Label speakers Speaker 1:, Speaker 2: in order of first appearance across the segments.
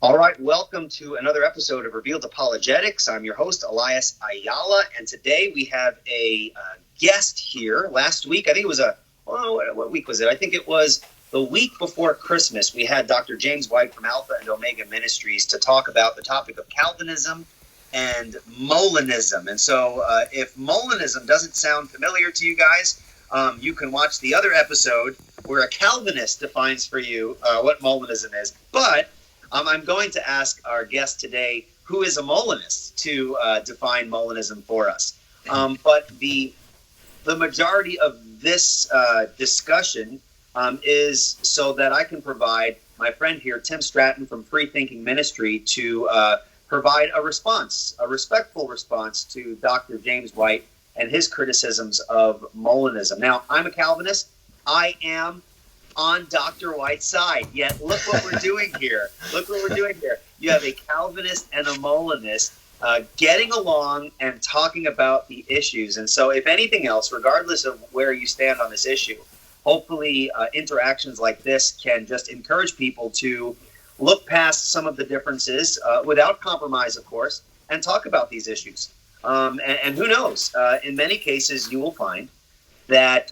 Speaker 1: All right, welcome to another episode of Revealed Apologetics. I'm your host, Elias Ayala, and today we have a guest here. Last week, I think it was what week was it? I think it was the week before Christmas. We had Dr. James White from Alpha and Omega Ministries to talk about the topic of Calvinism and Molinism. And so if Molinism doesn't sound familiar to you guys, you can watch the other episode where a Calvinist defines for you what Molinism is. But I'm going to ask our guest today, who is a Molinist, to define Molinism for us. But the majority of this discussion is so that I can provide my friend here, Tim Stratton from Thinking Ministry, to provide a response, a respectful response to Dr. James White and his criticisms of Molinism. Now, I'm a Calvinist. I am on Dr. White's side. Yet, look what we're doing here. You have a Calvinist and a Molinist getting along and talking about the issues. And so, if anything else, regardless of where you stand on this issue, hopefully interactions like this can just encourage people to look past some of the differences, without compromise, of course, and talk about these issues. And who knows? In many cases, you will find that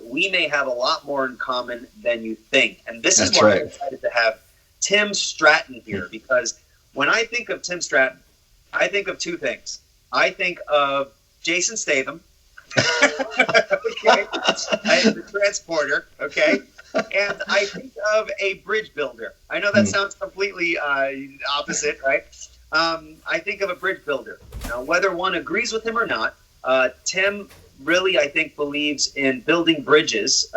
Speaker 1: we may have a lot more in common than you think. And this is why I'm excited to have Tim Stratton here, because when I think of Tim Stratton, I think of two things. I think of Jason Statham, okay, the transporter, okay, and I think of a bridge builder. I know that sounds completely opposite, right? I think of a bridge builder. Now, whether one agrees with him or not, Tim really, I think, believes in building bridges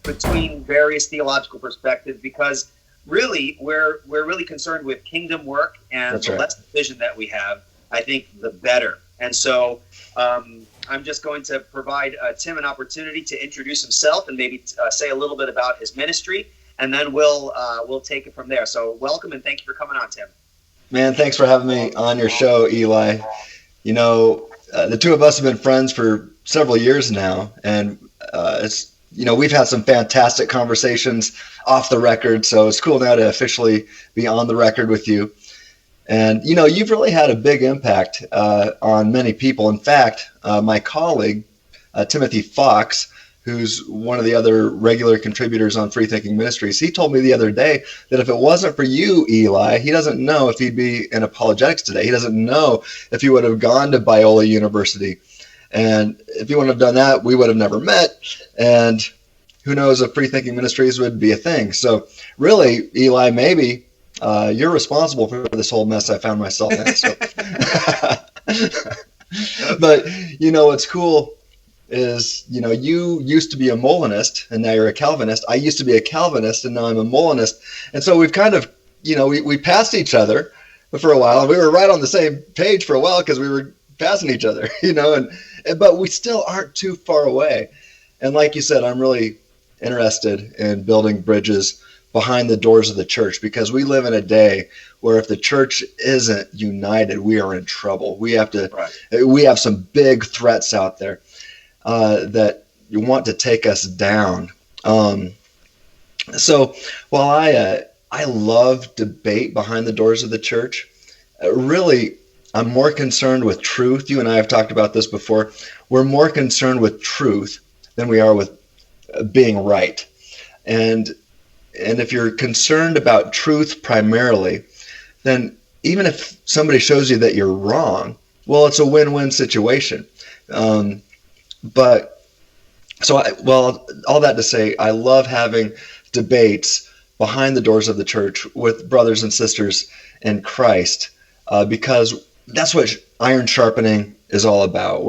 Speaker 1: between various theological perspectives, because really we're really concerned with kingdom work, and the less division that we have, I think, the better. And so I'm just going to provide Tim an opportunity to introduce himself and maybe say a little bit about his ministry, and then we'll take it from there. So welcome, and thank you for coming on, Tim.
Speaker 2: Man, thanks for having me on your show, Eli. You know, the two of us have been friends for several years now, and we've had some fantastic conversations off the record, so it's cool now to officially be on the record with you. And, you know, you've really had a big impact on many people. In fact, my colleague, Timothy Fox, who's one of the other regular contributors on Thinking Ministries, he told me the other day that if it wasn't for you, Eli, he doesn't know if he'd be in apologetics today. He doesn't know if he would have gone to Biola University. And if he wouldn't have done that, we would have never met. And who knows if Thinking Ministries would be a thing. So really, Eli, maybe you're responsible for this whole mess I found myself in. So. But, you know, what's cool is, you know, you used to be a Molinist and now you're a Calvinist. I used to be a Calvinist and now I'm a Molinist. And so we've kind of, you know, we passed each other for a while, and we were right on the same page for a while because we were passing each other, you know, but we still aren't too far away. And like you said, I'm really interested in building bridges behind the doors of the church, because we live in a day where if the church isn't united, we are in trouble. We have some big threats out there that you want to take us down. So while I love debate behind the doors of the church, really, I'm more concerned with truth. You and I have talked about this before. We're more concerned with truth than we are with being right. And if you're concerned about truth primarily, then even if somebody shows you that you're wrong, well, it's a win-win situation. But all that to say, I love having debates behind the doors of the church with brothers and sisters in Christ, because that's what iron sharpening is all about.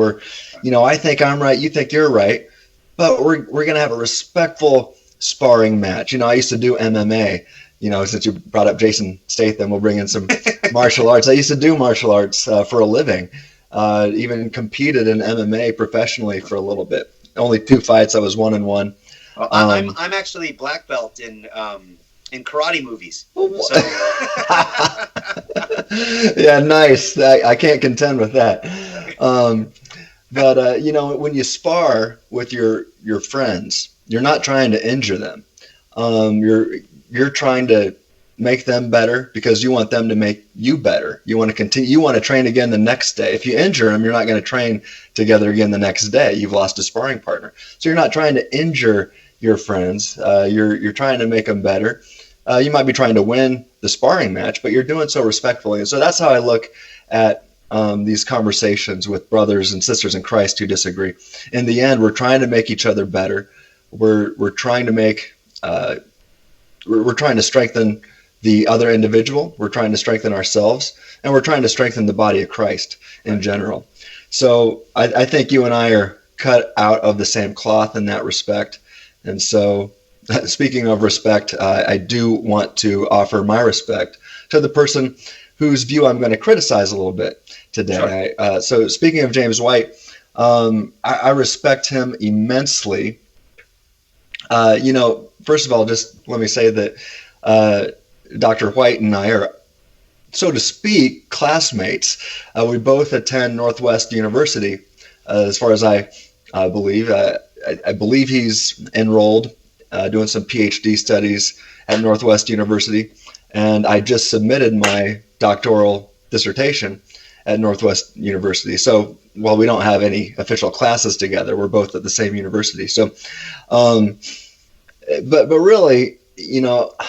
Speaker 2: I think I'm right, you think you're right, but we're going to have a respectful sparring match. You know, I used to do MMA. You know, since you brought up Jason Statham, we'll bring in some martial arts. I used to do martial arts for a living. Even competed in MMA professionally for a little bit. Only 2 fights. I was 1-1.
Speaker 1: I'm actually black belt in karate movies. So.
Speaker 2: Yeah, nice. I can't contend with that. But you know, when you spar with your friends, you're not trying to injure them. You're trying to make them better because you want them to make you better. You want to continue. You want to train again the next day. If you injure them, you're not going to train together again the next day. You've lost a sparring partner. So you're not trying to injure your friends. You're trying to make them better. You might be trying to win the sparring match, but you're doing so respectfully. And so that's how I look at these conversations with brothers and sisters in Christ who disagree. In the end, we're trying to make each other better. We're trying to make we're trying to strengthen the other individual. We're trying to strengthen ourselves, and we're trying to strengthen the body of Christ in general. So I think you and I are cut out of the same cloth in that respect. And so, speaking of respect, I do want to offer my respect to the person whose view I'm going to criticize a little bit today. Sure. So speaking of James White, I respect him immensely. First of all, just let me say that Dr. White and I are, so to speak, classmates. We both attend Northwest University, as far as I believe. I believe he's enrolled, doing some PhD studies at Northwest University, and I just submitted my doctoral dissertation at Northwest University. So while we don't have any official classes together, we're both at the same university. So, but really,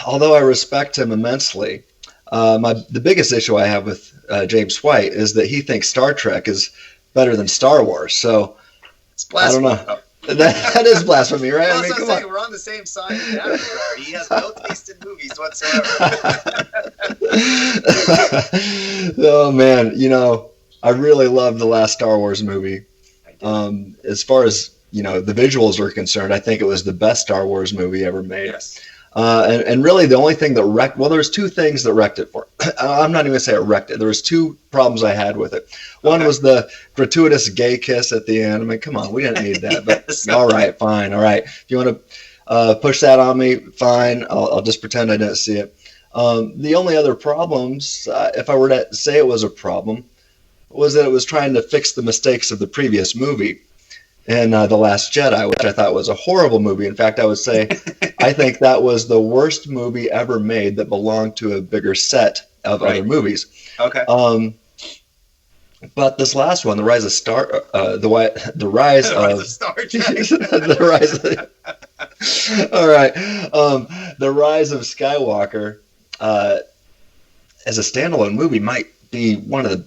Speaker 2: although I respect him immensely, the biggest issue I have with James White is that he thinks Star Trek is better than Star Wars. So
Speaker 1: it's blasphemy.
Speaker 2: I don't know. That is blasphemy, right?
Speaker 1: Well, come on. We're on the same side in that regard. He has no taste in movies whatsoever.
Speaker 2: Oh man, I really loved the last Star Wars movie. As far as the visuals are concerned, I think it was the best Star Wars movie ever made.
Speaker 1: Yes.
Speaker 2: And really the only thing that wrecked, well, there's two things that wrecked it for. I'm not even going to say it wrecked it. There was two problems I had with it. One was the gratuitous gay kiss at the end. I mean, come on, we didn't need that. But yes, all right, fine. All right. If you want to push that on me, fine. I'll just pretend I didn't see it. The only other problems, if I were to say it was a problem, was that it was trying to fix the mistakes of the previous movie. And The Last Jedi, which I thought was a horrible movie. In fact, I would say I think that was the worst movie ever made that belonged to a bigger set of other movies.
Speaker 1: Okay.
Speaker 2: But this last one, the rise of Star, the rise of
Speaker 1: Star Trek.
Speaker 2: the rise of, all right, the rise of Skywalker as a standalone movie might be one of the.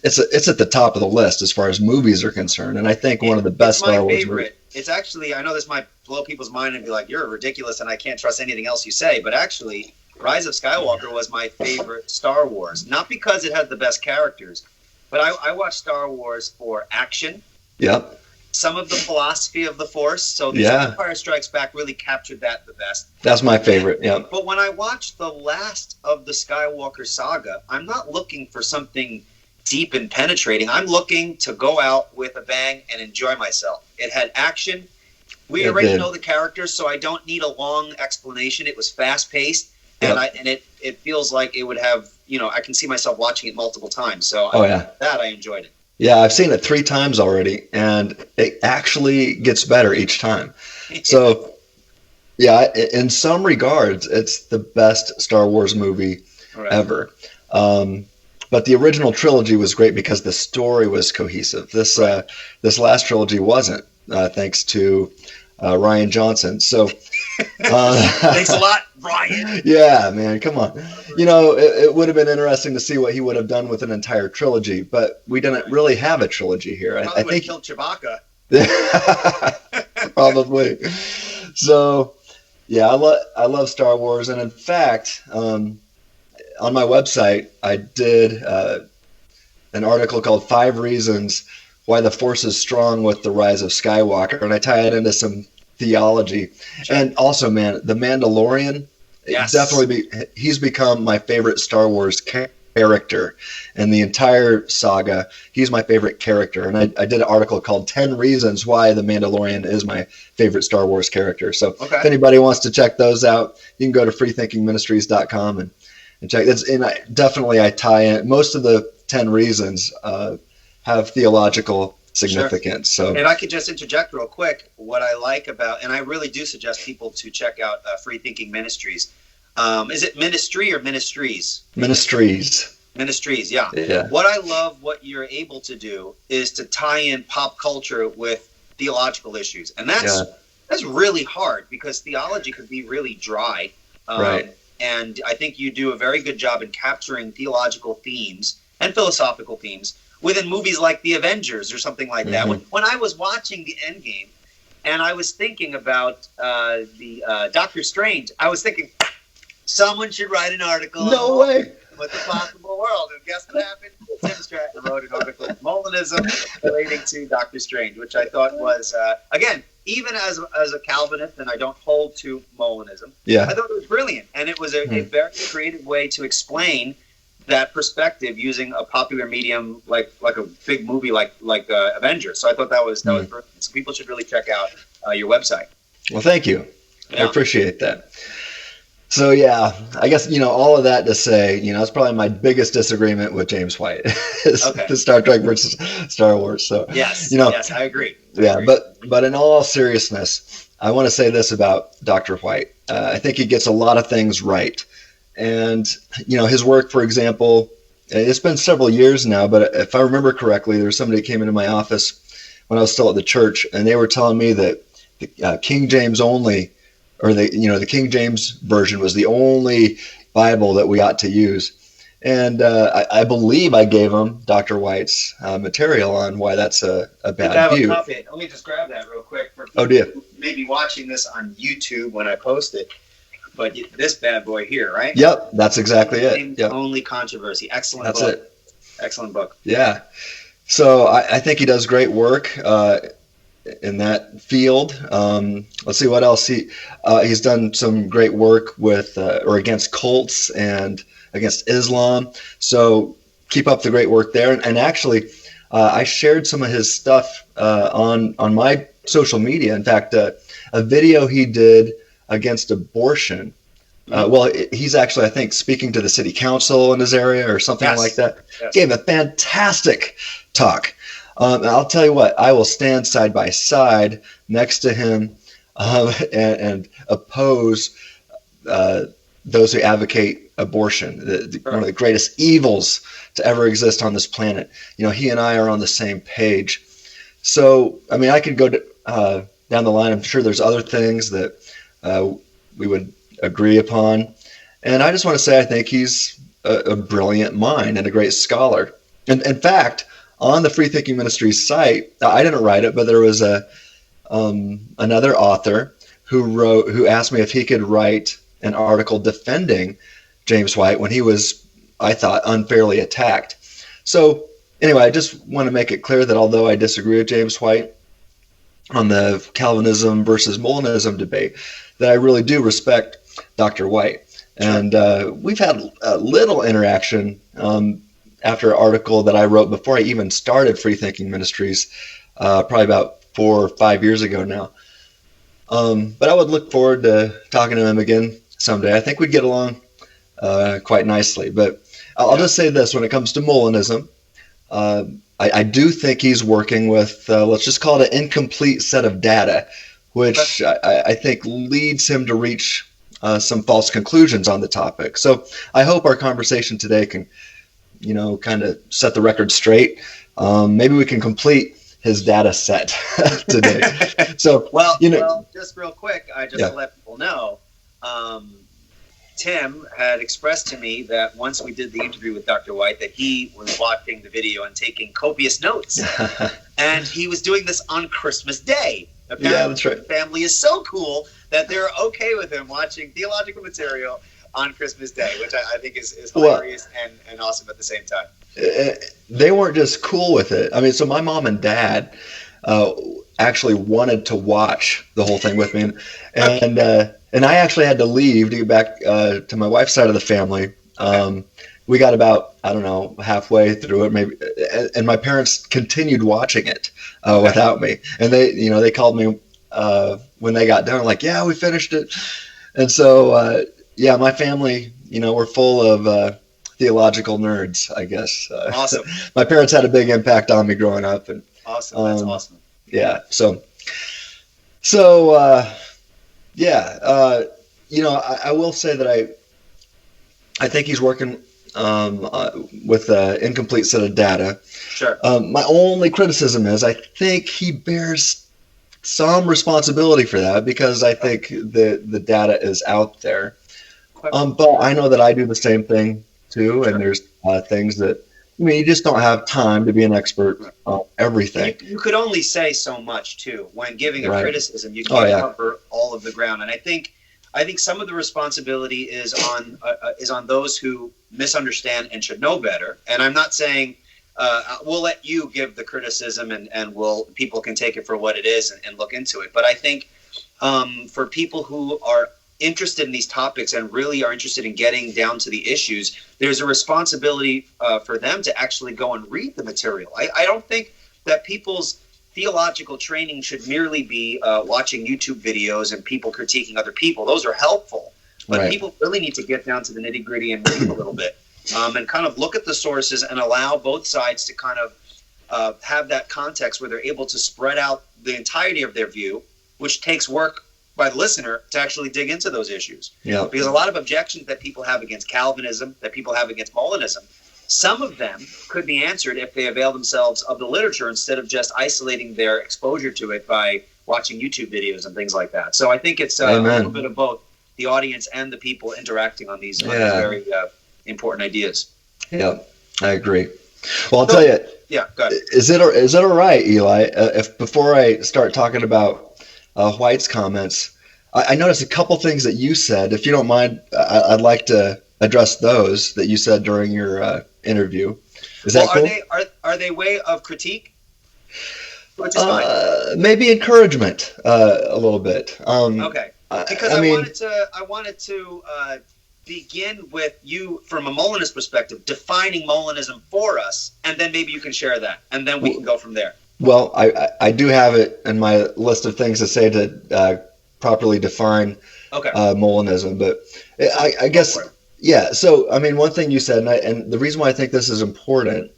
Speaker 2: It's at the top of the list as far as movies are concerned, and I think one of the best Star Wars movies.
Speaker 1: It's actually, I know this might blow people's mind and be like, you're ridiculous and I can't trust anything else you say, but actually, Rise of Skywalker was my favorite Star Wars. Not because it had the best characters, but I watched Star Wars for action.
Speaker 2: Yep.
Speaker 1: Some of the philosophy of the Force. So the Empire Strikes Back really captured that the best.
Speaker 2: That's my favorite, yeah.
Speaker 1: But when I watched the last of the Skywalker saga, I'm not looking for something deep and penetrating. I'm looking to go out with a bang and enjoy myself. It had action. We already know the characters, so I don't need a long explanation. It was fast-paced, and it feels like it would have, I can see myself watching it multiple times. So I enjoyed it.
Speaker 2: Yeah, I've seen it 3 times already, and it actually gets better each time. So, yeah, in some regards, it's the best Star Wars movie ever. But the original trilogy was great because the story was cohesive. This last trilogy wasn't, thanks to Rian Johnson. So,
Speaker 1: thanks a lot, Ryan.
Speaker 2: Yeah, man, come on. It would have been interesting to see what he would have done with an entire trilogy, but we didn't really have a trilogy here.
Speaker 1: I think killed Chewbacca.
Speaker 2: Probably. So, yeah, I love Star Wars, and in fact, on my website, I did an article called 5 Reasons Why the Force is Strong with the Rise of Skywalker, and I tie it into some theology. Sure. And also, man, The Mandalorian, he's become my favorite Star Wars character in the entire saga. He's my favorite character, and I did an article called 10 Reasons Why the Mandalorian is my favorite Star Wars character. So if anybody wants to check those out, you can go to freethinkingministries.com and check. I tie in most of the 10 reasons have theological significance. Sure. So,
Speaker 1: if I could just interject real quick, what I like about, and I really do suggest people to check out Free Thinking Ministries. Is it ministry or ministries?
Speaker 2: Ministries.
Speaker 1: Ministries, yeah.
Speaker 2: Yeah.
Speaker 1: What I love, what you're able to do, is to tie in pop culture with theological issues, and that's really hard because theology could be really dry.
Speaker 2: Right.
Speaker 1: And I think you do a very good job in capturing theological themes and philosophical themes within movies like The Avengers or something like that. When I was watching the Endgame and I was thinking about the Doctor Strange, I was thinking someone should write an article.
Speaker 2: No way.
Speaker 1: With the possible world. And guess what happened? Tim Stratton wrote an article, Molinism, relating to Doctor Strange, which I thought was, again, even as a Calvinist, and I don't hold to Molinism, I thought it was brilliant. And it was a very creative way to explain that perspective using a popular medium like a big movie like Avengers. So I thought that was brilliant. So people should really check out your website.
Speaker 2: Well, thank you. Yeah. I appreciate that. So yeah, I guess, all of that to say, it's probably my biggest disagreement with James White is the Star Trek versus Star Wars. So
Speaker 1: yes, I agree.
Speaker 2: But in all seriousness, I want to say this about Dr. White. I think he gets a lot of things right. And, his work, for example, it's been several years now, but if I remember correctly, there was somebody that came into my office when I was still at the church, and they were telling me that the King James only, or the King James version was the only Bible that we ought to use. And I believe I gave them Dr. White's material on why that's a bad view.
Speaker 1: Let me just grab that real quick for people who may be watching this on YouTube when I post it. But this bad boy here, right?
Speaker 2: Yep, that's exactly it. Yep.
Speaker 1: Only controversy. Excellent book. That's it. Excellent book.
Speaker 2: Yeah. So I think he does great work in that field. Let's see what else he's done some great work with or against cults and against Islam. So keep up the great work there. And actually, I shared some of his stuff on my social media. In fact, a video he did against abortion. Well, he's actually, I think, speaking to the city council in his area or something like that. Yes. Gave a fantastic talk. I'll tell you what, I will stand side by side next to him and oppose those who advocate abortion, one of the greatest evils to ever exist on this planet. He and I are on the same page. So, I could go down the line. I'm sure there's other things that we would agree upon. And I just want to say I think he's a brilliant mind and a great scholar. And in fact, on the Free Thinking Ministries site, I didn't write it, but there was another author who asked me if he could write an article defending James White when he was, I thought, unfairly attacked. So anyway, I just want to make it clear that although I disagree with James White on the Calvinism versus Molinism debate, that I really do respect Dr. White. And we've had a little interaction after an article that I wrote before I even started Free Thinking Ministries, probably about 4 or 5 years ago now. But I would look forward to talking to him again someday. I think we'd get along quite nicely. But I'll just say this, when it comes to Molinism, I do think he's working with, let's just call it an incomplete set of data, which I think leads him to reach some false conclusions on the topic. So I hope our conversation today can, kind of set the record straight. Maybe we can complete his data set today. So,
Speaker 1: well, just real quick, to let people know, Tim had expressed to me that once we did the interview with Dr. White, that he was watching the video and taking copious notes. And he was doing this on Christmas Day. Apparently,
Speaker 2: that's right.
Speaker 1: The family is so cool that they're okay with him watching theological material on Christmas Day, which I think is hilarious and awesome at the same time.
Speaker 2: They weren't just cool with it. So my mom and dad actually wanted to watch the whole thing with me. And I actually had to leave to get back to my wife's side of the family. We got about, halfway through it, maybe, and my parents continued watching it without me. And they called me when they got done, like, yeah, we finished it. And so, my family, we're full of theological nerds, I guess.
Speaker 1: Awesome.
Speaker 2: My parents had a big impact on me growing up. And
Speaker 1: awesome. That's awesome.
Speaker 2: Yeah. So, I will say that I think he's working with an incomplete set of data.
Speaker 1: Sure.
Speaker 2: My only criticism is I think he bears some responsibility for that because I think the data is out there. But I know that I do the same thing too, and there's things that you just don't have time to be an expert on everything.
Speaker 1: You could only say so much too. When giving a criticism, you can't cover all of the ground. And I think some of the responsibility is on those who misunderstand and should know better. And I'm not saying we'll let you give the criticism and people can take it for what it is and look into it. But I think for people who are interested in these topics and really are interested in getting down to the issues, there's a responsibility for them to actually go and read the material. I don't think that people's theological training should merely be watching YouTube videos and people critiquing other people. Those are helpful, but people really need to get down to the nitty gritty and read a little bit and kind of look at the sources and allow both sides to kind of have that context where they're able to spread out the entirety of their view, which takes work by the listener to actually dig into those issues.
Speaker 2: Yeah.
Speaker 1: Because a lot of objections that people have against Calvinism, that people have against Molinism, some of them could be answered if they avail themselves of the literature instead of just isolating their exposure to it by watching YouTube videos and things like that. So I think it's a little bit of both the audience and the people interacting on these very important ideas.
Speaker 2: Yeah, I agree. Well, I'll tell you.
Speaker 1: Yeah, go ahead.
Speaker 2: Is it all right, Eli? If before I start talking about White's comments, I noticed a couple things that you said. If you don't mind, I'd like to address those that you said during your interview. Is that cool?
Speaker 1: Are they way of critique? Which is fine.
Speaker 2: Maybe encouragement a little bit.
Speaker 1: Okay, because I wanted to begin with you from a Molinist perspective, defining Molinism for us, and then maybe you can share that, and then we can go from there.
Speaker 2: Well, I do have it in my list of things to say to properly define Molinism, but I guess, yeah. So, I mean, one thing you said, and the reason why I think this is important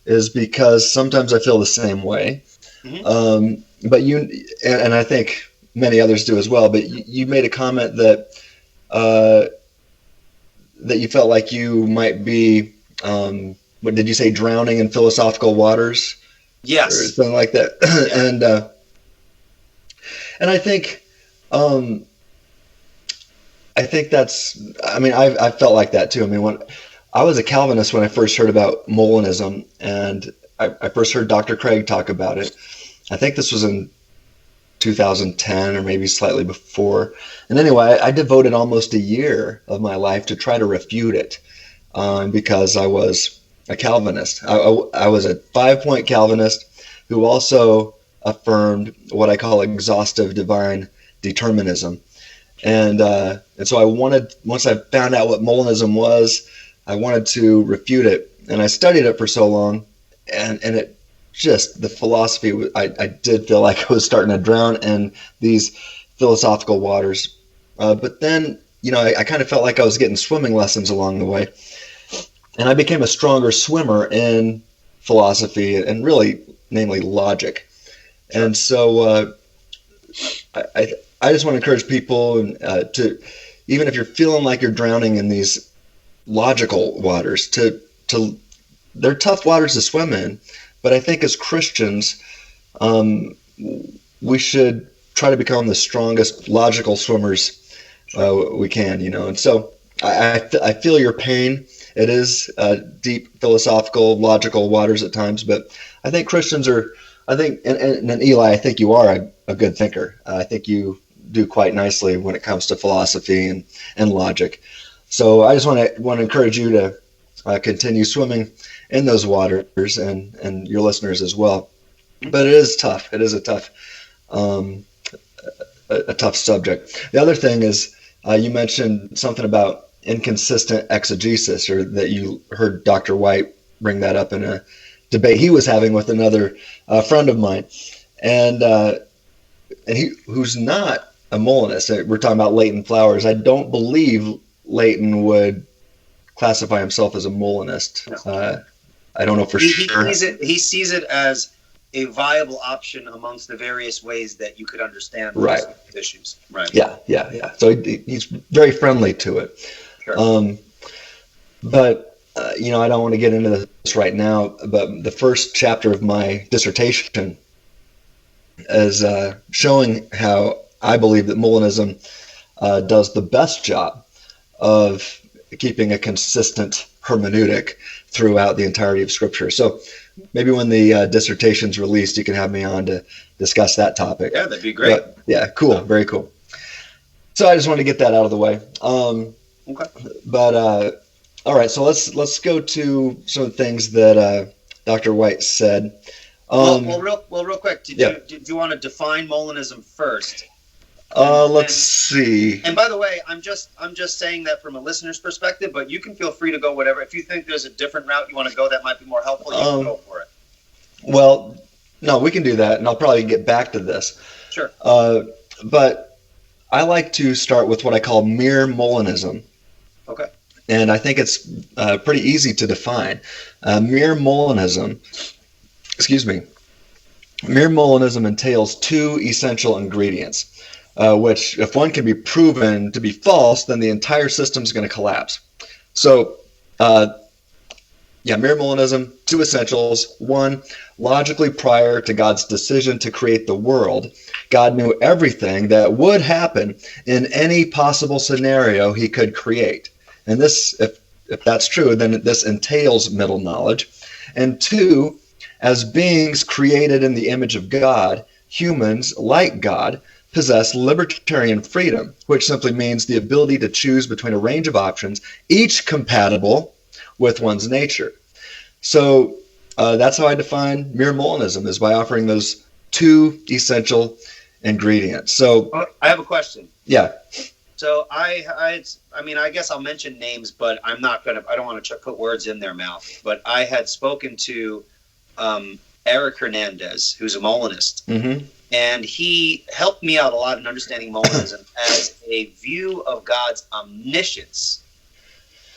Speaker 2: is because sometimes I feel the same way. Mm-hmm. But you, and I think many others do as well, but you made a comment that that you felt like you might be, what did you say, drowning in philosophical waters?
Speaker 1: Yes.
Speaker 2: Or something like that. Yeah. And I think that's, I mean, I felt like that too. I mean, when I was a Calvinist when I first heard about Molinism, and I first heard Dr. Craig talk about it. I think this was in 2010 or maybe slightly before. And anyway, I devoted almost a year of my life to try to refute it because I was a Calvinist. I was a 5-point Calvinist who also affirmed what I call exhaustive divine determinism. And so I wanted, once I found out what Molinism was, I wanted to refute it. And I studied it for so long, and it just, the philosophy, I did feel like I was starting to drown in these philosophical waters. But then, I kind of felt like I was getting swimming lessons along the way. And I became a stronger swimmer in philosophy and really, namely, logic. And so I just want to encourage people to, even if you're feeling like you're drowning in these logical waters, they're tough waters to swim in. But I think as Christians, we should try to become the strongest logical swimmers we can, And so I feel your pain. It is deep philosophical, logical waters at times, but I think Christians are, and Eli, I think you are a good thinker. I think you do quite nicely when it comes to philosophy and logic. So I just want to encourage you to continue swimming in those waters and your listeners as well. But it is tough. It is a tough subject. The other thing is you mentioned something about inconsistent exegesis, or that you heard Dr. White bring that up in a debate he was having with another friend of mine, and he who's not a Molinist. We're talking about Leighton Flowers. I don't believe Leighton would classify himself as a Molinist. No. I don't know for sure.
Speaker 1: He sees it as a viable option amongst the various ways that you could understand those issues. Right.
Speaker 2: Yeah. So he's very friendly to it.
Speaker 1: Sure.
Speaker 2: But, I don't want to get into this right now, but the first chapter of my dissertation is showing how I believe that Molinism does the best job of keeping a consistent hermeneutic throughout the entirety of Scripture. So maybe when the dissertation's released, you can have me on to discuss that topic.
Speaker 1: Yeah, that'd be great.
Speaker 2: But, yeah, cool, very cool. So I just wanted to get that out of the way.
Speaker 1: Okay.
Speaker 2: But all right, so let's go to some of the things that Dr. White said.
Speaker 1: Real quick. Did you want to define Molinism first?
Speaker 2: Let's see.
Speaker 1: And by the way, I'm just saying that from a listener's perspective, but you can feel free to go whatever. If you think there's a different route you want to go that might be more helpful, you can go for it.
Speaker 2: Well, no, we can do that, and I'll probably get back to this.
Speaker 1: Sure.
Speaker 2: But I like to start with what I call mere Molinism.
Speaker 1: Okay.
Speaker 2: And I think it's pretty easy to define. Mere Molinism entails two essential ingredients, which if one can be proven to be false, then the entire system is going to collapse. So, mere Molinism, two essentials. One, logically prior to God's decision to create the world, God knew everything that would happen in any possible scenario he could create. And this, if that's true, then this entails middle knowledge. And two, as beings created in the image of God, humans, like God, possess libertarian freedom, which simply means the ability to choose between a range of options, each compatible with one's nature. So that's how I define mere Molinism, is by offering those two essential ingredients. So
Speaker 1: I have a question.
Speaker 2: Yeah.
Speaker 1: So I guess I'll mention names, but I don't want to put words in their mouth. But I had spoken to Eric Hernandez, who's a Molinist,
Speaker 2: mm-hmm.
Speaker 1: and he helped me out a lot in understanding Molinism as a view of God's omniscience.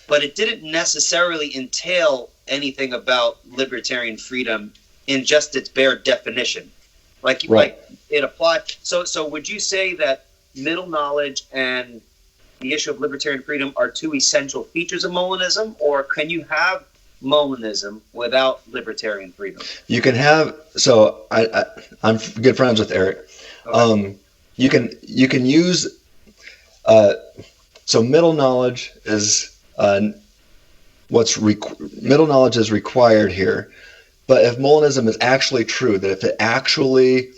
Speaker 1: But it didn't necessarily entail anything about libertarian freedom in just its bare definition. Like it applied. So would you say that middle knowledge and the issue of libertarian freedom are two essential features of Molinism, or can you have Molinism without libertarian freedom?
Speaker 2: You can have. So I'm good friends with Eric. Okay. You can use. So middle knowledge is middle knowledge is required here. But if Molinism is actually true, that if it actually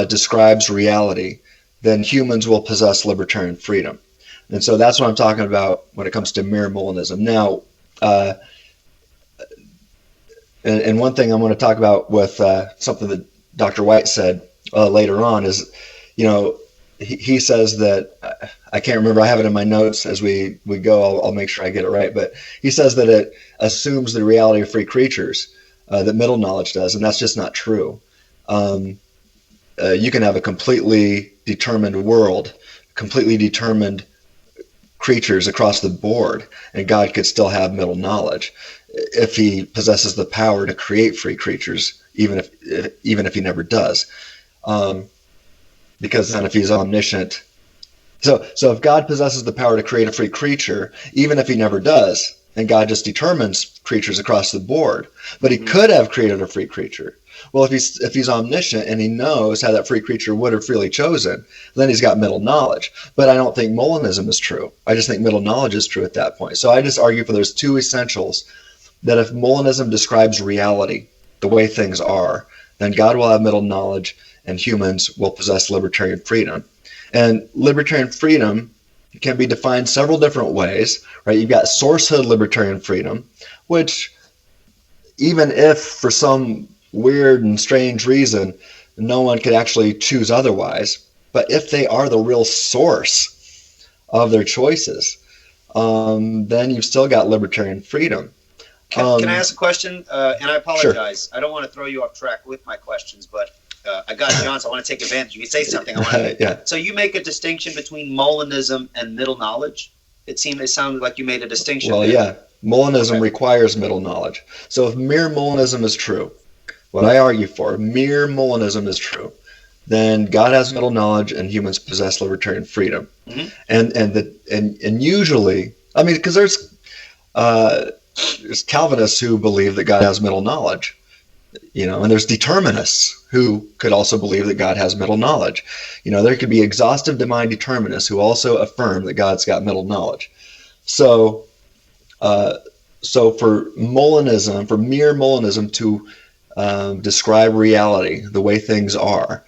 Speaker 2: describes reality, then humans will possess libertarian freedom. And so that's what I'm talking about when it comes to mere Molinism. Now, and one thing I'm going to talk about with something that Dr. White said later on is, he says that, I can't remember, I have it in my notes as we go, I'll make sure I get it right, but he says that it assumes the reality of free creatures, that middle knowledge does, and that's just not true. You can have a completely determined world, completely determined creatures across the board, and God could still have middle knowledge if he possesses the power to create free creatures, even if he never does. Because then if he's omniscient, so if God possesses the power to create a free creature, even if he never does, and God just determines creatures across the board, but he could have created a free creature. Well, if he's omniscient and he knows how that free creature would have freely chosen, then he's got middle knowledge. But I don't think Molinism is true. I just think middle knowledge is true at that point. So I just argue for those two essentials, that if Molinism describes reality, the way things are, then God will have middle knowledge and humans will possess libertarian freedom. And libertarian freedom can be defined several different ways, right? You've got sourcehood libertarian freedom, which even if for some weird and strange reason no one could actually choose otherwise, but if they are the real source of their choices, then you've still got libertarian freedom.
Speaker 1: Can I ask a question? And I apologize.
Speaker 2: Sure.
Speaker 1: I don't want to throw you off track with my questions, but I got John, so I want to take advantage. You say something. I want to.
Speaker 2: Yeah.
Speaker 1: So you make a distinction between Molinism and middle knowledge? It sounded like you made a distinction.
Speaker 2: Well,
Speaker 1: there.
Speaker 2: yeah. Molinism requires middle knowledge. So if mere Molinism is true, what I argue for, mere Molinism is true, then God has middle knowledge and humans possess libertarian freedom.
Speaker 1: Mm-hmm.
Speaker 2: And usually, I mean, because there's there's Calvinists who believe that God has middle knowledge, and there's determinists who could also believe that God has middle knowledge. There could be exhaustive divine determinists who also affirm that God's got middle knowledge. So for Molinism, for mere Molinism to describe reality the way things are,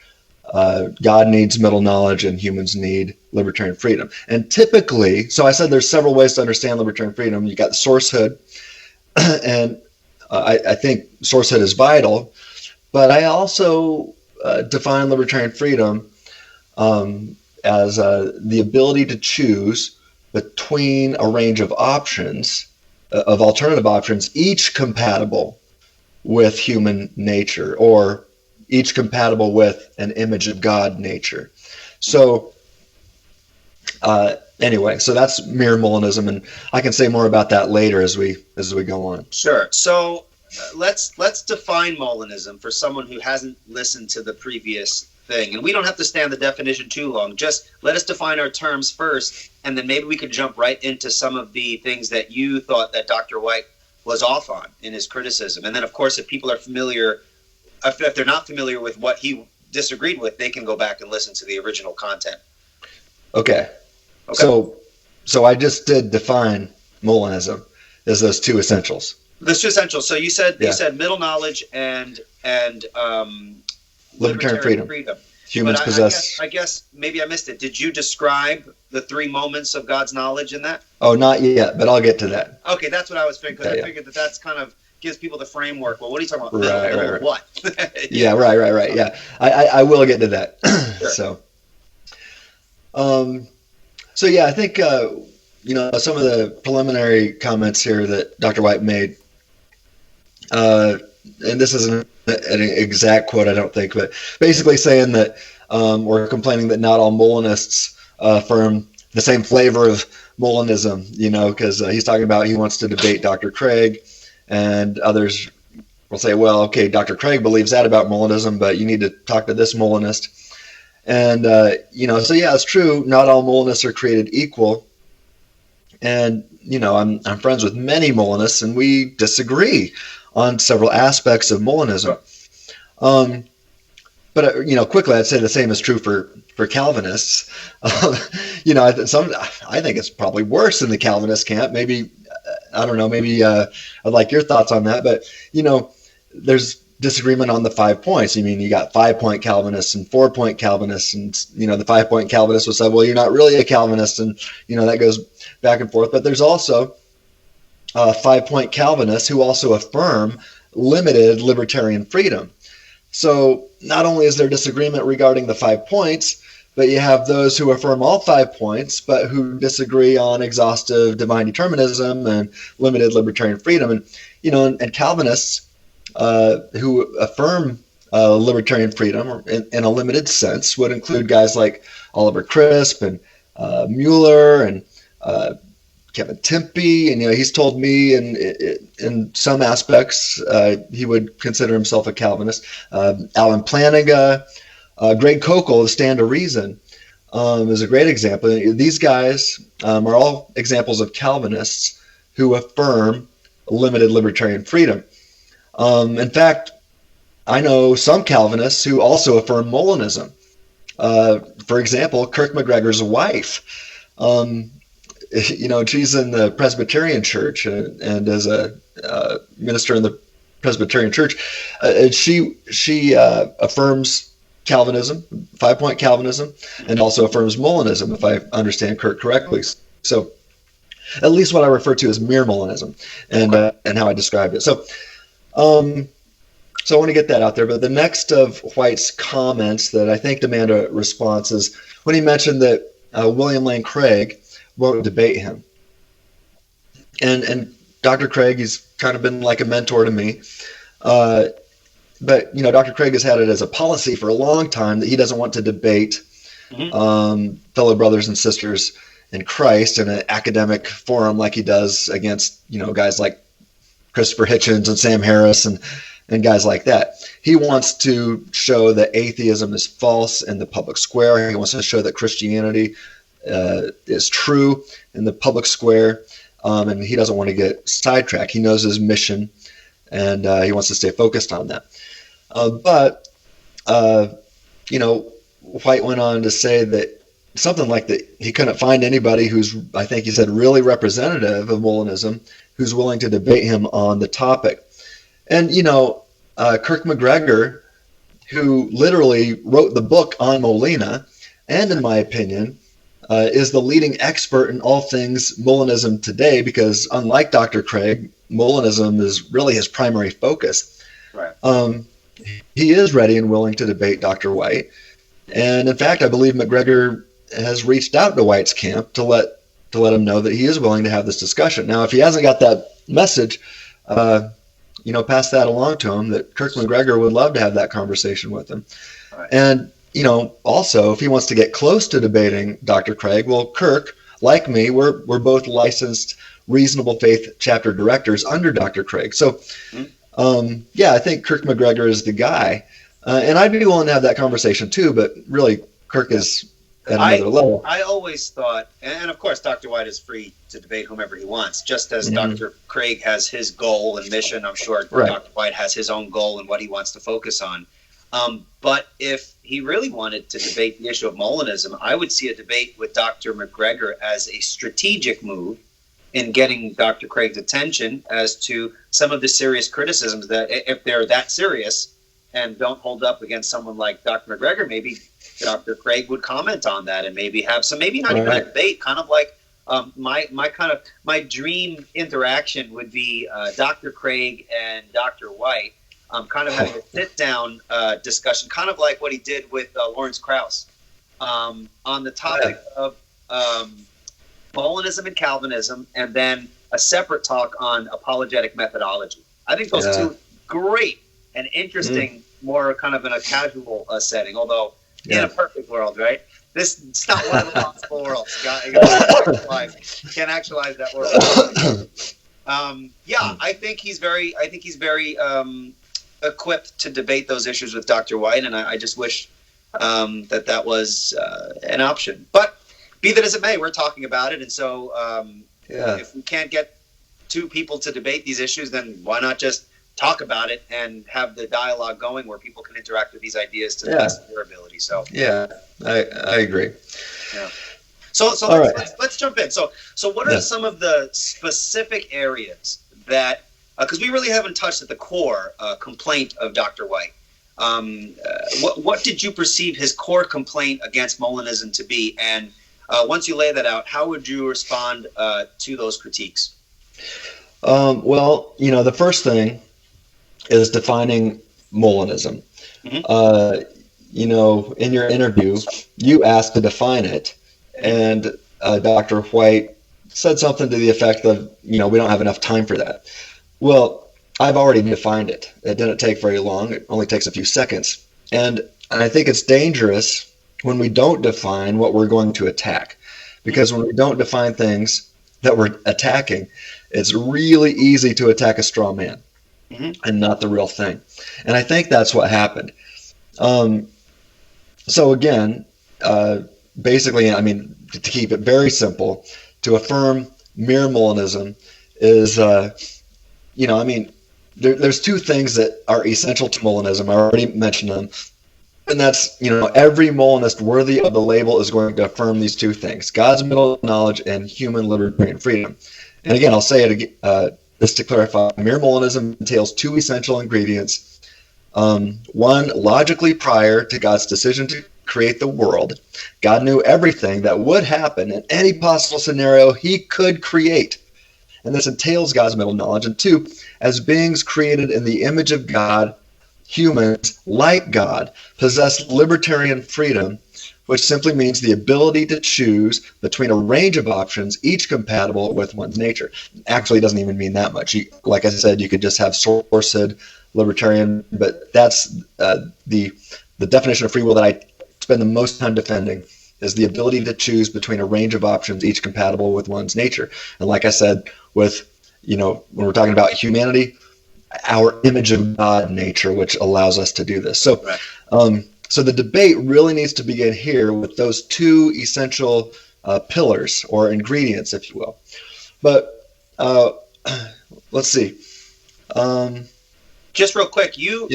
Speaker 2: God needs middle knowledge and humans need libertarian freedom. And typically, so I said there's several ways to understand libertarian freedom. You got sourcehood, and I think sourcehood is vital, but I also define libertarian freedom as the ability to choose between a range of options, of alternative options, each compatible with human nature, or each compatible with an image of God nature. So anyway, so that's mere Molinism, and I can say more about that later as we go on.
Speaker 1: Sure. So let's define Molinism for someone who hasn't listened to the previous thing, and we don't have to stay on the definition too long. Just let us define our terms first, and then maybe we could jump right into some of the things that you thought that Dr. White was off on in his criticism. And then, of course, if people are familiar, if they're not familiar with what he disagreed with, they can go back and listen to the original content.
Speaker 2: Okay. So I just did define Molinism as those two essentials.
Speaker 1: Those two essentials. So you said middle knowledge and libertarian freedom.
Speaker 2: Humans possess.
Speaker 1: I guess maybe I missed it. Did you describe the three moments of God's knowledge in that?
Speaker 2: Oh, not yet, but I'll get to that.
Speaker 1: Okay, that's what I was thinking. I figured that's kind of gives people the framework. Well, what are you talking about?
Speaker 2: Right.
Speaker 1: What?
Speaker 2: Yeah, right. Yeah, I will get to that. Sure. So yeah, I think some of the preliminary comments here that Dr. White made, and this isn't an exact quote, I don't think, but basically saying that or complaining that not all Molinists affirm the same flavor of Molinism, because he's talking about he wants to debate Dr. Craig, and others will say, well, okay, Dr. Craig believes that about Molinism, but you need to talk to this Molinist. And, so yeah, it's true. Not all Molinists are created equal. And, I'm friends with many Molinists, and we disagree on several aspects of Molinism. But, quickly, I'd say the same is true for Calvinists. I think it's probably worse in the Calvinist camp. Maybe, I don't know, maybe I'd like your thoughts on that. But, there's disagreement on the 5 points. You got 5-point Calvinists and 4-point Calvinists, and the 5-point Calvinists will say, well, you're not really a Calvinist, and that goes back and forth. But there's also 5-point Calvinists who also affirm limited libertarian freedom. So not only is there disagreement regarding the 5 points, but you have those who affirm all 5 points, but who disagree on exhaustive divine determinism and limited libertarian freedom. And and Calvinists who affirm libertarian freedom in a limited sense would include guys like Oliver Crisp and Mueller and Kevin Tempe, and he's told me in some aspects he would consider himself a Calvinist. Alan Planiga, Greg Kokel, the Stand to Reason, is a great example. These guys are all examples of Calvinists who affirm limited libertarian freedom. In fact, I know some Calvinists who also affirm Molinism. For example, Kirk McGregor's wife. She's in the Presbyterian Church and as a minister in the Presbyterian Church. She affirms Calvinism, 5-point Calvinism, and also affirms Molinism, if I understand Kirk correctly. So at least what I refer to as mere Molinism and how I described it. So I want to get that out there. But the next of White's comments that I think demand a response is when he mentioned that William Lane Craig won't debate him. And Dr. Craig, he's kind of been like a mentor to me. But, Dr. Craig has had it as a policy for a long time that he doesn't want to debate fellow brothers and sisters in Christ in an academic forum like he does against, guys like Christopher Hitchens and Sam Harris and guys like that. He wants to show that atheism is false in the public square. He wants to show that Christianity is true in the public square. and he doesn't want to get sidetracked. He knows his mission, and he wants to stay focused on that. But White went on to say that something like that he couldn't find anybody who's, I think he said, really representative of Molinism who's willing to debate him on the topic. And, Kirk McGregor, who literally wrote the book on Molina, and in my opinion, is the leading expert in all things Molinism today, because unlike Dr. Craig, Molinism is really his primary focus.
Speaker 1: Right.
Speaker 2: He is ready and willing to debate Dr. White. And in fact, I believe McGregor has reached out to White's camp to let him know that he is willing to have this discussion. Now, if he hasn't got that message, pass that along to him, that Kirk McGregor would love to have that conversation with him.
Speaker 1: Right.
Speaker 2: And, also, if he wants to get close to debating Dr. Craig, well, Kirk, like me, we're both licensed Reasonable Faith chapter directors under Dr. Craig. So, I think Kirk McGregor is the guy. And I'd be willing to have that conversation too, but really, Kirk is at another level.
Speaker 1: I always thought, and of course, Dr. White is free to debate whomever he wants, just as Dr. Craig has his goal and mission. I'm sure Dr. White has his own goal and what he wants to focus on. But if he really wanted to debate the issue of Molinism, I would see a debate with Dr. McGregor as a strategic move in getting Dr. Craig's attention as to some of the serious criticisms that, if they're that serious and don't hold up against someone like Dr. McGregor, maybe Dr. Craig would comment on that and maybe have some, maybe not even a debate, kind of like my dream interaction would be Dr. Craig and Dr. White kind of having a sit-down discussion, kind of like what he did with Lawrence Krauss on the topic of Molinism and Calvinism, and then a separate talk on apologetic methodology. I think those two great and interesting, more kind of in a casual setting, although in a perfect world, right? It's not one of the possible worlds. You can't actualize that world. I think he's very equipped to debate those issues with Dr. White, and I just wish that was an option. But be that as it may, we're talking about it, and so if we can't get two people to debate these issues, then why not just talk about it and have the dialogue going where people can interact with these ideas to the best of their ability. So
Speaker 2: I agree.
Speaker 1: Yeah. So let's jump in. So what are some of the specific areas that, because we really haven't touched at the core complaint of Dr. White. What did you perceive his core complaint against Molinism to be? And once you lay that out, how would you respond to those critiques?
Speaker 2: Well, the first thing is defining Molinism. In your interview, you asked to define it, and Dr. White said something to the effect of, we don't have enough time for that. Well, I've already defined it. It didn't take very long. It only takes a few seconds. And I think it's dangerous when we don't define what we're going to attack. Because when we don't define things that we're attacking, it's really easy to attack a straw man and not the real thing. And I think that's what happened. So again, basically, to keep it very simple, to affirm mere Molinism is, there's two things that are essential to Molinism. I already mentioned them. And that's, every Molinist worthy of the label is going to affirm these two things: God's middle knowledge and human liberty and freedom. And again, I'll say it again, just to clarify, mere Molinism entails two essential ingredients. One, logically prior to God's decision to create the world, God knew everything that would happen in any possible scenario he could create. And this entails God's middle knowledge. And two, as beings created in the image of God, humans, like God, possess libertarian freedom, which simply means the ability to choose between a range of options, each compatible with one's nature. Actually, it doesn't even mean that much. Like I said, you could just have sourced libertarian, but that's the definition of free will that I spend the most time defending, is the ability to choose between a range of options, each compatible with one's nature. And like I said, with, when we're talking about humanity, our image of God nature, which allows us to do this. So, so the debate really needs to begin here with those two essential pillars or ingredients, if you will. But Uh, let's see.
Speaker 1: Just real quick, your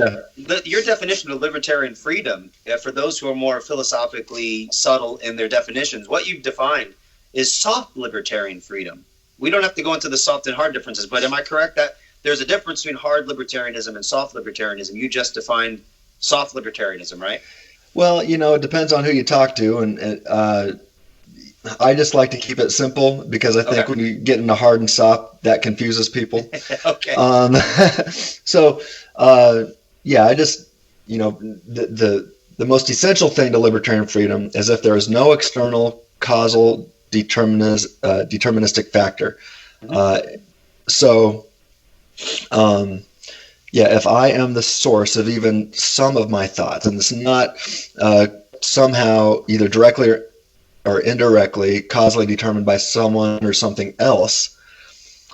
Speaker 1: definition of libertarian freedom, for those who are more philosophically subtle in their definitions, what you've defined is soft libertarian freedom. We don't have to go into the soft and hard differences, but am I correct that there's a difference between hard libertarianism and soft libertarianism? You just defined soft libertarianism, right?
Speaker 2: Well, it depends on who you talk to, and I just like to keep it simple because I think when you get into hard and soft, that confuses people.
Speaker 1: Okay.
Speaker 2: So, I just, the most essential thing to libertarian freedom is if there is no external causal deterministic factor. Mm-hmm. If I am the source of even some of my thoughts, and it's not somehow either directly or indirectly causally determined by someone or something else,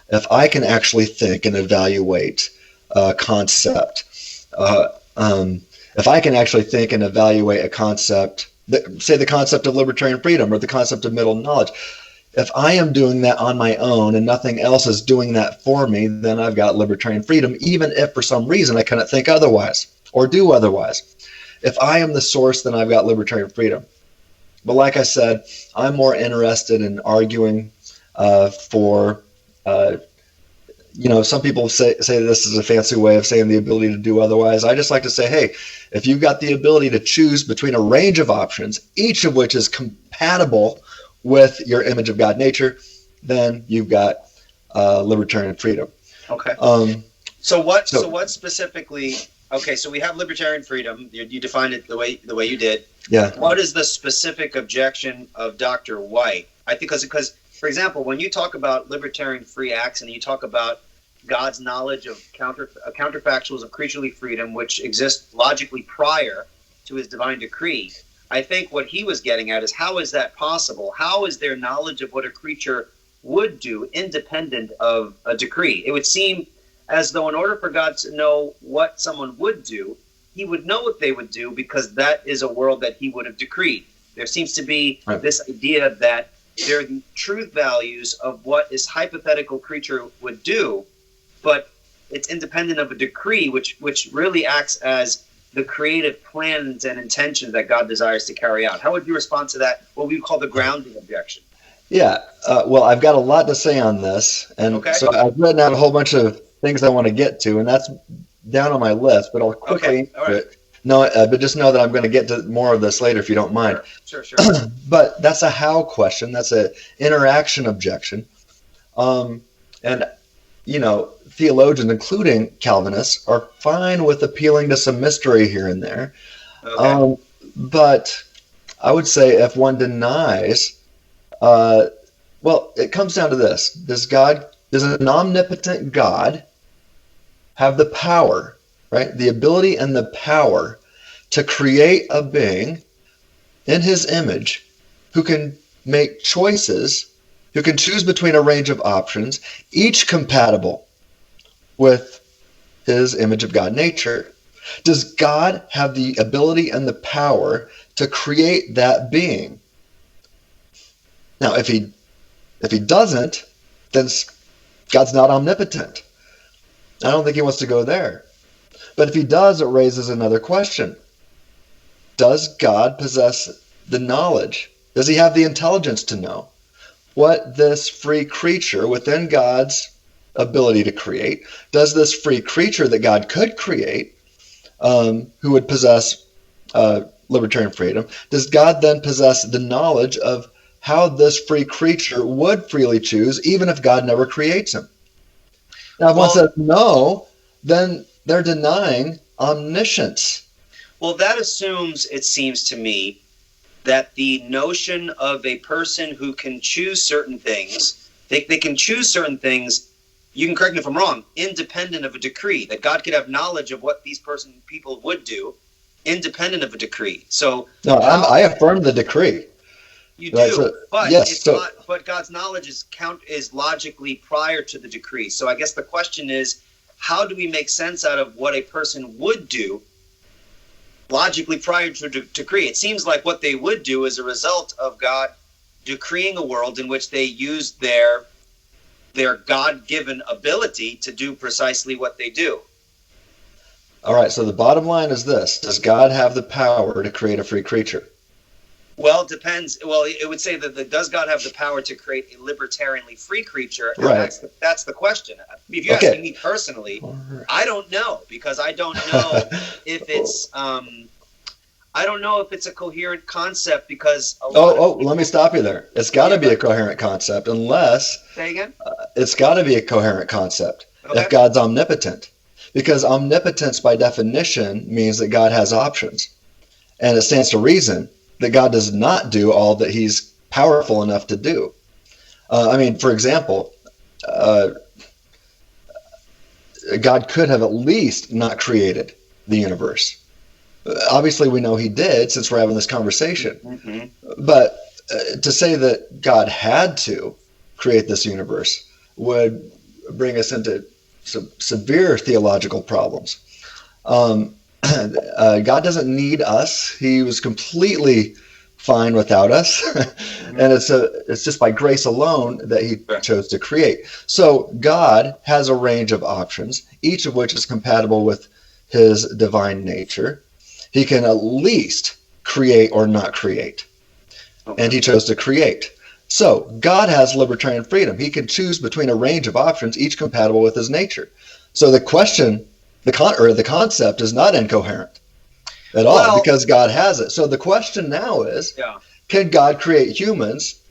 Speaker 2: if I can actually think and evaluate a concept, if I can actually think and evaluate a concept, say the concept of libertarian freedom or the concept of middle knowledge, if I am doing that on my own and nothing else is doing that for me, then I've got libertarian freedom, even if for some reason I cannot think otherwise or do otherwise. If I am the source, then I've got libertarian freedom. But like I said, I'm more interested in arguing for, some people say this is a fancy way of saying the ability to do otherwise. I just like to say, hey, if you've got the ability to choose between a range of options, each of which is compatible with your image of God nature, then you've got libertarian freedom.
Speaker 1: Okay. So what specifically? Okay, so we have libertarian freedom. You defined it the way you did.
Speaker 2: Yeah.
Speaker 1: What is the specific objection of Dr. White? I think because for example, when you talk about libertarian free acts and you talk about God's knowledge of counterfactuals of creaturely freedom, which exist logically prior to his divine decree, I think what he was getting at is how is that possible? How is there knowledge of what a creature would do independent of a decree? It would seem as though in order for God to know what someone would do, he would know what they would do because that is a world that he would have decreed. There seems to be this idea that there are truth values of what this hypothetical creature would do, but it's independent of a decree, which really acts as the creative plans and intentions that God desires to carry out. How would you respond to that, what we call the grounding objection?
Speaker 2: Yeah, well, I've got a lot to say on this, and so I've written out a whole bunch of things I want to get to, and that's down on my list, but I'll quickly answer it. No, but just know that I'm going to get to more of this later if you don't mind.
Speaker 1: Sure.
Speaker 2: But that's a how question. That's an interaction objection. And, theologians, including Calvinists, are fine with appealing to some mystery here and there. Okay. But I would say if one denies, it comes down to this. Does an omnipotent God have the power, right? The ability and the power to create a being in his image who can make choices, who can choose between a range of options, each compatible with his image of God nature? Does God have the ability and the power to create that being? Now, if he doesn't, then God's not omnipotent. I don't think he wants to go there. But if he does, it raises another question. Does God possess the knowledge? Does he have the intelligence to know what this free creature within God's ability to create, does this free creature that God could create, who would possess libertarian freedom, does God then possess the knowledge of how this free creature would freely choose, even if God never creates him? Now, if one says no, then they're denying omniscience.
Speaker 1: Well, that assumes, it seems to me, that the notion of a person who can choose certain things, they can choose certain things, you can correct me if I'm wrong, independent of a decree, that God could have knowledge of what these people would do, independent of a decree. So
Speaker 2: no, I affirm the decree.
Speaker 1: You do, but God's knowledge is logically prior to the decree. So I guess the question is, how do we make sense out of what a person would do logically prior to the decree? It seems like what they would do is a result of God decreeing a world in which they used their their God-given ability to do precisely what they do.
Speaker 2: All right, so the bottom line is this. Does God have the power to create a free creature?
Speaker 1: Well, it depends. Well, it would say that does God have the power to create a libertarianly free creature? And
Speaker 2: Right.
Speaker 1: That's the question. If you're asking me personally, I don't know, because I don't know if it's I don't know if it's a coherent concept, because
Speaker 2: let me stop you there. It's got to be a coherent concept unless
Speaker 1: say again.
Speaker 2: It's got to be a coherent concept if God's omnipotent, because omnipotence by definition means that God has options, and it stands to reason that God does not do all that he's powerful enough to do. I mean, for example, God could have at least not created the universe. Obviously, we know he did, since we're having this conversation. Mm-hmm. But to say that God had to create this universe would bring us into some severe theological problems. God doesn't need us. He was completely fine without us. And it's just by grace alone that he chose to create. So God has a range of options, each of which is compatible with his divine nature. He can at least create or not create. And he chose to create. So God has libertarian freedom. He can choose between a range of options, each compatible with his nature. So the question, the concept is not incoherent at all, because God has it. So the question now is, can God create humans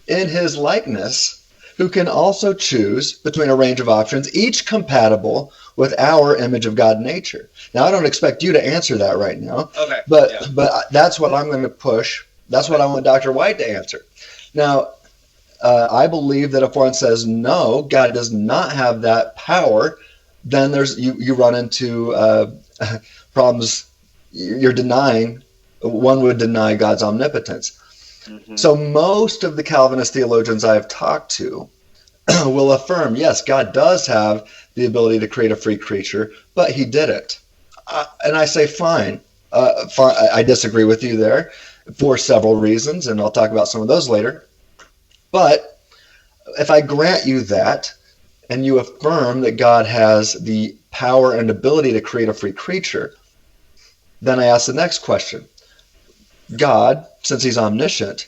Speaker 2: in his likeness who can also choose between a range of options, each compatible with our image of God nature? Now, I don't expect you to answer that right now, but that's what I'm going to push. That's what I want Dr. White to answer. Now, I believe that if one says no, God does not have that power, then you run into problems. You're denying, one would deny God's omnipotence. Mm-hmm. So most of the Calvinist theologians I've talked to will affirm, yes, God does have the ability to create a free creature, but he didn't. And I say, fine. I disagree with you there for several reasons, and I'll talk about some of those later. But if I grant you that, and you affirm that God has the power and ability to create a free creature, then I ask the next question. God, since he's omniscient,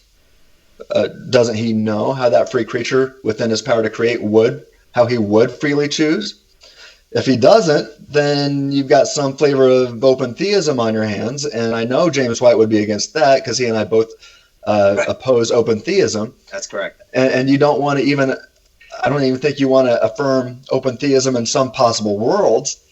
Speaker 2: doesn't he know how that free creature within his power to create how he would freely choose? If he doesn't, then you've got some flavor of open theism on your hands, and I know James White would be against that, because he and I both oppose open theism.
Speaker 1: That's correct.
Speaker 2: And you don't want to even, I don't even think you want to affirm open theism in some possible worlds.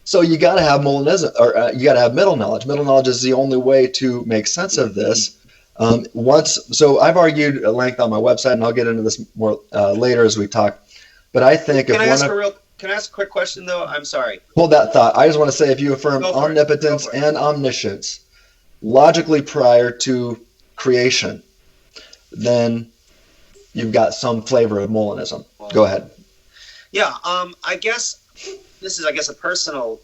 Speaker 2: So you got to have Molinism, or you got to have middle knowledge. Middle knowledge is the only way to make sense of this. So I've argued at length on my website, and I'll get into this more later as we talk. But I think
Speaker 1: Can I ask a quick question, though? I'm sorry.
Speaker 2: Hold that thought. I just want to say, if you affirm omnipotence and omniscience logically prior to creation, then you've got some flavor of Molinism. Go ahead.
Speaker 1: Yeah, I guess this is a personal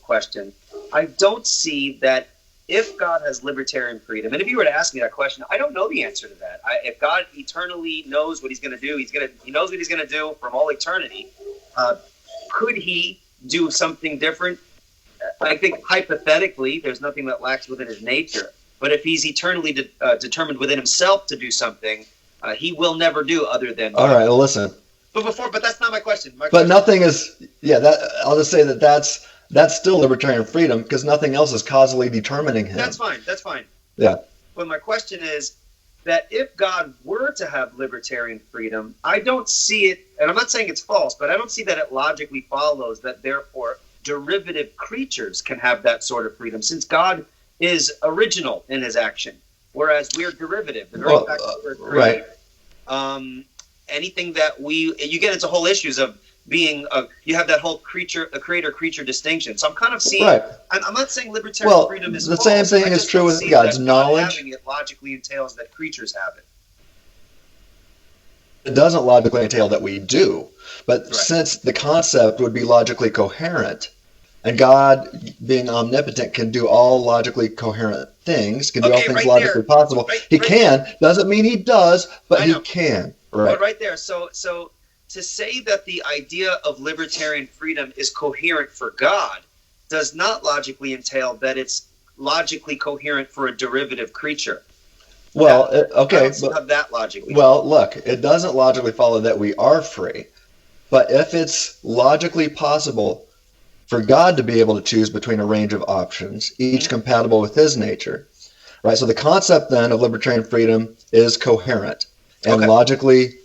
Speaker 1: question. I don't see that if God has libertarian freedom, and if you were to ask me that question, I don't know the answer to that. If God eternally knows what he's going to do, he knows what he's going to do from all eternity. Could he do something different? I think hypothetically, there's nothing that lacks within his nature. But if he's eternally determined within himself to do something, he will never do other than.
Speaker 2: All right, well, listen.
Speaker 1: But that's not my question.
Speaker 2: Nothing is. Yeah, I'll just say that's still libertarian freedom, because nothing else is causally determining him.
Speaker 1: That's fine.
Speaker 2: Yeah.
Speaker 1: But my question is that if God were to have libertarian freedom, I don't see it, and I'm not saying it's false, but I don't see that it logically follows that therefore derivative creatures can have that sort of freedom, since God is original in his action, whereas we're derivative. The very fact that we're created, right. Anything that you get into whole issues of being you have that whole creator-creature distinction. So I'm kind of seeing. Right. I'm not saying libertarian freedom is false.
Speaker 2: The same thing is true with God's knowledge.
Speaker 1: God having it logically entails that creatures have it.
Speaker 2: It doesn't logically entail that we do, but since the concept would be logically coherent, and God, being omnipotent, can do all logically coherent things, can do all things logically possible. He can. Doesn't mean he does, but he can. Right.
Speaker 1: But right there. So to say that the idea of libertarian freedom is coherent for God does not logically entail that it's logically coherent for a derivative creature.
Speaker 2: Well, okay.
Speaker 1: I don't see how that logically.
Speaker 2: Well, look, it doesn't logically follow that we are free. But if it's logically possible for God to be able to choose between a range of options, each compatible with his nature, right? So the concept then of libertarian freedom is coherent and logically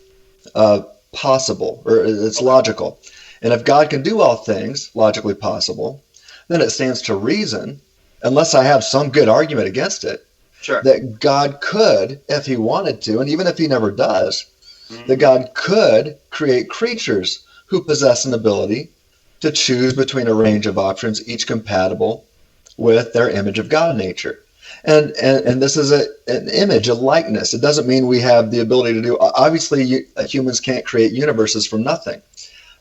Speaker 2: possible, or it's logical. And if God can do all things logically possible, then it stands to reason, unless I have some good argument against it, that God could, if he wanted to, and even if he never does, that God could create creatures who possess an ability to choose between a range of options, each compatible with their image of God nature. And this is an image, a likeness. It doesn't mean we have the ability to do, obviously humans can't create universes from nothing,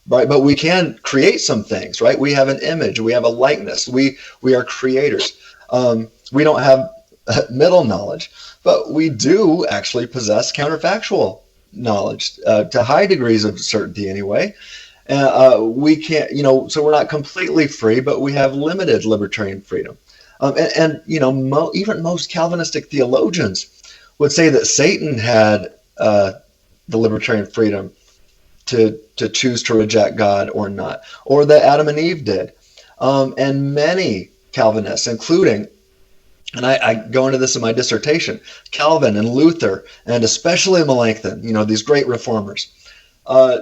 Speaker 2: right? But we can create some things, right? We have an image, we have a likeness, we are creators. We don't have middle knowledge, but we do actually possess counterfactual knowledge to high degrees of certainty anyway. We can't, so we're not completely free, but we have limited libertarian freedom. Even most Calvinistic theologians would say that Satan had the libertarian freedom to choose to reject God or not, or that Adam and Eve did. And many Calvinists, including, and I go into this in my dissertation, Calvin and Luther, and especially Melanchthon, these great reformers, I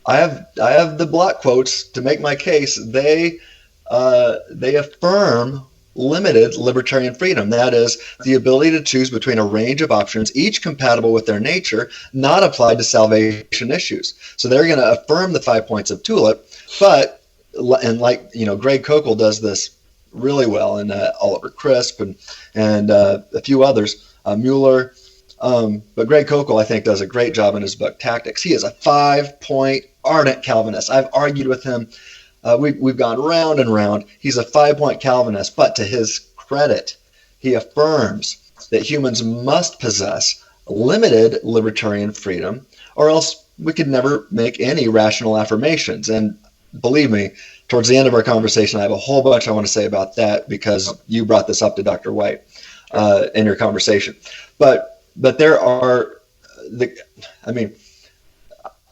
Speaker 2: have the block quotes to make my case. They affirm limited libertarian freedom. That is, the ability to choose between a range of options, each compatible with their nature, not applied to salvation issues. So they're going to affirm the 5 points of Tulip, but, and like, Greg Kokel does this really well, and Oliver Crisp and a few others, Mueller. But Greg Kokel, I think, does a great job in his book, Tactics. He is a 5-point ardent Calvinist. I've argued with him. We've gone round and round. He's a 5-point Calvinist, but to his credit, he affirms that humans must possess limited libertarian freedom, or else we could never make any rational affirmations. And believe me, towards the end of our conversation, I have a whole bunch I want to say about that, because you brought this up to Dr. White in your conversation. But there are,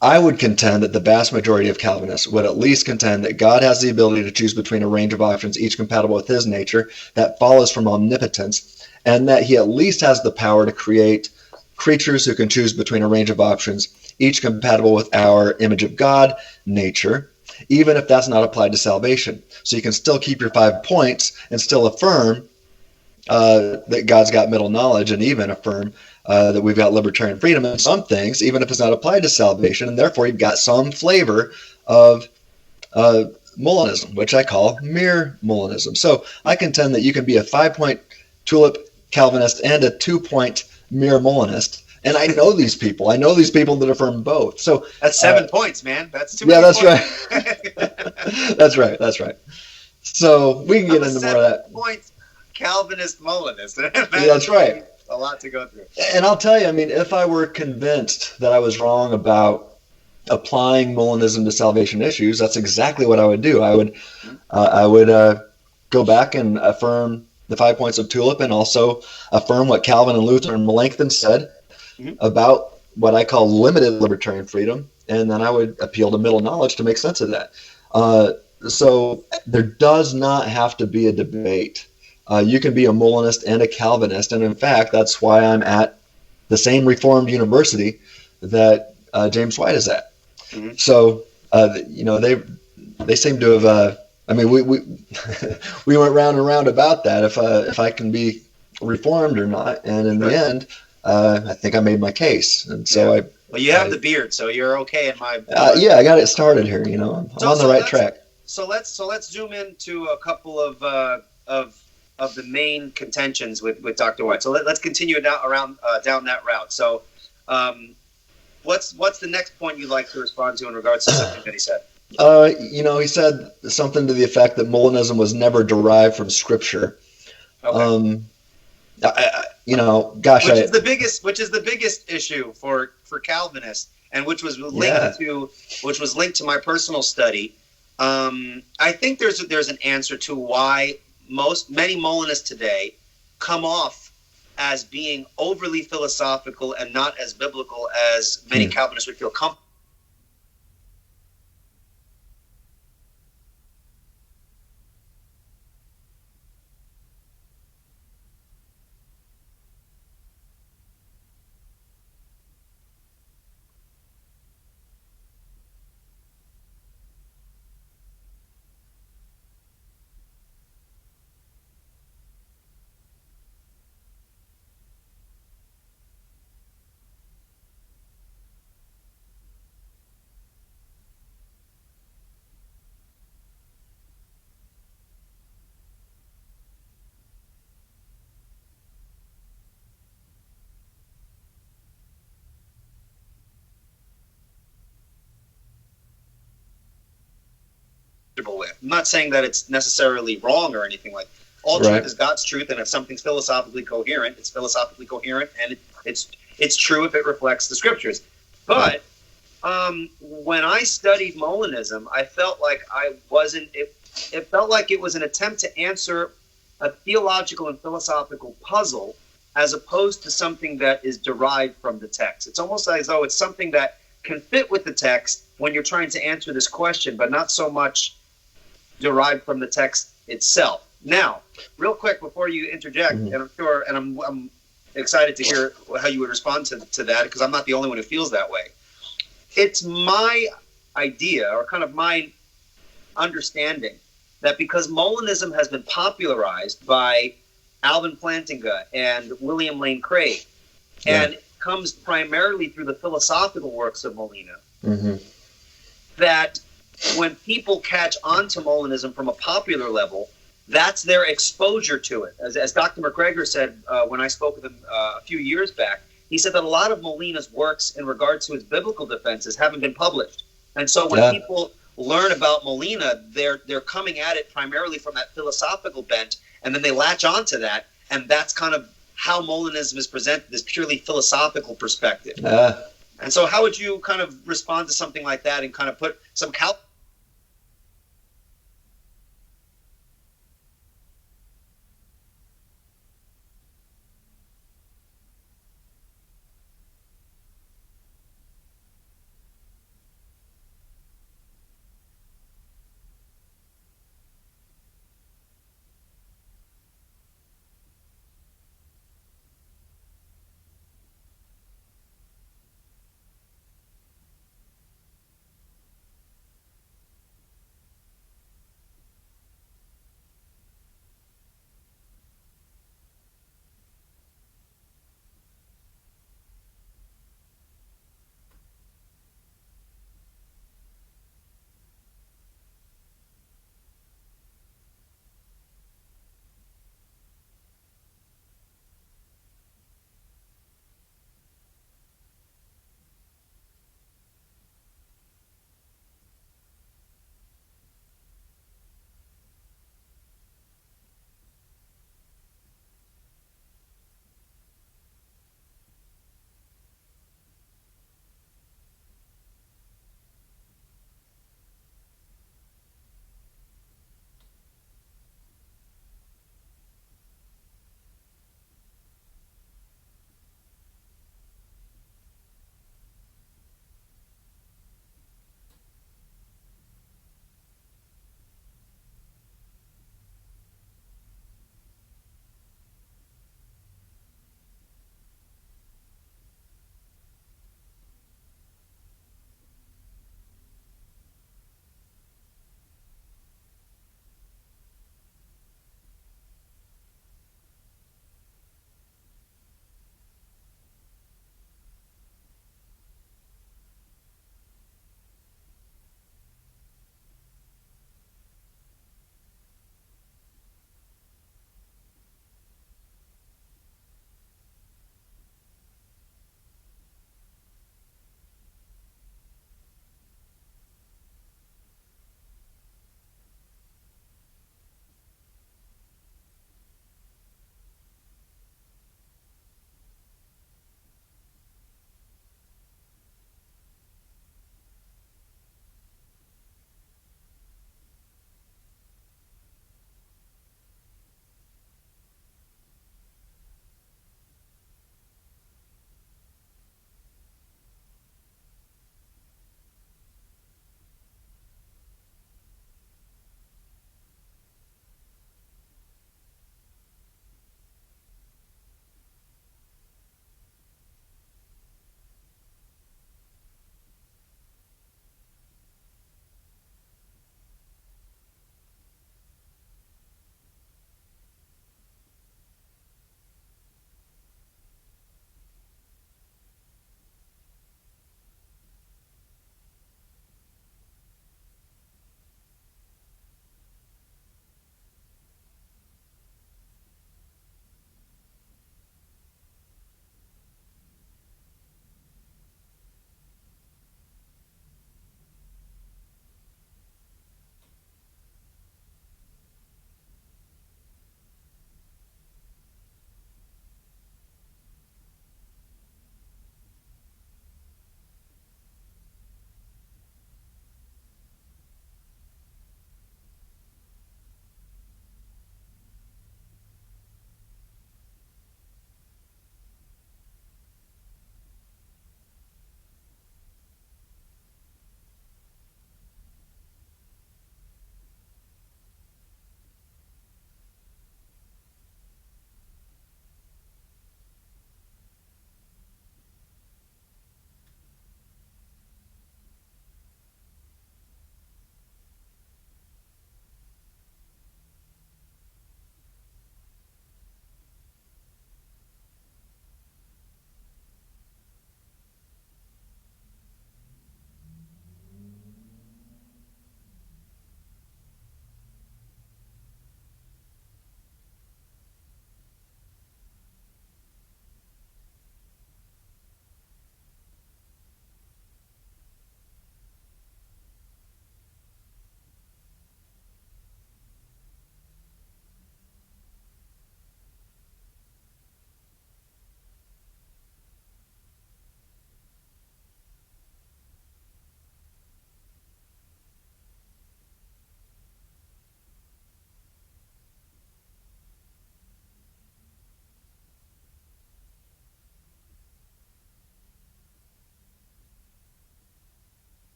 Speaker 2: I would contend that the vast majority of Calvinists would at least contend that God has the ability to choose between a range of options, each compatible with his nature, that follows from omnipotence, and that he at least has the power to create creatures who can choose between a range of options, each compatible with our image of God nature, even if that's not applied to salvation. So you can still keep your 5 points and still affirm that God's got middle knowledge, and even affirm that we've got libertarian freedom in some things, even if it's not applied to salvation, and therefore you've got some flavor of Molinism, which I call mere Molinism. So I contend that you can be a 5-point Tulip Calvinist and a 2-point mere Molinist. And I know these people. I know these people that affirm both. So
Speaker 1: that's 7 points, man. That's too
Speaker 2: many. Yeah,
Speaker 1: that's
Speaker 2: right. That's right. So we can get into more of that.
Speaker 1: 7 points Calvinist Molinist.
Speaker 2: That's right.
Speaker 1: A lot to go through.
Speaker 2: And I'll tell you, if I were convinced that I was wrong about applying Molinism to salvation issues, that's exactly what I would do. I would go back and affirm the 5 points of Tulip, and also affirm what Calvin and Luther and Melanchthon said about what I call limited libertarian freedom, and then I would appeal to middle knowledge to make sense of that. So there does not have to be a debate. You can be a Molinist and a Calvinist, and in fact, that's why I'm at the same Reformed university that James White is at. So, they seem to have. We went round and round about that. If I can be Reformed or not, and in the end, I think I made my case, and so
Speaker 1: Well, you have the beard, so you're okay in my.
Speaker 2: Yeah, I got it started here. I'm on the right track.
Speaker 1: So let's zoom into a couple of the main contentions with Dr. White. So let's continue down that route. So, what's the next point you'd like to respond to in regards to something that he said?
Speaker 2: He said something to the effect that Molinism was never derived from Scripture. Okay. Which is the biggest issue for Calvinists,
Speaker 1: and which was
Speaker 2: Yeah.
Speaker 1: linked to my personal study. I think there's an answer to why many Molinists today come off as being overly philosophical and not as biblical as many Calvinists would feel comfortable. With. I'm not saying that it's necessarily wrong or anything like that. All truth is God's truth, and if something's philosophically coherent, it's philosophically coherent, and it's true if it reflects the scriptures. But when I studied Molinism, I felt like I wasn't. It felt like it was an attempt to answer a theological and philosophical puzzle, as opposed to something that is derived from the text. It's almost as though it's something that can fit with the text when you're trying to answer this question, but not so much derived from the text itself. Now, real quick before you interject, and I'm sure, and I'm excited to hear how you would respond to that, because I'm not the only one who feels that way. It's my idea, or kind of my understanding, that because Molinism has been popularized by Alvin Plantinga and William Lane Craig, and comes primarily through the philosophical works of Molina, that when people catch on to Molinism from a popular level, that's their exposure to it. As Dr. McGregor said when I spoke with him a few years back, he said that a lot of Molina's works in regards to his biblical defenses haven't been published. And so when people learn about Molina, they're coming at it primarily from that philosophical bent, and then they latch onto that, and that's kind of how Molinism is presented, this purely philosophical perspective. And so how would you kind of respond to something like that and kind of put some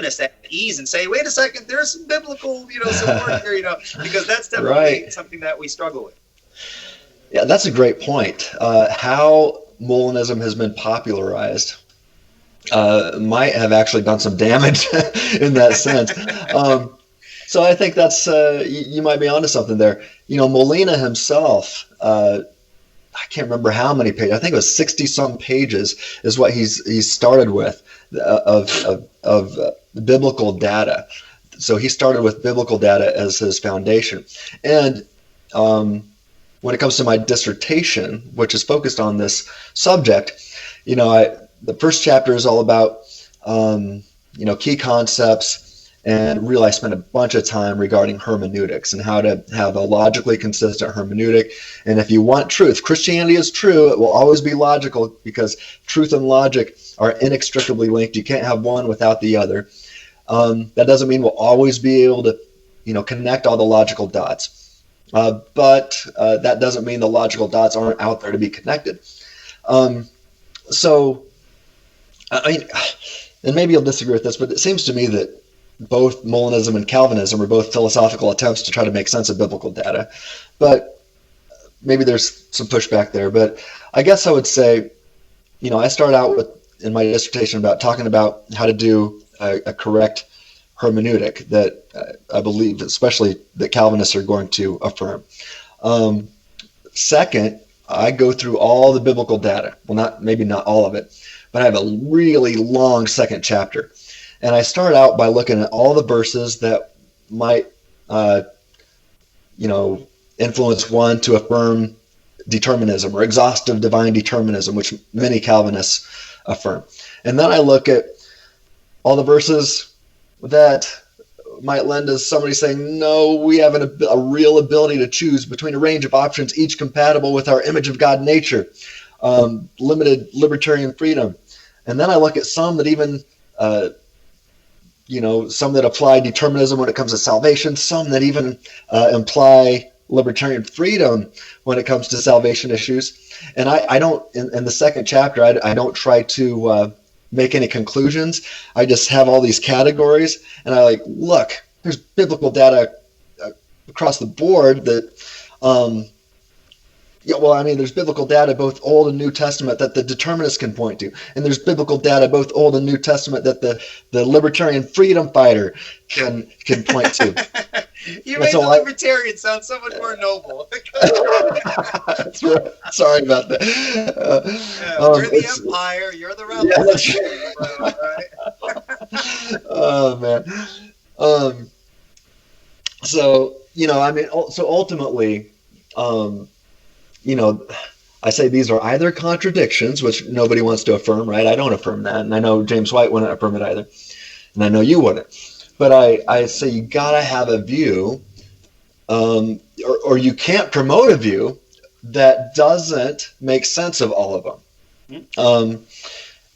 Speaker 1: Calvinists at ease and say, wait a second, there's some biblical, support here, because that's definitely something that we struggle with.
Speaker 2: Yeah, that's a great point. How Molinism has been popularized might have actually done some damage in that sense. So I think that's you might be onto something there. Molina himself, I can't remember how many pages. I think it was 60-some pages is what he's started with of biblical data. So he started with biblical data as his foundation. And when it comes to my dissertation, which is focused on this subject, the first chapter is all about key concepts. And really, I spent a bunch of time regarding hermeneutics and how to have a logically consistent hermeneutic. And if you want truth, Christianity is true. It will always be logical because truth and logic are inextricably linked. You can't have one without the other. That doesn't mean we'll always be able to, connect all the logical dots. But that doesn't mean the logical dots aren't out there to be connected. So, and maybe you'll disagree with this, but it seems to me that both Molinism and Calvinism are both philosophical attempts to try to make sense of biblical data. But maybe there's some pushback there. But I guess I would say, I start out in my dissertation talking about how to do a correct hermeneutic that I believe, especially that Calvinists are going to affirm. Second, I go through all the biblical data. Well, maybe not all of it, but I have a really long second chapter. And I start out by looking at all the verses that might, influence one to affirm determinism or exhaustive divine determinism, which many Calvinists affirm. And then I look at all the verses that might lend to somebody saying, no, we have a real ability to choose between a range of options, each compatible with our image of God nature, limited libertarian freedom. And then I look at some that even... some that apply determinism when it comes to salvation, some that even imply libertarian freedom when it comes to salvation issues. And I don't, in the second chapter, I don't try to make any conclusions. I just have all these categories, and I look, there's biblical data across the board that, there's biblical data, both Old and New Testament, that the determinists can point to. And there's biblical data, both Old and New Testament, that the libertarian freedom fighter can point to.
Speaker 1: You made the libertarian sound so much more noble.
Speaker 2: That's right. Sorry about that.
Speaker 1: We're the empire, you're the revolution.
Speaker 2: Right? Oh, man. So ultimately, I say these are either contradictions, which nobody wants to affirm, right? I don't affirm that, and I know James White wouldn't affirm it either, and I know you wouldn't. But I say you gotta have a view, or you can't promote a view that doesn't make sense of all of them.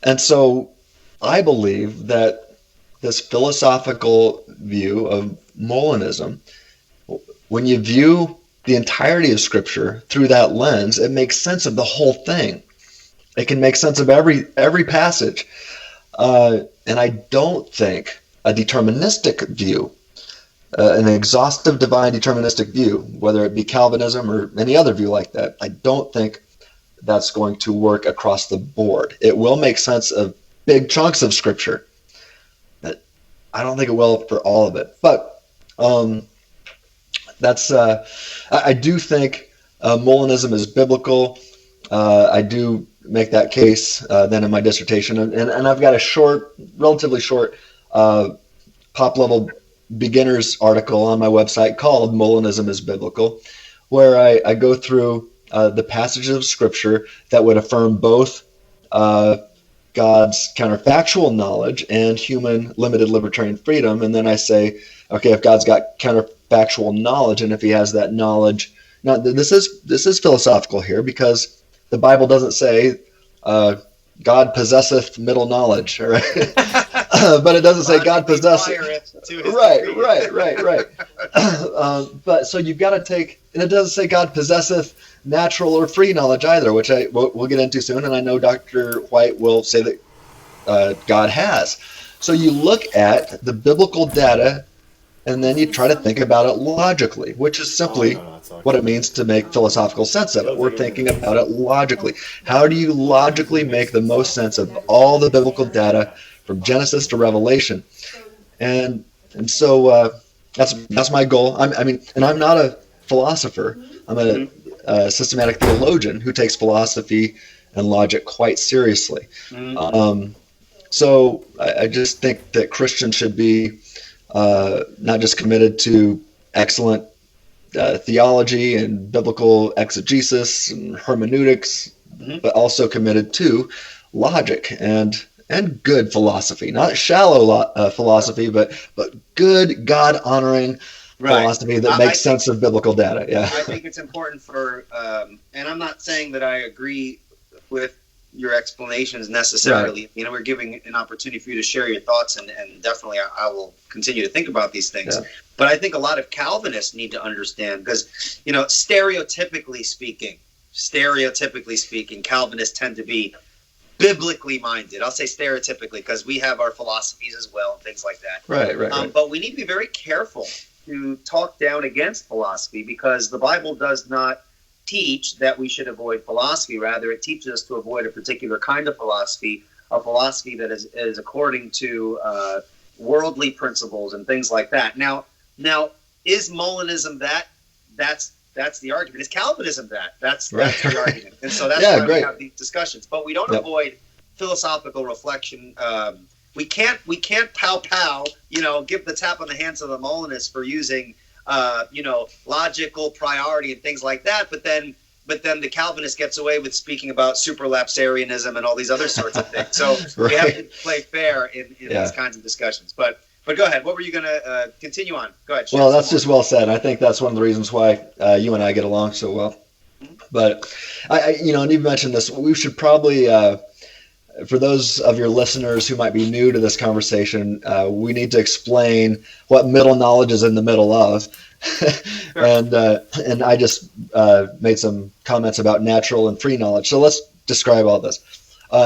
Speaker 2: And so I believe that this philosophical view of Molinism, when you view the entirety of Scripture through that lens, it makes sense of the whole thing. It can make sense of every passage. And I don't think a deterministic view, an exhaustive divine deterministic view, whether it be Calvinism or any other view like that, I don't think that's going to work across the board. It will make sense of big chunks of Scripture, but I don't think it will for all of it. But I do think Molinism is biblical. I do make that case then in my dissertation, and I've got a relatively short pop-level beginners article on my website called Molinism is Biblical, where I go through the passages of Scripture that would affirm both God's counterfactual knowledge and human limited libertarian freedom. And then I say, okay, if God's got counterfactual knowledge, and if he has that knowledge, now this is philosophical here, because the Bible doesn't say God possesseth middle knowledge, right? But it doesn't say God possesseth. Right. But so you've got to take, and it doesn't say God possesseth natural or free knowledge either, which we'll get into soon. And I know Dr. White will say that God has. So you look at the biblical data and then you try to think about it logically, which is simply what it means to make philosophical sense of it. We're thinking about it logically. How do you logically make the most sense of all the biblical data from Genesis to Revelation? And so that's my goal. And I'm not a philosopher. I'm a systematic theologian who takes philosophy and logic quite seriously. So I just think that Christians should be not just committed to excellent theology and biblical exegesis and hermeneutics, but also committed to logic and good philosophy, not shallow philosophy, but good God-honoring philosophy that makes sense of biblical data. Yeah,
Speaker 1: I think it's important for, and I'm not saying that I agree with your explanations necessarily. Right. We're giving an opportunity for you to share your thoughts, and definitely I will continue to think about these things. Yeah. But I think a lot of Calvinists need to understand, because stereotypically speaking, Calvinists tend to be biblically minded. I'll say stereotypically because we have our philosophies as well and things like that.
Speaker 2: Right.
Speaker 1: But we need to be very careful to talk down against philosophy, because the Bible does not teach that we should avoid philosophy. Rather, it teaches us to avoid a particular kind of philosophy, a philosophy that is according to worldly principles and things like that. Now, is Molinism that? That's the argument. Is Calvinism that? That's the argument. And so that's why we have these discussions. But we don't avoid philosophical reflection. We can't pow, give the tap on the hands of the Molinists for using logical priority and things like that. But then the Calvinist gets away with speaking about superlapsarianism and all these other sorts of things. So we have to play fair in these kinds of discussions. But go ahead. What were you going to continue on? Go ahead.
Speaker 2: Well, that's just well said. I think that's one of the reasons why you and I get along so well. But and you mentioned this. We should probably, for those of your listeners who might be new to this conversation, we need to explain what middle knowledge is in the middle of. Sure. And I just made some comments about natural and free knowledge. So let's describe all this.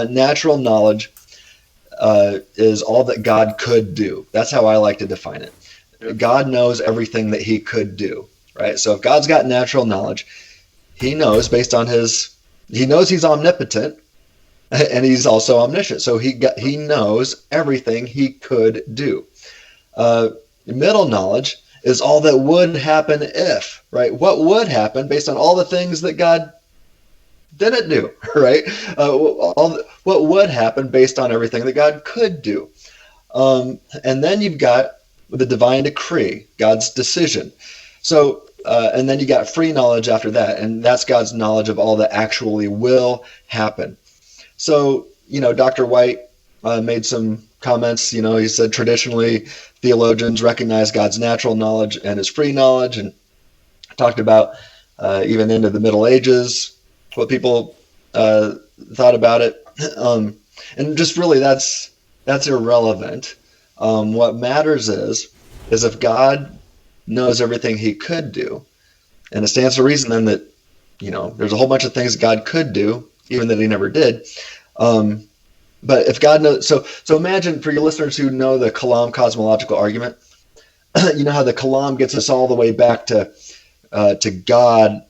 Speaker 2: Natural knowledge is all that God could do. That's how I like to define it. God knows everything that he could do, right? So if God's got natural knowledge, he knows he knows he's omnipotent, and he's also omniscient. So he knows everything he could do. Middle knowledge is all that would happen if, right? What would happen based on all the things that God didn't do, right? What would happen based on everything that God could do. And then you've got the divine decree, God's decision. So, and then you got free knowledge after that, and that's God's knowledge of all that actually will happen. So, Dr. White made some comments. He said traditionally theologians recognize God's natural knowledge and his free knowledge, and talked about even into the Middle Ages, what people thought about it. And just really that's irrelevant. What matters is if God knows everything he could do, and it stands to reason then that, there's a whole bunch of things God could do, even that he never did. But if God knows, so imagine for your listeners who know the Kalam cosmological argument, you know how the Kalam gets us all the way back to God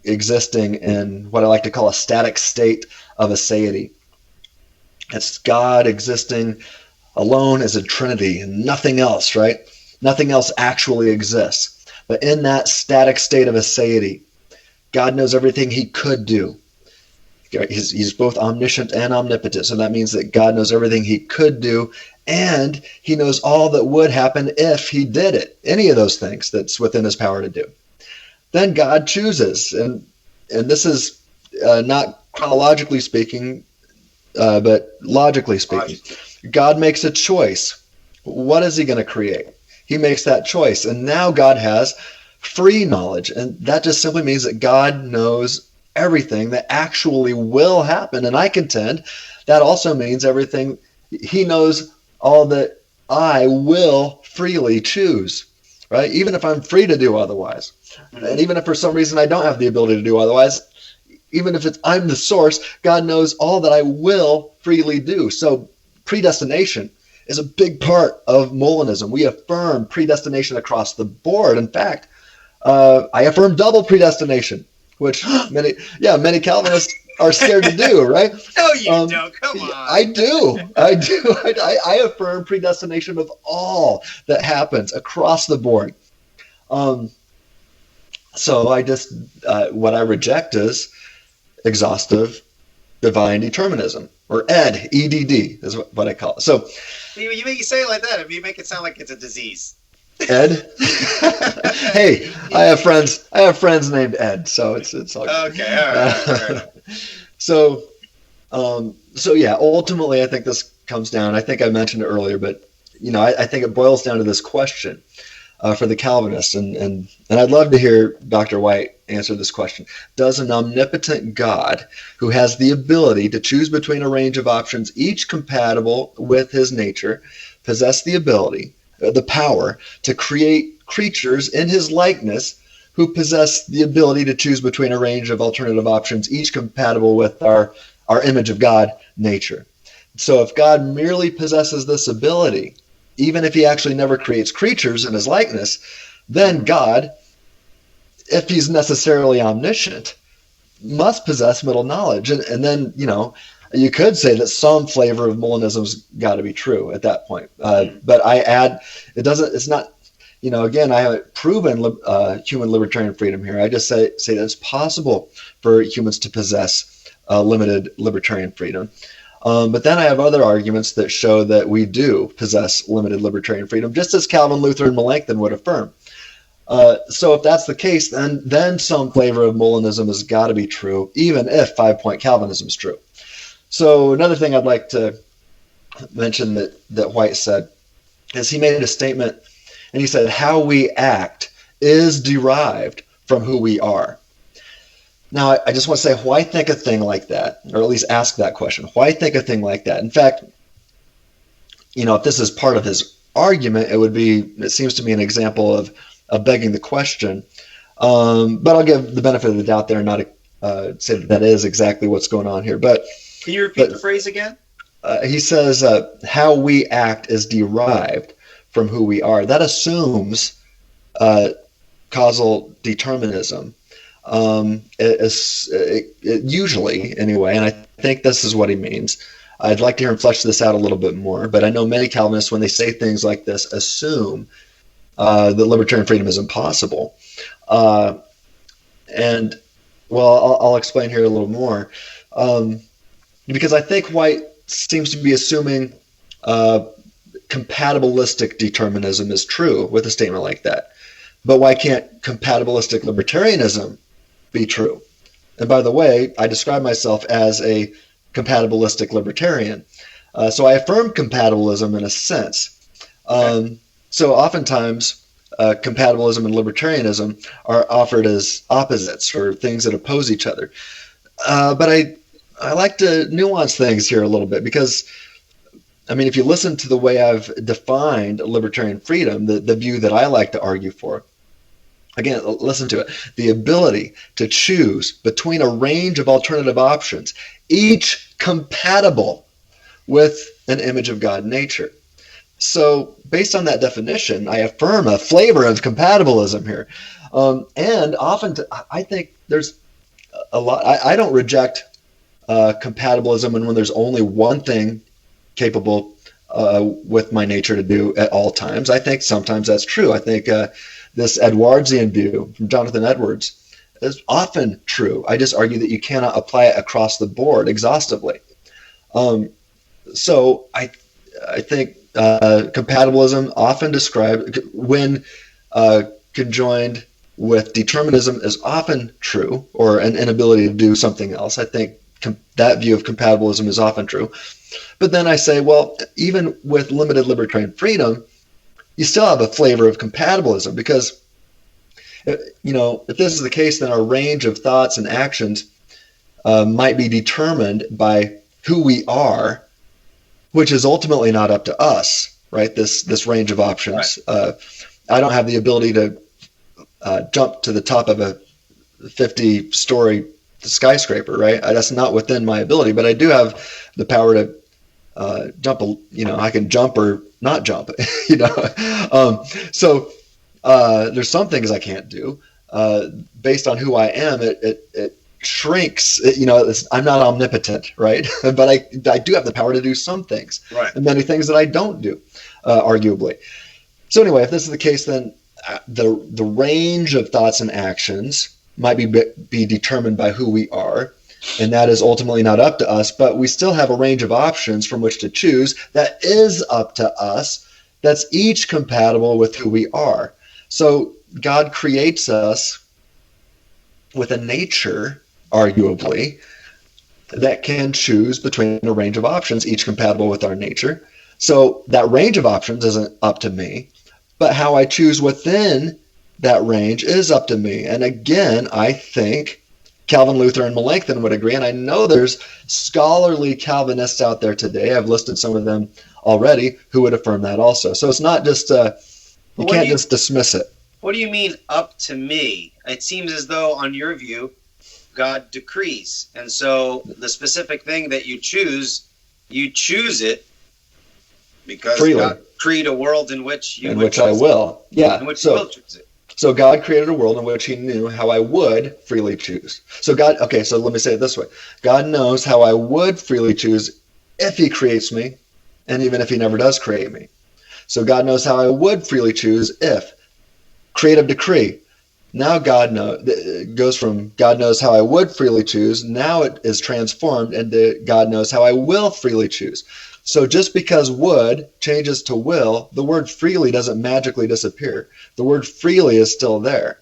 Speaker 2: existing in what I like to call a static state of aseity. It's God existing alone as a trinity and nothing else, right? Nothing else actually exists. But in that static state of aseity, God knows everything he could do. He's both omniscient and omnipotent. So that means that God knows everything he could do, and he knows all that would happen if he did it. Any of those things that's within his power to do. Then God chooses, and this is not chronologically speaking, but logically speaking. God makes a choice. What is he going to create? He makes that choice, and now God has free knowledge, and that just simply means that God knows everything that actually will happen. And I contend that also means everything. He knows all that I will freely choose, right? Even if I'm free to do otherwise. And even if for some reason I don't have the ability to do otherwise, even if I'm the source, God knows all that I will freely do. So predestination is a big part of Molinism. We affirm predestination across the board. In fact, I affirm double predestination, which many Calvinists are scared to do, right?
Speaker 1: No, you don't. Come on.
Speaker 2: I do. I affirm predestination of all that happens across the board. So I just, what I reject is exhaustive divine determinism, or EDD is what I call it. So
Speaker 1: you make you say it like that. You make it sound like it's a disease.
Speaker 2: Ed? Hey, I have friends named Ed, so it's all good.
Speaker 1: Okay, all right.
Speaker 2: So yeah, ultimately I think this comes down, I think I mentioned it earlier, but I think it boils down to this question for the Calvinists, and I'd love to hear Dr. White answer this question. Does an omnipotent God who has the ability to choose between a range of options, each compatible with his nature, possess the ability, the power to create creatures in his likeness who possess the ability to choose between a range of alternative options, each compatible with our image of God nature? So if God merely possesses this ability, even if he actually never creates creatures in his likeness, then God, if he's necessarily omniscient, must possess middle knowledge. And then, you could say that some flavor of Molinism's got to be true at that point. But I add, it's not, again, I haven't proven human libertarian freedom here. I just say that it's possible for humans to possess limited libertarian freedom. But then I have other arguments that show that we do possess limited libertarian freedom, just as Calvin, Luther, and Melanchthon would affirm. So if that's the case, then some flavor of Molinism has got to be true, even if 5-point Calvinism is true. So another thing I'd like to mention that White said is he made a statement, and he said, how we act is derived from who we are. Now, I just want to say, why think a thing like that? Or at least ask that question. Why think a thing like that? In fact, if this is part of his argument, it seems to me an example of begging the question. But I'll give the benefit of the doubt there and not say that is exactly what's going on here. But
Speaker 1: can you repeat the phrase again?
Speaker 2: He says, how we act is derived from who we are. That assumes causal determinism. Usually, anyway, and I think this is what he means. I'd like to hear him flesh this out a little bit more, but I know many Calvinists, when they say things like this, assume that libertarian freedom is impossible. I'll explain here a little more. Because I think White seems to be assuming compatibilistic determinism is true with a statement like that. But why can't compatibilistic libertarianism be true? And by the way, I describe myself as a compatibilistic libertarian. So I affirm compatibilism in a sense. Okay. So oftentimes, compatibilism and libertarianism are offered as opposites or things that oppose each other. But I like to nuance things here a little bit because, if you listen to the way I've defined libertarian freedom, the view that I like to argue for, again, listen to it. The ability to choose between a range of alternative options, each compatible with an image of God nature. So based on that definition, I affirm a flavor of compatibilism here. And often, I think there's a lot, I don't reject compatibilism when there's only one thing capable with my nature to do at all times. I think sometimes that's true. I think this Edwardsian view from Jonathan Edwards is often true. I just argue that you cannot apply it across the board exhaustively. So I think compatibilism often described, when conjoined with determinism, is often true, or an inability to do something else. I think that view of compatibilism is often true. But then I say, well, even with limited libertarian freedom, you still have a flavor of compatibilism, because if this is the case, then our range of thoughts and actions might be determined by who we are, which is ultimately not up to us, right? This range of options. Right. I don't have the ability to jump to the top of a 50-story skyscraper, right? That's not within my ability, but I do have the power to I can jump or not jump, so there's some things I can't do based on who I am. It shrinks. I'm not omnipotent, right? But I do have the power to do some things,
Speaker 1: right,
Speaker 2: and many things that I don't do, arguably. So anyway, if this is the case, then the range of thoughts and actions might be determined by who we are, and that is ultimately not up to us, but we still have a range of options from which to choose that is up to us, that's each compatible with who we are. So God creates us with a nature, arguably, that can choose between a range of options, each compatible with our nature. So that range of options isn't up to me, but how I choose within that range is up to me. And again, I think Calvin, Luther, and Melanchthon would agree, and I know there's scholarly Calvinists out there today, I've listed some of them already, who would affirm that also. So it's not just, you can't just dismiss it.
Speaker 1: What do you mean, up to me? It seems as though, on your view, God decrees. And so the specific thing that you choose it because
Speaker 2: freely.
Speaker 1: God created a world in which you
Speaker 2: I will. Yeah.
Speaker 1: In which you will choose it.
Speaker 2: So God created a world in which he knew how I would freely choose. So let me say it this way. God knows how I would freely choose if he creates me, and even if he never does create me. So God knows how I would freely choose if. Creative decree. Now it goes from God knows how I would freely choose, now it is transformed into God knows how I will freely choose. So just because would changes to will, the word freely doesn't magically disappear. The word freely is still there.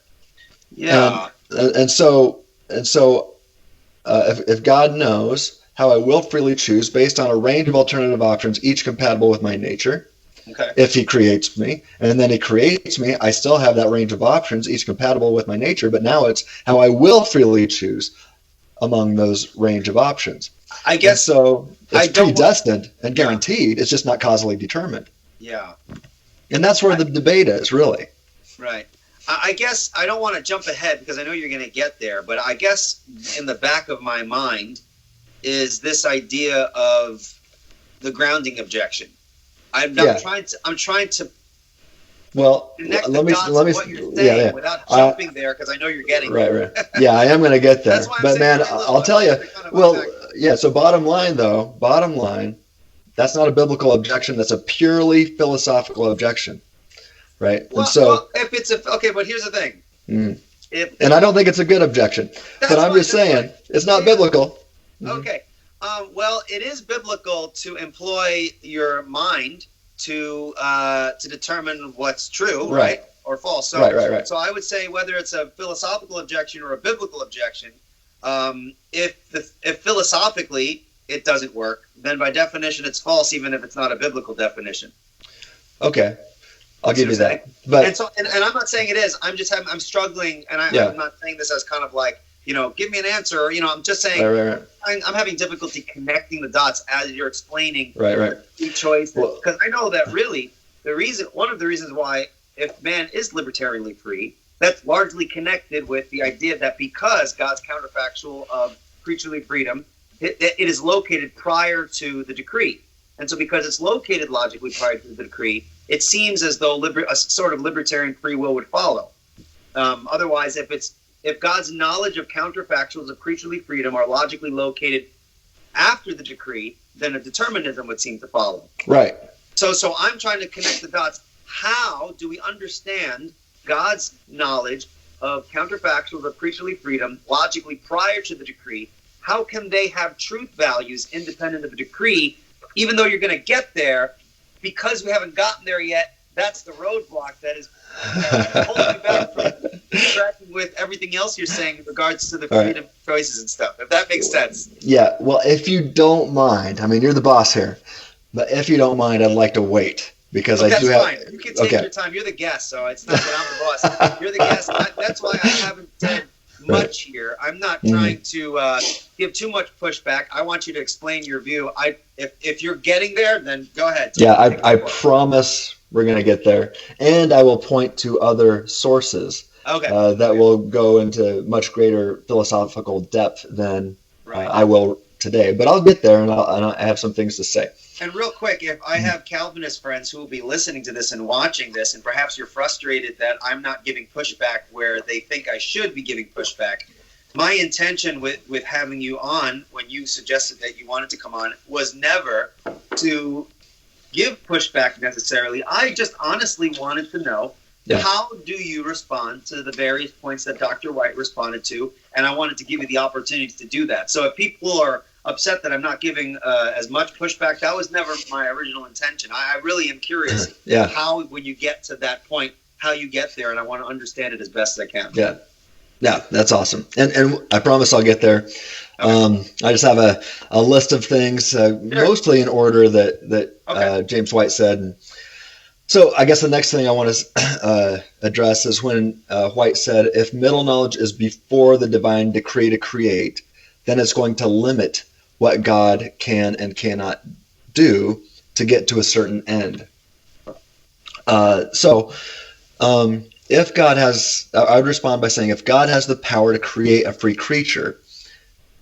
Speaker 1: Yeah.
Speaker 2: And so if God knows how I will freely choose based on a range of alternative options, each compatible with my nature,
Speaker 1: okay.
Speaker 2: If he creates me, and then he creates me, I still have that range of options, each compatible with my nature, but now it's how I will freely choose among those range of options.
Speaker 1: I guess
Speaker 2: and so it's predestined and guaranteed. It's just not causally determined.
Speaker 1: Yeah.
Speaker 2: And that's where the debate is, really.
Speaker 1: Right. I guess I don't want to jump ahead because I know you're going to get there, but I guess in the back of my mind is this idea of the grounding objection. I'm trying to connect the dots to what you're saying without jumping there because I know you're getting
Speaker 2: there. Right. Yeah, I am going to get there.
Speaker 1: That's why I'm
Speaker 2: but man, I'll tell you. So bottom line, that's not a biblical objection. That's a purely philosophical objection, right?
Speaker 1: Well, if it's but here's the thing.
Speaker 2: And I don't think it's a good objection, but I'm just saying it's not biblical.
Speaker 1: Okay. Well, it is biblical to employ your mind to determine what's true, right, or false. So,
Speaker 2: right.
Speaker 1: So I would say whether it's a philosophical objection or a biblical objection, if philosophically it doesn't work, then by definition it's false, even if it's not a biblical definition. Okay, I'll give you that. But and I'm not saying it is. I'm struggling, and I'm not saying this as kind of like, give me an answer. I'm just saying I'm having difficulty connecting the dots as you're explaining the choice. Because I know that really one of the reasons why if man is libertarianly free, that's largely connected with the idea that because God's counterfactual of creaturely freedom, it is located prior to the decree. And so because it's located logically prior to the decree, it seems as though a sort of libertarian free will would follow. Otherwise, if God's knowledge of counterfactuals of creaturely freedom are logically located after the decree, then a determinism would seem to follow. Right. So I'm trying to connect the dots. How do we understand God's knowledge of counterfactuals of creaturely freedom logically prior to the decree? How can they have truth values independent of the decree, even though you're going to get there? Because we haven't gotten there yet, that's the roadblock that is holding you back from interacting with everything else you're saying in regards to the freedom choices and stuff, if that makes sense. Yeah, well, if you don't mind, I mean, you're the boss here, but if you don't mind, I'd like to wait. Because I do have... That's fine. You can take your time. You're the guest, so it's not that I'm the boss. You're the guest. That's why I haven't said much here. I'm not trying to give too much pushback. I want you to explain your view. If you're getting there, then go ahead. Yeah, I promise we're going to get there. And I will point to other sources that will go into much greater philosophical depth than I will
Speaker 2: today, but I'll get there, and I have some things to say.
Speaker 1: And real quick, if I have Calvinist friends who will be listening to this and watching this, and perhaps you're frustrated that I'm not giving pushback where they think I should be giving pushback, my intention with having you on, when you suggested that you wanted to come on, was never to give pushback necessarily. I just honestly wanted to know, how do you respond to the various points that Dr. White responded to? And I wanted to give you the opportunity to do that. So if people are upset that I'm not giving as much pushback, that was never my original intention. I really am curious how, when you get to that point, how you get there, and I want to understand it as best as I can.
Speaker 2: Yeah, that's awesome. And I promise I'll get there. Okay. I just have a list of things, mostly in order that James White said. And so I guess the next thing I want to address is when White said, if middle knowledge is before the divine decree to create, then it's going to limit what God can and cannot do to get to a certain end. If God has, I would respond by saying, if God has the power to create a free creature,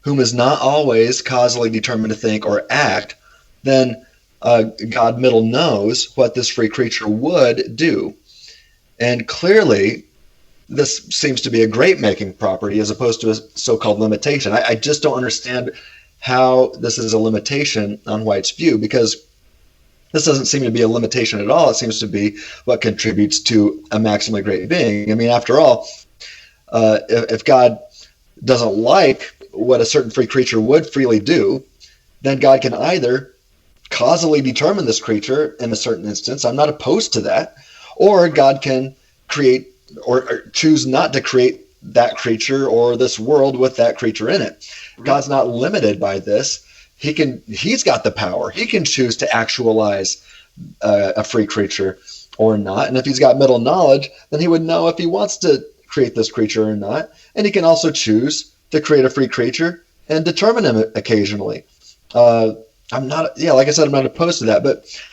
Speaker 2: whom is not always causally determined to think or act, then God middle knows what this free creature would do. And clearly, this seems to be a great-making property as opposed to a so-called limitation. I just don't understand how this is a limitation on White's view, because this doesn't seem to be a limitation at all. It seems to be what contributes to a maximally great being. I mean, after all, if God doesn't like what a certain free creature would freely do, then God can either causally determine this creature in a certain instance. I'm not opposed to that. Or God can create or choose not to create that creature or this world with that creature in it. God's not limited by this. He's got the power. He can choose to actualize a free creature or not. And if he's got middle knowledge, then he would know if he wants to create this creature or not. And he can also choose to create a free creature and determine him occasionally. Like I said, I'm not opposed to that,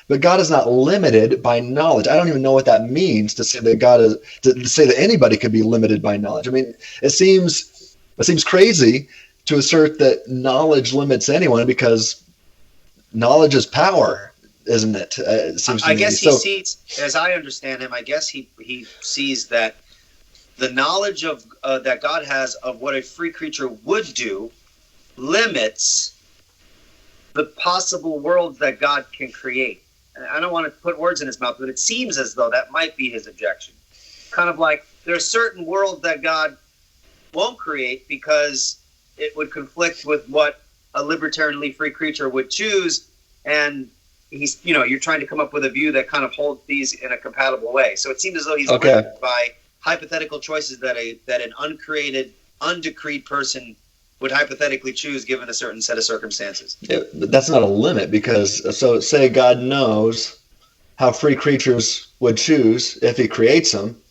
Speaker 2: but God is not limited by knowledge. I don't even know what that means to say that God is, to say that anybody could be limited by knowledge. I mean, it seems crazy to assert that knowledge limits anyone, because knowledge is power, isn't it? It seems to me.
Speaker 1: I guess he sees, as I understand him, I guess he sees that the knowledge of that God has of what a free creature would do limits the possible worlds that God can create. And I don't want to put words in his mouth, but it seems as though that might be his objection. Kind of like there are certain worlds that God won't create because it would conflict with what a libertarianly free creature would choose, and you're trying to come up with a view that kind of holds these in a compatible way. So it seems as though he's limited by hypothetical choices that an uncreated, undecreed person would hypothetically choose given a certain set of circumstances.
Speaker 2: Yeah, but that's not a limit, because so say God knows how free creatures would choose if he creates them,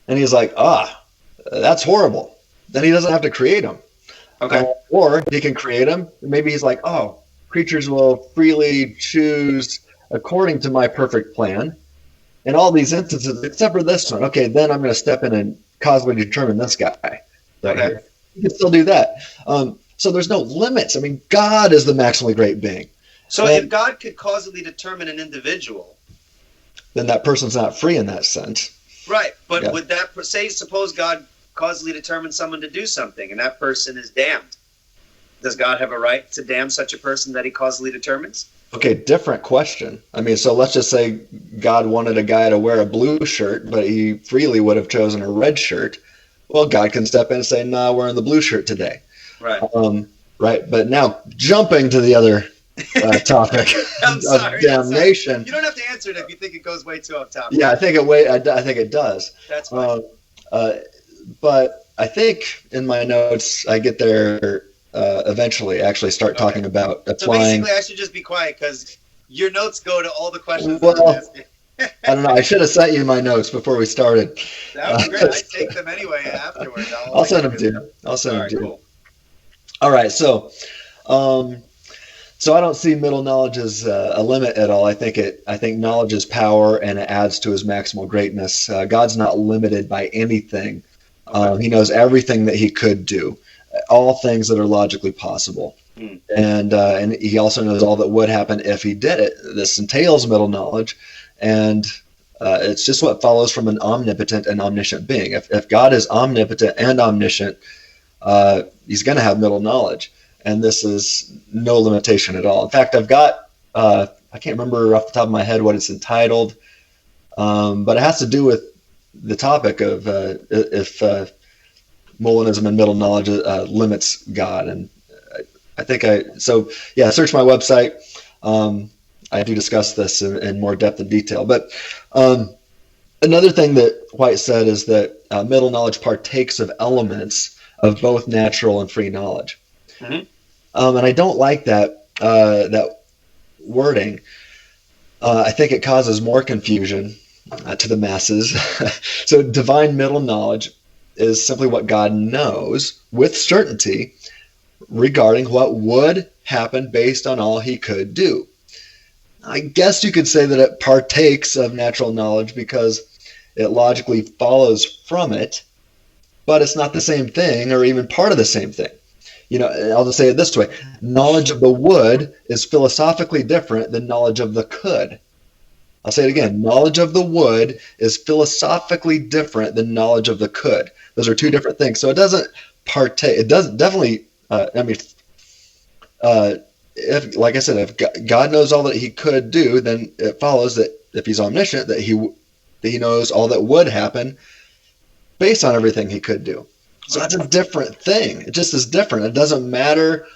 Speaker 2: and he's like, that's horrible. Then he doesn't have to create them.
Speaker 1: Okay.
Speaker 2: Or he can create them. Maybe he's like, creatures will freely choose according to my perfect plan in all these instances, except for this one. Okay, then I'm going to step in and causally determine this guy.
Speaker 1: Okay.
Speaker 2: You can still do that. So there's no limits. I mean, God is the maximally great being.
Speaker 1: So if God could causally determine an individual,
Speaker 2: then that person's not free in that sense.
Speaker 1: Right. But would that, suppose God causally determines someone to do something and that person is damned. Does God have a right to damn such a person that he causally determines?
Speaker 2: Okay, different question. I mean, so let's just say God wanted a guy to wear a blue shirt, but he freely would have chosen a red shirt. Well, God can step in and say, "No, we're in the blue shirt today."
Speaker 1: Right.
Speaker 2: Right. But now jumping to the other topic
Speaker 1: of
Speaker 2: damnation.
Speaker 1: You don't have to answer it if you think it goes way too off topic.
Speaker 2: Yeah, I think it does.
Speaker 1: That's fine.
Speaker 2: But I think in my notes I get there eventually. Actually, start talking about applying.
Speaker 1: So basically, I should just be quiet because your notes go to all the questions.
Speaker 2: Well, I don't know. I should have sent you my notes before we started.
Speaker 1: That would be great. I'd take them anyway afterwards.
Speaker 2: I'll send them to you.
Speaker 1: Cool.
Speaker 2: All right. So I don't see middle knowledge as a limit at all. I think knowledge is power, and it adds to his maximal greatness. God's not limited by anything. He knows everything that he could do, all things that are logically possible. And he also knows all that would happen if he did it. This entails middle knowledge, and it's just what follows from an omnipotent and omniscient being. If God is omnipotent and omniscient, he's going to have middle knowledge, and this is no limitation at all. In fact, I've got, I can't remember off the top of my head what it's entitled, but it has to do with the topic of if Molinism and middle knowledge limits God. And I think search my website. I do discuss this in more depth and detail. But another thing that White said is that middle knowledge partakes of elements of both natural and free knowledge. And I don't like that wording. I think it causes more confusion to the masses. So divine middle knowledge is simply what God knows with certainty regarding what would happen based on all he could do. I guess you could say that it partakes of natural knowledge because it logically follows from it, but it's not the same thing or even part of the same thing. I'll just say it this way. Knowledge of the would is philosophically different than knowledge of the could. I'll say it again. Knowledge of the would is philosophically different than knowledge of the could. Those are two different things. So it doesn't partake. It doesn't definitely, if, like I said, if God knows all that he could do, then it follows that if he's omniscient, that he knows all that would happen based on everything he could do. So that's a different thing. It just is different. It doesn't matter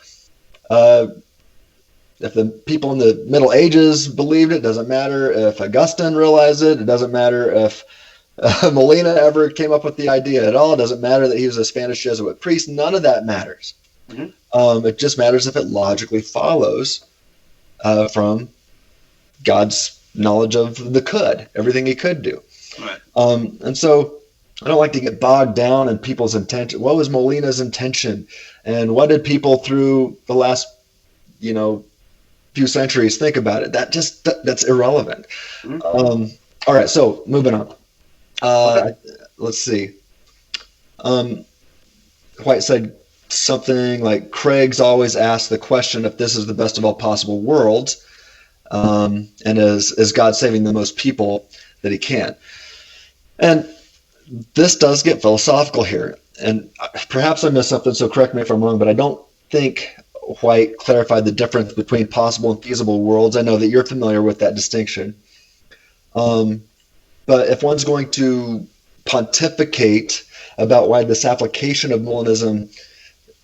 Speaker 2: if the people in the Middle Ages believed it. It doesn't matter if Augustine realized it. It doesn't matter if Molina ever came up with the idea at all. It doesn't matter that he was a Spanish Jesuit priest. None of that matters. It just matters if it logically follows from God's knowledge of the could, everything he could do. Right. And so I don't like to get bogged down in people's intention. What was Molina's intention? And what did people through the last, few centuries think about it? That's irrelevant. All right, so moving on. Let's see. White said something like, Craig's always asked the question if this is the best of all possible worlds, and is God saving the most people that he can? And this does get philosophical here, and perhaps I missed something, so correct me if I'm wrong, but I don't think White clarified the difference between possible and feasible worlds. I know that you're familiar with that distinction. But if one's going to pontificate about why this application of Molinism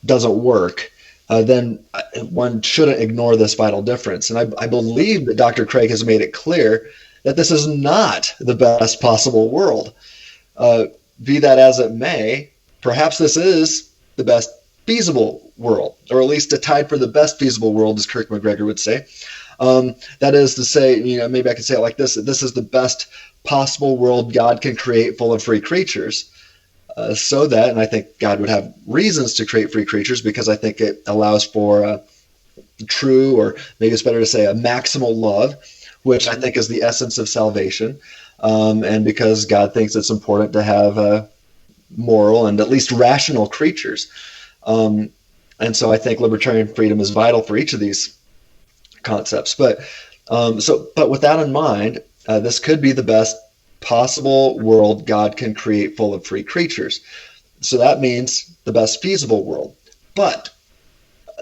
Speaker 2: doesn't work, then one shouldn't ignore this vital difference. And I believe that Dr. Craig has made it clear that this is not the best possible world. Be that as it may, perhaps this is the best feasible world, or at least a tied for the best feasible world, as Kirk McGregor would say. That is to say, maybe I could say it like this: that this is the best possible world God can create, full of free creatures. So that, and I think God would have reasons to create free creatures, because I think it allows for true, or maybe it's better to say a maximal love, which I think is the essence of salvation. And because God thinks it's important to have moral and at least rational creatures. And so I think libertarian freedom is vital for each of these concepts. But with that in mind, this could be the best possible world God can create, full of free creatures. So that means the best feasible world. But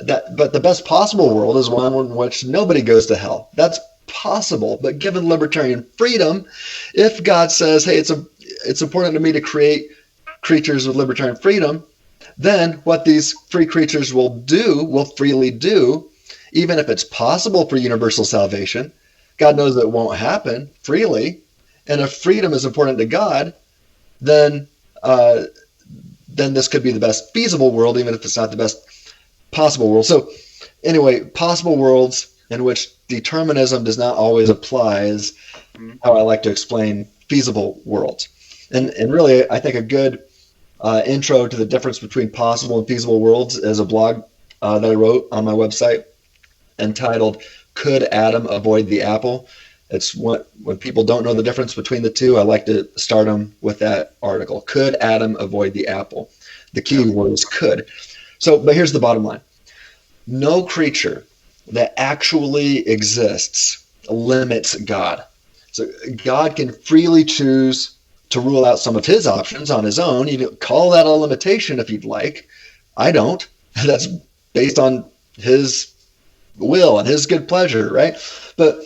Speaker 2: the best possible world is one in which nobody goes to hell. That's possible, but given libertarian freedom, if God says, hey, it's important to me to create creatures with libertarian freedom, then what these free creatures will freely do, even if it's possible for universal salvation. God knows that it won't happen freely. And if freedom is important to God, then this could be the best feasible world, even if it's not the best possible world. So anyway, possible worlds in which determinism does not always apply is how I like to explain feasible worlds. And really, I think a good intro to the difference between possible and feasible worlds is a blog that I wrote on my website entitled "Could Adam Avoid the Apple?" It's when people don't know the difference between the two, I like to start them with that article. Could Adam avoid the apple? The key word is could. So, but here's the bottom line. no creature that actually exists limits God. So God can freely choose to rule out some of his options on his own. You can call that a limitation if you'd like. I don't. That's based on his will and his good pleasure, right? But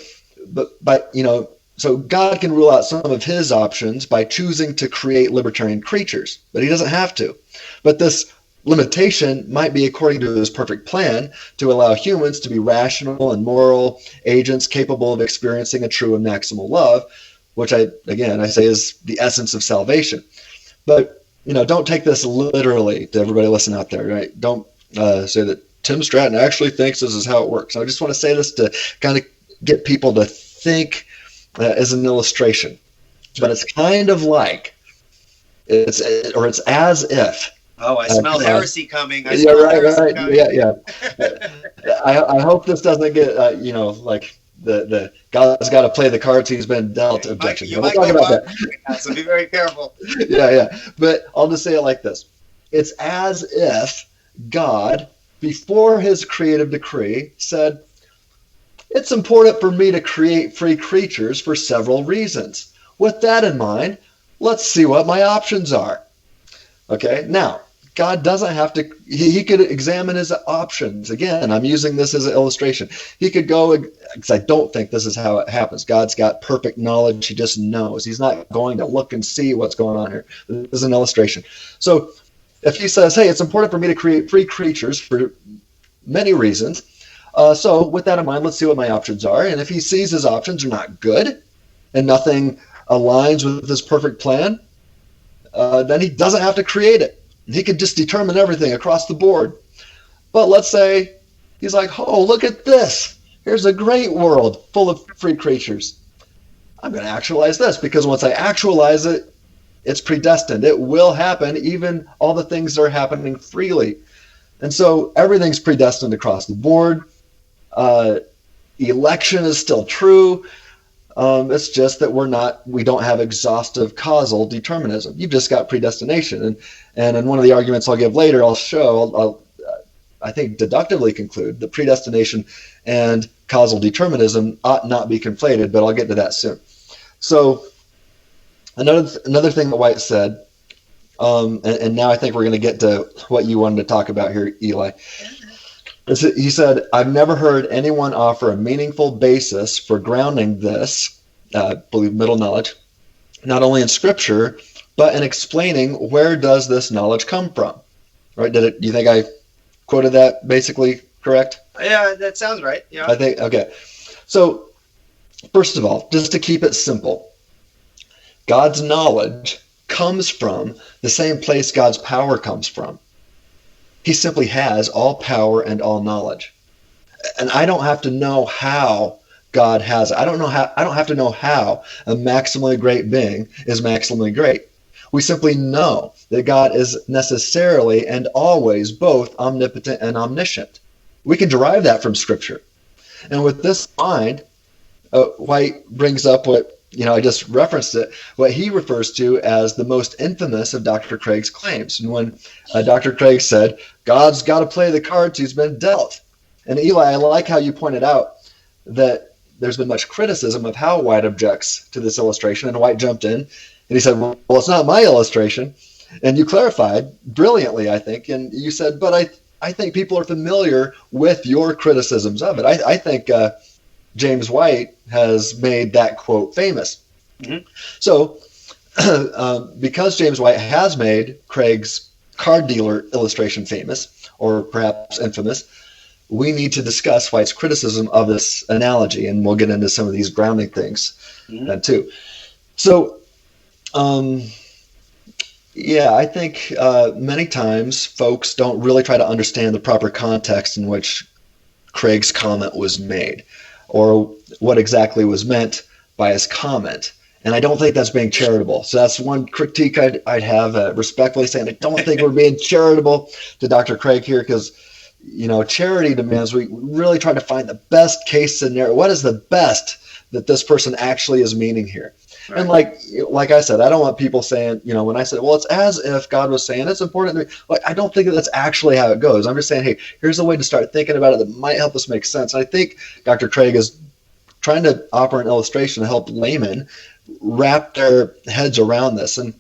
Speaker 2: so God can rule out some of his options by choosing to create libertarian creatures, but he doesn't have to. But this limitation might be according to his perfect plan to allow humans to be rational and moral agents capable of experiencing a true and maximal love, which I say is the essence of salvation. But, don't take this literally, to everybody listen out there, right? Don't say that Tim Stratton actually thinks this is how it works. I just want to say this to kind of get people to think as an illustration. But it's kind of like, it's as if.
Speaker 1: Oh, I smell heresy coming.
Speaker 2: Right. Yeah. I hope this doesn't get, like the God's got to play the cards he's been dealt objection.
Speaker 1: We'll talk about that. So be very careful.
Speaker 2: Yeah. But I'll just say it like this. It's as if God, before his creative decree, said, it's important for me to create free creatures for several reasons. With that in mind, let's see what my options are. Okay, now, God doesn't have to, he could examine his options. Again, I'm using this as an illustration. He could go, because I don't think this is how it happens. God's got perfect knowledge. He just knows. He's not going to look and see what's going on here. This is an illustration. So if he says, hey, it's important for me to create free creatures for many reasons. So with that in mind, let's see what my options are. And if he sees his options are not good and nothing aligns with his perfect plan, then he doesn't have to create it. He could just determine everything across the board. But let's say he's like, oh, look at this. Here's a great world full of free creatures. I'm going to actualize this because once I actualize it, it's predestined. It will happen, even all the things that are happening freely. And so everything's predestined across the board. Election is still true. It's just that we don't have exhaustive causal determinism. You've just got predestination. And in one of the arguments I'll give later, I'll I think deductively conclude that predestination and causal determinism ought not be conflated, but I'll get to that soon. So another thing that White said, and now I think we're going to get to what you wanted to talk about here, Eli. He said, I've never heard anyone offer a meaningful basis for grounding this, believe middle knowledge, not only in Scripture, but in explaining where does this knowledge come from. Right? Do you think I quoted that basically correct?
Speaker 1: Yeah, that sounds right. Yeah.
Speaker 2: I think, okay. So, first of all, just to keep it simple, God's knowledge comes from the same place God's power comes from. He simply has all power and all knowledge. And I don't have to know how God has it. I don't have to know how a maximally great being is maximally great. We simply know that God is necessarily and always both omnipotent and omniscient. We can derive that from Scripture. And with this in mind, White brings up what, I just referenced it, what he refers to as the most infamous of Dr. Craig's claims. And when Dr. Craig said, God's got to play the cards he's been dealt. And Eli, I like how you pointed out that there's been much criticism of how White objects to this illustration. And White jumped in and he said, well, it's not my illustration. And you clarified brilliantly, I think. And you said, but I think people are familiar with your criticisms of it. I think James White has made that quote famous. Mm-hmm. So because James White has made Craig's card dealer illustration famous, or perhaps infamous, we need to discuss White's criticism of this analogy, and we'll get into some of these grounding things too. So, I think many times folks don't really try to understand the proper context in which Craig's comment was made, or what exactly was meant by his comment. And I don't think that's being charitable. So that's one critique I'd have, respectfully saying I don't think we're being charitable to Dr. Craig here, because charity demands we really try to find the best case scenario. What is the best that this person actually is meaning here? And like I said, I don't want people saying, when I said, well, it's as if God was saying it's important. Like, I don't think that's actually how it goes. I'm just saying, hey, here's a way to start thinking about it that might help us make sense. And I think Dr. Craig is trying to offer an illustration to help laymen wrap their heads around this. And,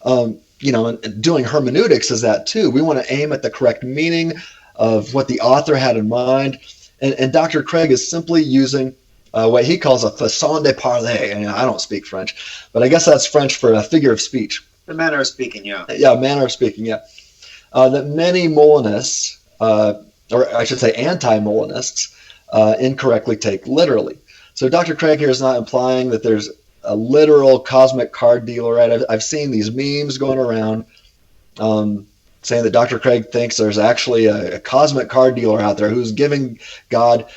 Speaker 2: and doing hermeneutics is that too. We want to aim at the correct meaning of what the author had in mind. And Dr. Craig is simply using what he calls a façon de parler. And I don't speak French, but I guess that's French for a figure of speech.
Speaker 1: The manner of speaking, yeah.
Speaker 2: Yeah, manner of speaking, yeah. That many Molinists, or I should say anti-Molinists, incorrectly take literally. So Dr. Craig here is not implying that there's a literal cosmic card dealer, right? I've seen these memes going around saying that Dr. Craig thinks there's actually a cosmic card dealer out there who's giving God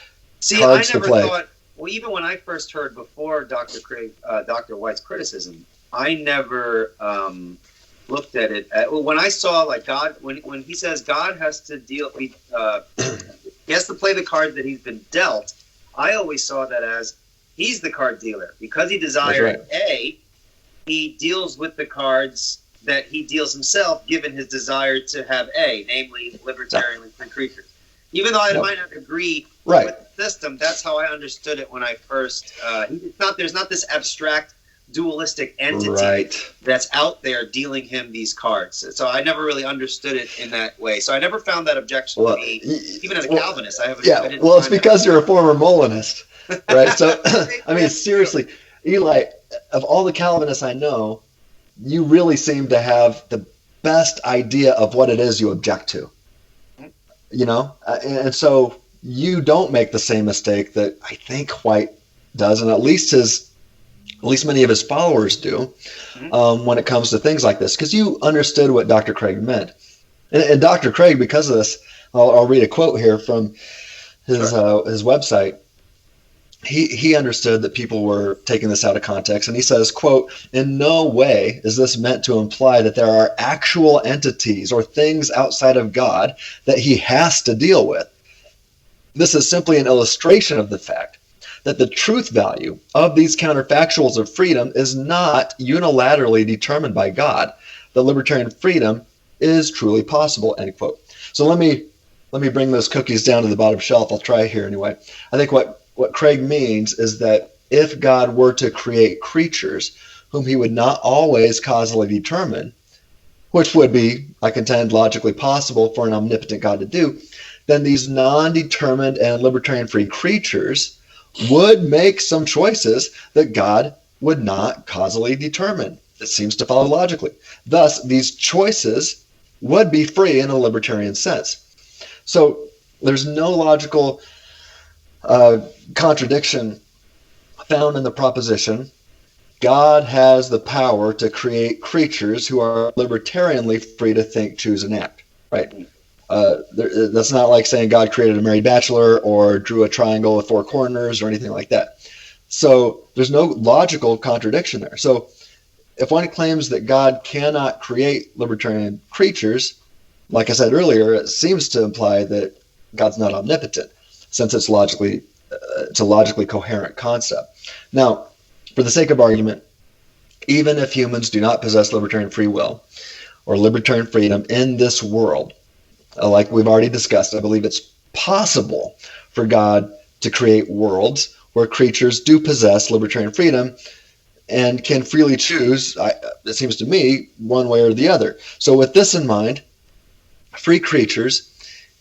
Speaker 2: cards to play.
Speaker 1: Well, even when I first heard before Dr. White's criticism, I never looked at it. When I saw God, when he says God has to he has to play the cards that he's been dealt, I always saw that as he's the card dealer. Because he desired A, he deals with the cards that he deals himself, given his desire to have A, namely libertarian and free creatures. Even though I might not agree with the system, that's how I understood it when I first. There's not this abstract dualistic entity that's out there dealing him these cards. So I never really understood it in that way. So I never found that objection to me, even as a Calvinist.
Speaker 2: It's because you're a former Molinist, right? So I mean, seriously, Eli, of all the Calvinists I know, you really seem to have the best idea of what it is you object to. And so you don't make the same mistake that I think White does, and at least many of his followers do, when it comes to things like this, because you understood what Dr. Craig meant. And Dr. Craig, because of this, I'll read a quote here from his website. He understood that people were taking this out of context, and he says, quote, "In no way is this meant to imply that there are actual entities or things outside of God that he has to deal with. This is simply an illustration of the fact that the truth value of these counterfactuals of freedom is not unilaterally determined by God. The libertarian freedom is truly possible," end quote. So let me bring those cookies down to the bottom shelf. I'll try here anyway. I think what Craig means is that if God were to create creatures whom he would not always causally determine, which would be, I contend, logically possible for an omnipotent God to do, then these non-determined and libertarian-free creatures would make some choices that God would not causally determine. It seems to follow logically. Thus, these choices would be free in a libertarian sense. So there's no logical contradiction found in the proposition God has the power to create creatures who are libertarianly free to think, choose, and act. Right? That's not like saying God created a married bachelor or drew a triangle with four corners or anything like that. So there's no logical contradiction there. So if one claims that God cannot create libertarian creatures, like I said earlier, it seems to imply that God's not omnipotent, since it's a logically coherent concept. Now, for the sake of argument, even if humans do not possess libertarian free will or libertarian freedom in this world, like we've already discussed, I believe it's possible for God to create worlds where creatures do possess libertarian freedom and can freely choose, it seems to me, one way or the other. So with this in mind, free creatures,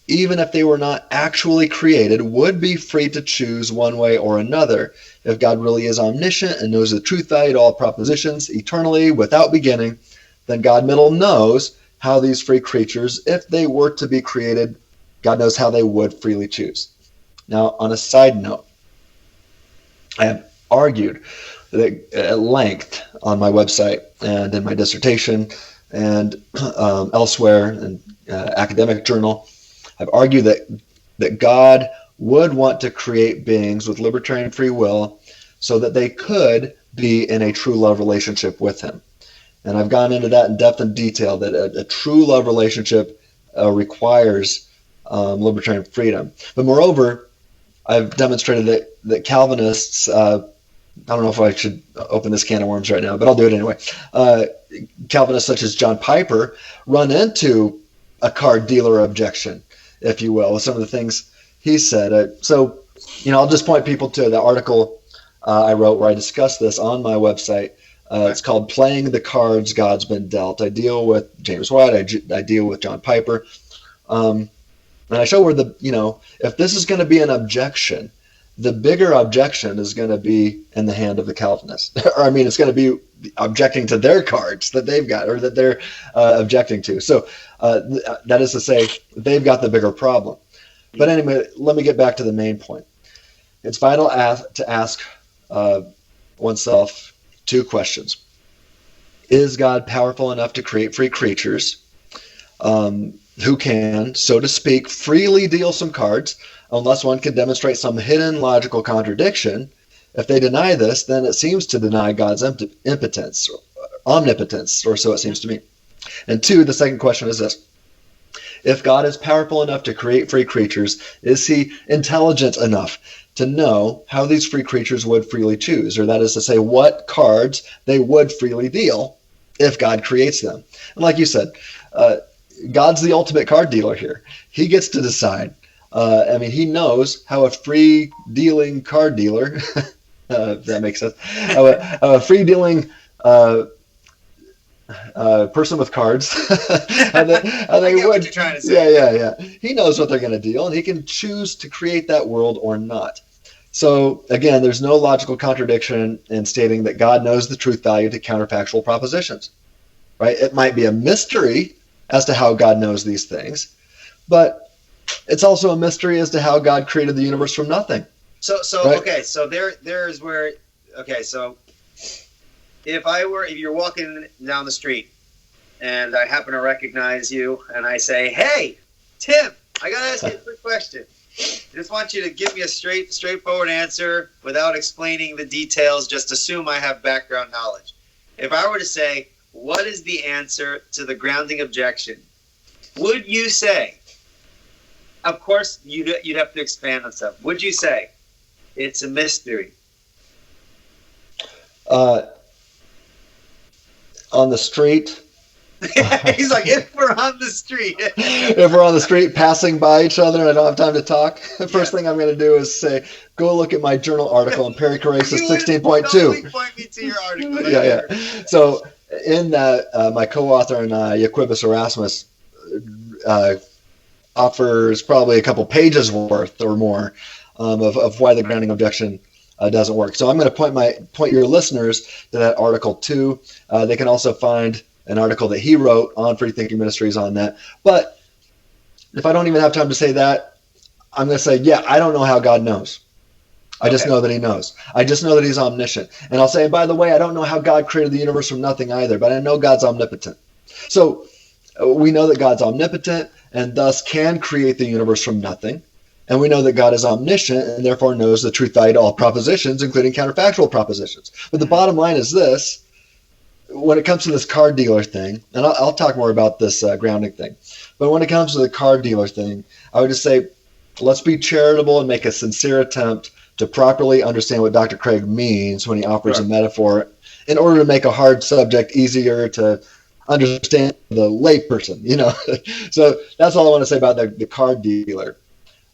Speaker 2: even if they were not actually created, would be free to choose one way or another. If God really is omniscient and knows the truth value to all propositions eternally without beginning, then God middle knows how these free creatures, if they were to be created, God knows how they would freely choose. Now, on a side note, I have argued that at length on my website and in my dissertation and elsewhere in academic journal, I've argued that God would want to create beings with libertarian free will so that they could be in a true love relationship with him. And I've gone into that in depth and detail, that a true love relationship requires libertarian freedom. But moreover, I've demonstrated that Calvinists I don't know if I should open this can of worms right now, but I'll do it anyway. Calvinists such as John Piper run into a card dealer objection, if you will, with some of the things he said. So, I'll just point people to the article I wrote where I discuss this on my website. It's called Playing the Cards God's Been Dealt. I deal with James White. I deal with John Piper. And I show where if this is going to be an objection, the bigger objection is going to be in the hand of the Calvinist. Or, it's going to be objecting to their cards that they've got or that they're objecting to. So that is to say, they've got the bigger problem. But anyway, let me get back to the main point. It's vital to ask oneself two questions. Is God powerful enough to create free creatures who can, so to speak, freely deal some cards unless one can demonstrate some hidden logical contradiction? If they deny this, then it seems to deny God's impotence, omnipotence, or so it seems to me. And two, the second question is this. If God is powerful enough to create free creatures, is he intelligent enough to know how these free creatures would freely choose? Or that is to say, what cards they would freely deal if God creates them. And like you said, God's the ultimate card dealer here. He gets to decide. He knows how a free dealing card dealer, if that makes sense, how a free dealing person with cards, how they would. What you're trying to say. Yeah. He knows what they're going to deal, and he can choose to create that world or not. So again, there's no logical contradiction in stating that God knows the truth value to counterfactual propositions. Right? It might be a mystery as to how God knows these things, but it's also a mystery as to how God created the universe from nothing.
Speaker 1: So right? Okay, so there's where, okay, so if you're walking down the street and I happen to recognize you and I say, hey, Tim, I got to ask you a quick question. I just want you to give me a straightforward answer without explaining the details. Just assume I have background knowledge. If I were to say, what is the answer to the grounding objection? Would you say, of course, you'd have to expand on stuff. Would you say it's a mystery?
Speaker 2: On the street.
Speaker 1: He's like, if we're on the street.
Speaker 2: If we're on the street passing by each other and I don't have time to talk, the first thing I'm going to do is say, go look at my journal article on perichoresis 16.2.
Speaker 1: Totally point me to your article.
Speaker 2: Yeah. So in that, my co-author and I, Jaquibus Erasmus, offers probably a couple pages worth or more of why the grounding objection doesn't work. So I'm going to point your listeners to that article too. They can also find an article that he wrote on Free Thinking Ministries on that. But if I don't even have time to say that, I'm going to say, yeah, I don't know how God knows. I just know that he knows. I just know that he's omniscient. And I'll say, and by the way, I don't know how God created the universe from nothing either, but I know God's omnipotent. So we know that God's omnipotent and thus can create the universe from nothing. And we know that God is omniscient and therefore knows the truth value to all propositions, including counterfactual propositions. But the bottom line is this. When it comes to this card dealer thing, and I'll talk more about this grounding thing, but when it comes to the card dealer thing, I would just say, let's be charitable and make a sincere attempt to properly understand what Dr. Craig means when he offers a metaphor in order to make a hard subject easier to understand the layperson, So that's all I want to say about the card dealer.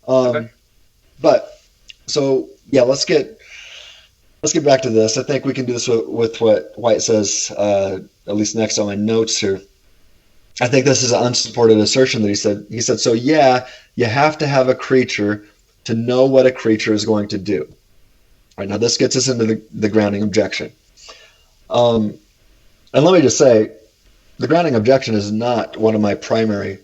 Speaker 2: But so, yeah, let's get back to this. I think we can do this with what White says, at least next on my notes here. I think this is an unsupported assertion that he said. He said, so yeah, you have to have a creature to know what a creature is going to do. All right, now this gets us into the grounding objection. And let me just say, the grounding objection is not one of my primary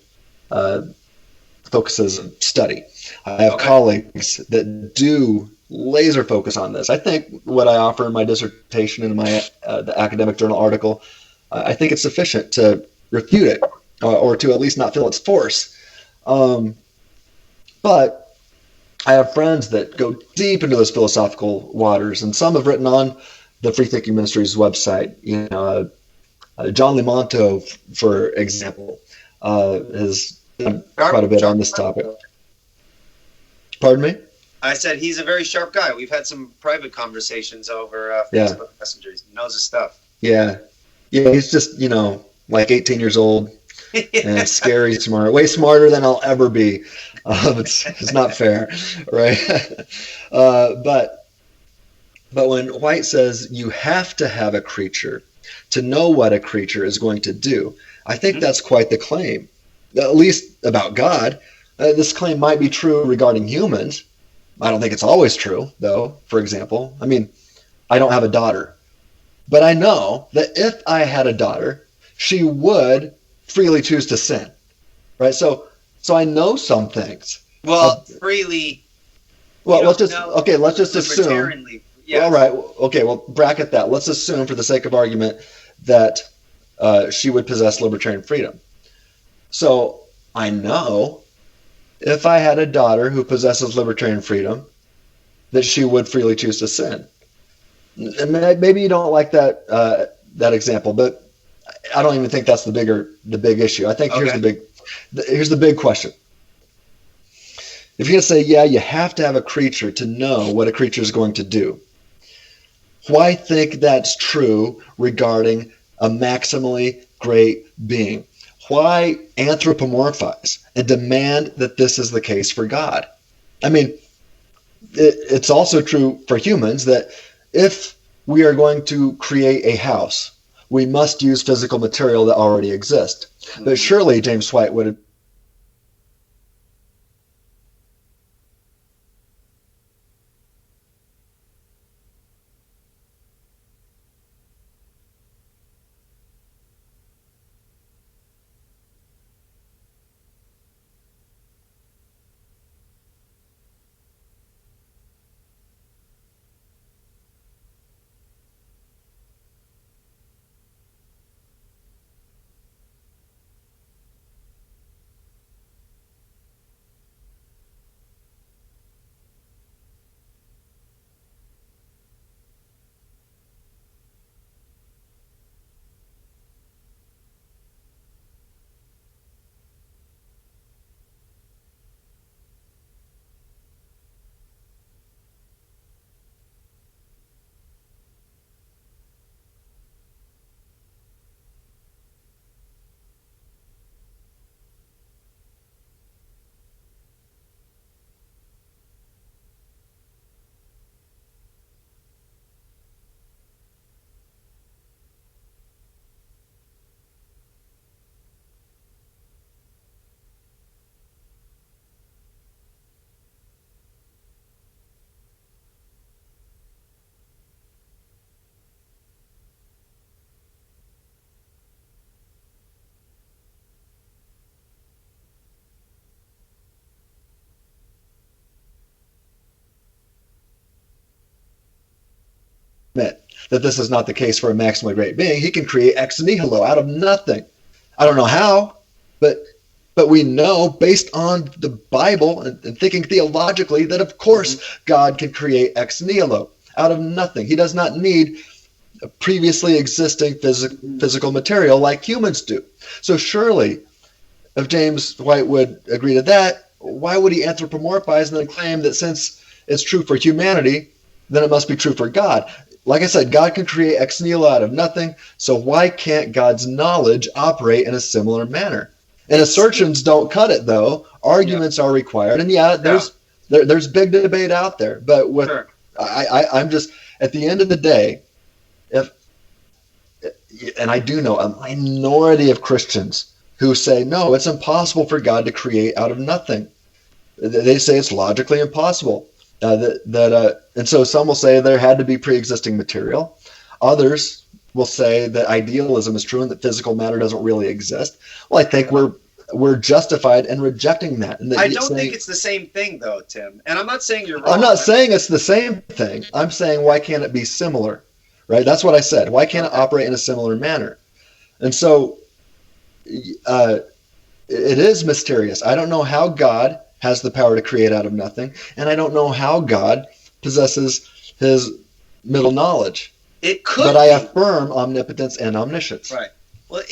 Speaker 2: focuses of study. I have colleagues that do laser focus on this. I think what I offer in my dissertation and my the academic journal article, I think it's sufficient to refute it or to at least not feel its force. But I have friends that go deep into those philosophical waters, and some have written on the Free Thinking Ministries website. John Limonto, for example, has done quite a bit on this topic. Pardon me?
Speaker 1: I said he's a very sharp guy. We've had some private conversations over
Speaker 2: Yeah.
Speaker 1: Facebook messengers. He knows his stuff.
Speaker 2: Yeah. Yeah, he's just, like 18 years old and scary smart, way smarter than I'll ever be. It's not fair, right? But when White says you have to have a creature to know what a creature is going to do, I think that's quite the claim, at least about God. This claim might be true regarding humans. I don't think it's always true, though. For example, I don't have a daughter, but I know that if I had a daughter, she would freely choose to sin, right? So I know some things.
Speaker 1: Well, freely.
Speaker 2: Well, let's just assume.
Speaker 1: Yeah.
Speaker 2: All right. Okay. Well, bracket that. Let's assume, for the sake of argument, that she would possess libertarian freedom. So I know if I had a daughter who possesses libertarian freedom, that she would freely choose to sin. And maybe you don't like that example, but I don't even think that's the big issue. I think here's the big question. If you're going to say, yeah, you have to have a creature to know what a creature is going to do, why think that's true regarding a maximally great being? Why anthropomorphize and demand that this is the case for God? It's also true for humans that if we are going to create a house, we must use physical material that already exists. But surely James White would admit that this is not the case for a maximally great being. He can create ex nihilo, out of nothing. I don't know how, but we know, based on the Bible and thinking theologically, that of course God can create ex nihilo, out of nothing. He does not need a previously existing physical material like humans do. So surely, if James White would agree to that, why would he anthropomorphize and then claim that since it's true for humanity, then it must be true for God? Like I said, God can create ex nihilo out of nothing, so why can't God's knowledge operate in a similar manner? And assertions don't cut it, though. Arguments are required, and there's big debate out there. But I'm just, at the end of the day, and I do know a minority of Christians who say, no, it's impossible for God to create out of nothing. They say it's logically impossible. And so some will say there had to be pre-existing material. Others will say that idealism is true and that physical matter doesn't really exist. Well, I think we're justified in rejecting that. And
Speaker 1: I don't think it's the same thing, though, Tim. And I'm not saying you're wrong.
Speaker 2: I'm not saying it's the same thing. I'm saying, why can't it be similar? Right? That's what I said. Why can't it operate in a similar manner? And so it is mysterious. I don't know how God has the power to create out of nothing, and I don't know how God possesses his middle knowledge.
Speaker 1: It could
Speaker 2: But I affirm omnipotence and omniscience.
Speaker 1: Right. Well,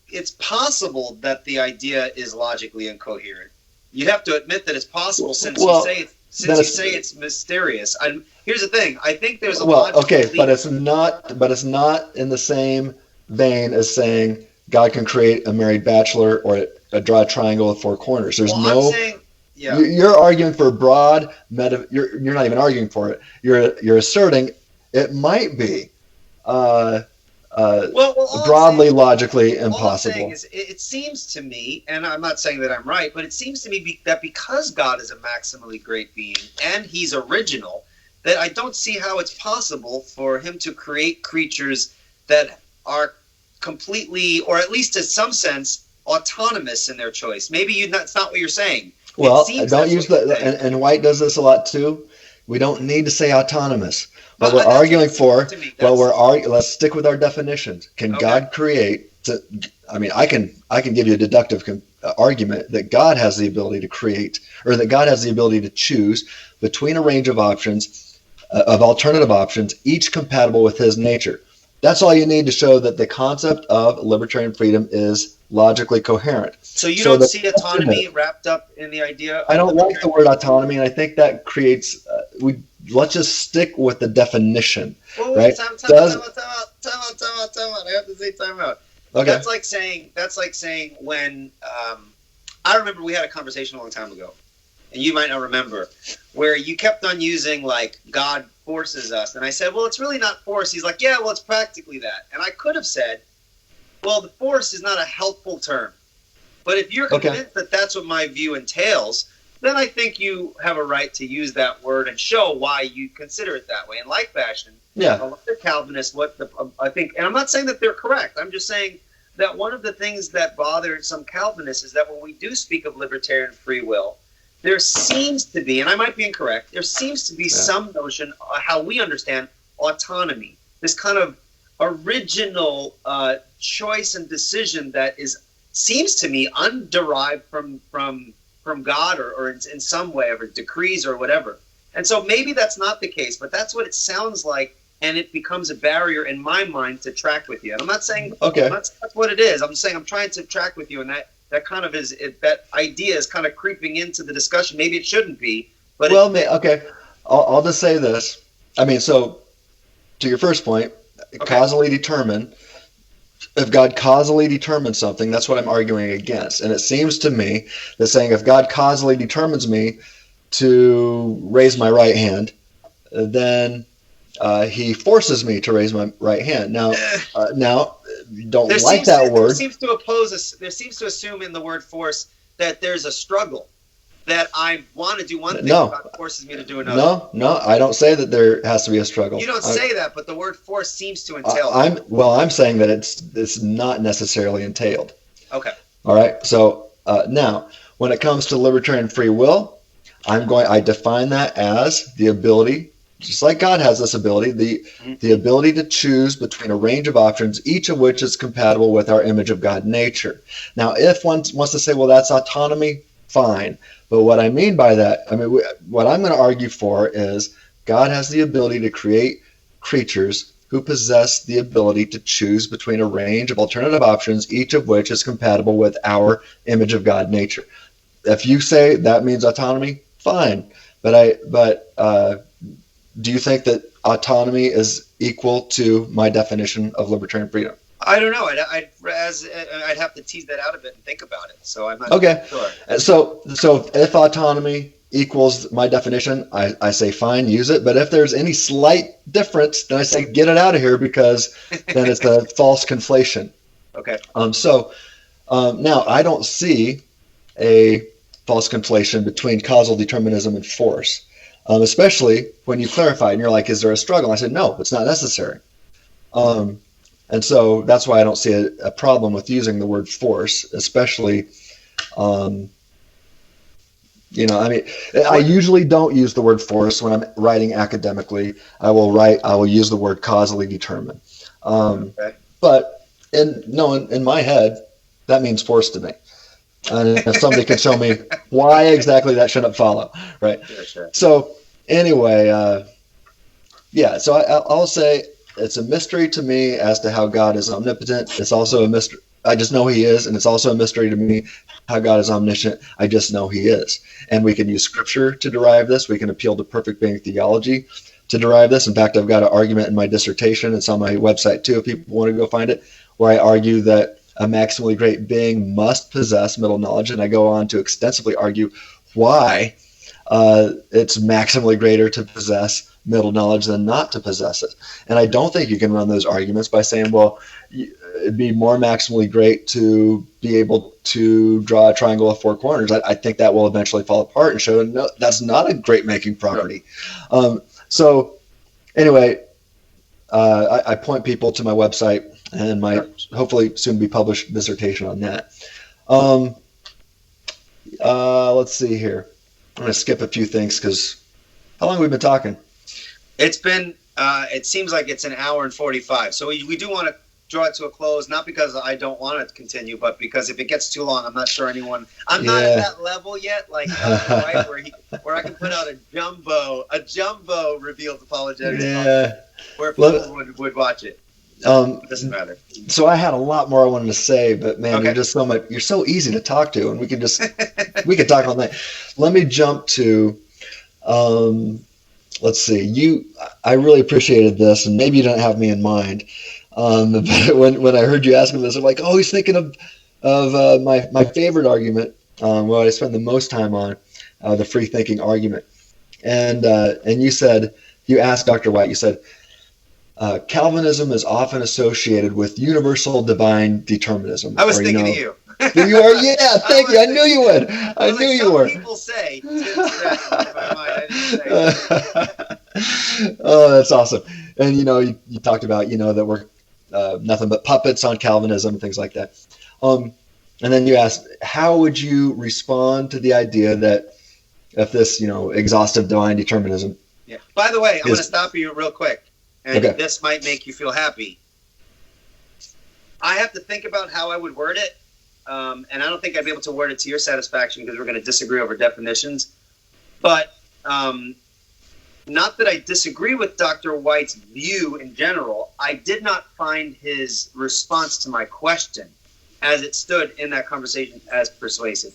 Speaker 1: it's possible that the idea is logically incoherent. You'd have to admit that it's possible, since you say Since you say it's mysterious, here's the thing. I think there's a
Speaker 2: but it's not in the same vein as saying God can create a married bachelor or draw a triangle with four corners. There's You're arguing for broad you're not even arguing for it. You're asserting it might be broadly logically impossible. All I'm saying
Speaker 1: is it seems to me, and I'm not saying that I'm right, but it seems to me that because God is a maximally great being and he's original, that I don't see how it's possible for him to create creatures that are completely, or at least in some sense, autonomous in their choice. Maybe that's not what you're saying.
Speaker 2: Well, don't use and White does this a lot too. We don't need to say autonomous. What we're arguing for, let's stick with our definitions. Can God create? I can give you a deductive argument that God has the ability to create, or that God has the ability to choose between a range of options, of alternative options, each compatible with his nature. That's all you need to show that the concept of libertarian freedom is logically coherent.
Speaker 1: So you don't see autonomy wrapped up in the idea?
Speaker 2: I don't like the word autonomy, and I think that creates... let's just stick with the definition.
Speaker 1: Well, wait, time out. I have to say time out. Okay. That's like saying when I remember we had a conversation a long time ago, and you might not remember, where you kept on using like God forces us, and I said, well, it's really not force. He's like, yeah, well, it's practically that. And I could have said, well, the force is not a helpful term. But if you're convinced that that's what my view entails, then I think you have a right to use that word and show why you consider it that way. In like fashion, a lot of Calvinists, I think, and I'm not saying that they're correct. I'm just saying that one of the things that bothered some Calvinists is that when we do speak of libertarian free will, there seems to be, and I might be incorrect, there seems to be some notion of how we understand autonomy, this kind of original choice and decision that seems to me underived from God or in some way, or decrees or whatever. And so maybe that's not the case, but that's what it sounds like, and it becomes a barrier in my mind to track with you. And I'm not saying that's what it is. I'm saying I'm trying to track with you, and that kind of is that idea is kind of creeping into the discussion. Maybe it shouldn't be, but
Speaker 2: I'll just say this. I mean, so to your first point, causally determined. If God causally determines something, that's what I'm arguing against. And it seems to me that saying if God causally determines me to raise my right hand, then he forces me to raise my right hand. Now, don't like that word.
Speaker 1: There seems to assume in the word force that there's a struggle, that I want to do one thing, God forces me to do another.
Speaker 2: No, I don't say that there has to be a struggle.
Speaker 1: You don't say that, but the word force seems to entail that.
Speaker 2: I'm saying that it's not necessarily entailed.
Speaker 1: Okay.
Speaker 2: All right. So now, when it comes to libertarian free will, I define that as the ability, just like God has this ability, the ability to choose between a range of options, each of which is compatible with our image of God nature. Now, if one wants to say, well, that's autonomy, fine. But what I mean by that, what I'm going to argue for is God has the ability to create creatures who possess the ability to choose between a range of alternative options, each of which is compatible with our image of God nature. If you say that means autonomy, fine. But do you think that autonomy is equal to my definition of libertarian freedom?
Speaker 1: I don't know. I'd have to tease that out a bit and think about it. So I'm not sure.
Speaker 2: So if autonomy equals my definition, I say fine, use it. But if there's any slight difference, then I say get it out of here, because then it's a false conflation.
Speaker 1: Okay.
Speaker 2: Now I don't see a false conflation between causal determinism and force, especially when you clarify and you're like, is there a struggle? I said, no, it's not necessary. And so that's why I don't see a problem with using the word force, especially, I usually don't use the word force when I'm writing academically. I will use the word causally determined. But in my head, that means force to me. And if somebody could show me why exactly that shouldn't follow, right?
Speaker 1: Yeah, sure.
Speaker 2: So anyway, so I'll say, it's a mystery to me as to how God is omnipotent. It's also a mystery. I just know he is, and it's also a mystery to me how God is omniscient. I just know he is. And we can use scripture to derive this. We can appeal to perfect being theology to derive this. In fact, I've got an argument in my dissertation. It's on my website too if people want to go find it, where I argue that a maximally great being must possess middle knowledge. And I go on to extensively argue why it's maximally greater to possess middle knowledge than not to possess it. And I don't think you can run those arguments by saying, well, it'd be more maximally great to be able to draw a triangle of four corners. I think that will eventually fall apart and show, no, that's not a great making property. So anyway, I point people to my website and my hopefully soon be published dissertation on that. Let's see here. I'm going to skip a few things because how long have we been talking?
Speaker 1: It's been, it seems like it's an hour and 45. So we do want to draw it to a close, not because I don't want it to continue, but because if it gets too long, I'm not sure anyone, I'm not at that level yet, like right, where I can put out a jumbo revealed apologetics where people would watch it. It doesn't matter.
Speaker 2: So I had a lot more I wanted to say, but man, you're just you're so easy to talk to, and we could talk all night. Let me jump to, let's see, I really appreciated this, and maybe you don't have me in mind. But when I heard you asking this, I'm like, oh, he's thinking of my favorite argument, what I spend the most time on, the free thinking argument. And you asked Dr. White, you said, Calvinism is often associated with universal divine determinism.
Speaker 1: I was thinking of you.
Speaker 2: You are? Yeah, thank you. I knew you would. I knew you were.
Speaker 1: People say,
Speaker 2: oh, that's awesome. And, you talked about, that we're nothing but puppets on Calvinism and things like that. And then you asked, how would you respond to the idea that if this, exhaustive divine determinism?
Speaker 1: Yeah. By the way, I'm going to stop you real quick. And this might make you feel happy. I have to think about how I would word it. And I don't think I'd be able to word it to your satisfaction because we're going to disagree over definitions. But not that I disagree with Dr. White's view in general. I did not find his response to my question as it stood in that conversation as persuasive.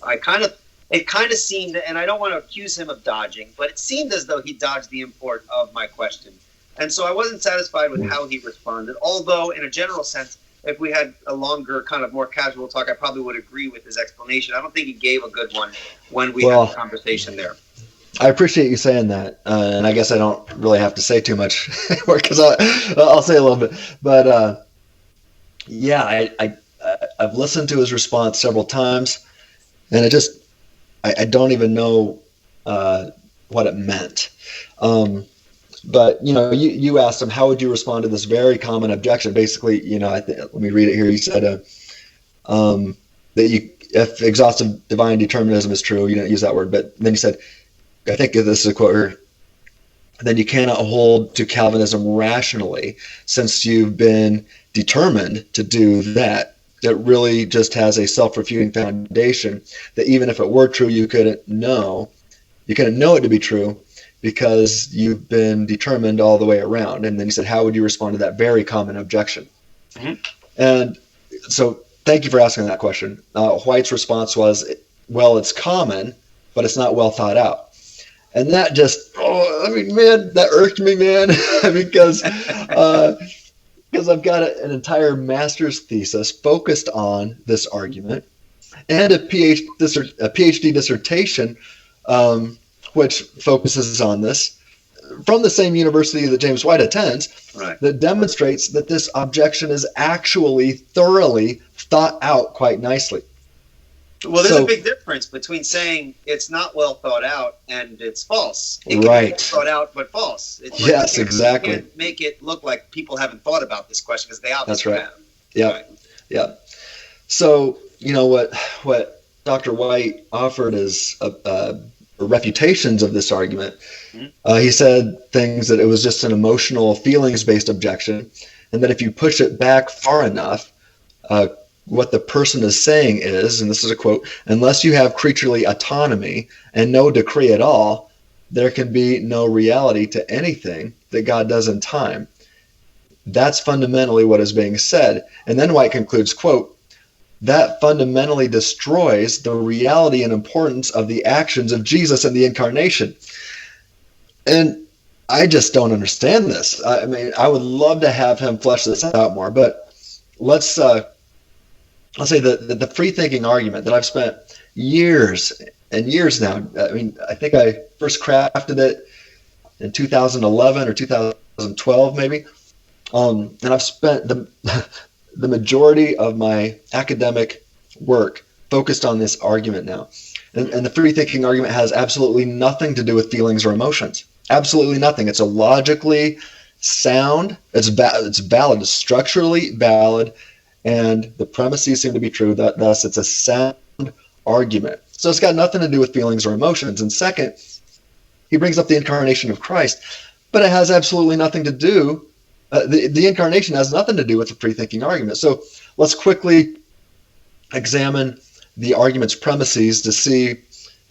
Speaker 1: It kind of seemed, and I don't want to accuse him of dodging, but it seemed as though he dodged the import of my question. And so I wasn't satisfied with how he responded, although in a general sense, if we had a longer, kind of more casual talk, I probably would agree with his explanation. I don't think he gave a good one when we had the conversation there.
Speaker 2: I appreciate you saying that, and I guess I don't really have to say too much because I'll say a little bit. But I've listened to his response several times, and I don't even know what it meant. But you asked him, how would you respond to this very common objection? Basically, let me read it here. He said that if exhaustive divine determinism is true, you don't use that word, but then he said, I think this is a quote here, then you cannot hold to Calvinism rationally since you've been determined to do that. It really just has a self-refuting foundation that even if it were true, you couldn't know it to be true, because you've been determined all the way around. And then he said, how would you respond to that very common objection? Mm-hmm. And so thank you for asking that question. White's response was, well, it's common, but it's not well thought out. And that that irked me, man, because I've got an entire master's thesis focused on this argument and a PhD dissertation, which focuses on this from the same university that James White attends, right, that demonstrates that this objection is actually thoroughly thought out quite nicely.
Speaker 1: Well, there's a big difference between saying it's not well thought out and it's false. It can
Speaker 2: be
Speaker 1: well thought out but false.
Speaker 2: Yes, exactly.
Speaker 1: You can't make it look like people haven't thought about this question because they obviously have.
Speaker 2: Yeah, right. Yeah. So, what Dr. White offered as refutations of this argument. Mm-hmm. He said things that it was just an emotional, feelings-based objection, and that if you push it back far enough, what the person is saying is, and this is a quote, unless you have creaturely autonomy and no decree at all, there can be no reality to anything that God does in time. That's fundamentally what is being said. And then White concludes, quote, that fundamentally destroys the reality and importance of the actions of Jesus and the incarnation. And I just don't understand this. I mean, I would love to have him flesh this out more, but I'll say the free thinking argument that I've spent years and years now. I mean, I think I first crafted it in 2011 or 2012, maybe. And I've spent the majority of my academic work focused on this argument now. And the free thinking argument has absolutely nothing to do with feelings or emotions. Absolutely nothing. It's a logically sound, it's valid, it's structurally valid, and the premises seem to be true. Thus, it's a sound argument. So it's got nothing to do with feelings or emotions. And second, he brings up the incarnation of Christ, but it has absolutely nothing to do, the incarnation has nothing to do with the free thinking argument. So let's quickly examine the argument's premises to see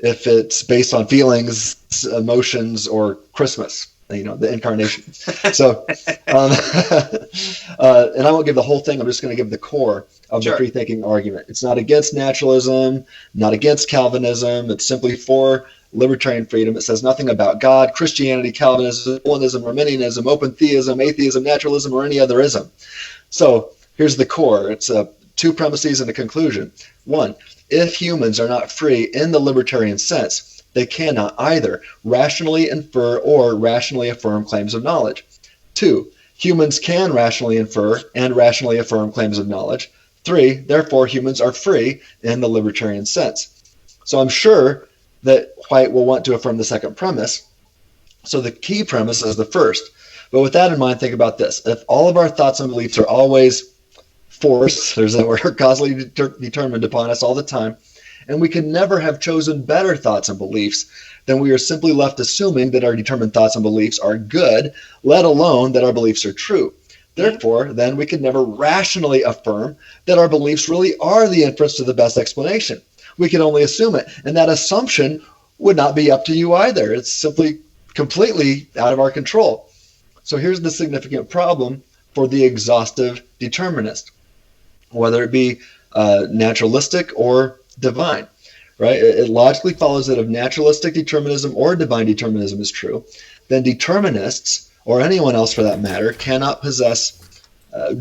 Speaker 2: if it's based on feelings, emotions, or Christmas, the incarnation. So, and I won't give the whole thing. I'm just going to give the core of the free thinking argument. It's not against naturalism, not against Calvinism. It's simply for libertarian freedom. It says nothing about God, Christianity, Calvinism, Molinism, Arminianism, open theism, atheism, naturalism, or any other ism. So here's the core. It's two premises and a conclusion. One, if humans are not free in the libertarian sense, they cannot either rationally infer or rationally affirm claims of knowledge. Two, humans can rationally infer and rationally affirm claims of knowledge. Three, therefore, humans are free in the libertarian sense. So I'm sure that White will want to affirm the second premise. So the key premise is the first. But with that in mind, think about this. If all of our thoughts and beliefs are always forced, there's that word, causally determined upon us all the time, and we can never have chosen better thoughts and beliefs, then we are simply left assuming that our determined thoughts and beliefs are good, let alone that our beliefs are true. Therefore, then we can never rationally affirm that our beliefs really are the inference to the best explanation. We can only assume it, and that assumption would not be up to you either. It's simply completely out of our control. So here's the significant problem for the exhaustive determinist, whether it be naturalistic or divine, right? It logically follows that if naturalistic determinism or divine determinism is true, then determinists, or anyone else for that matter, cannot possess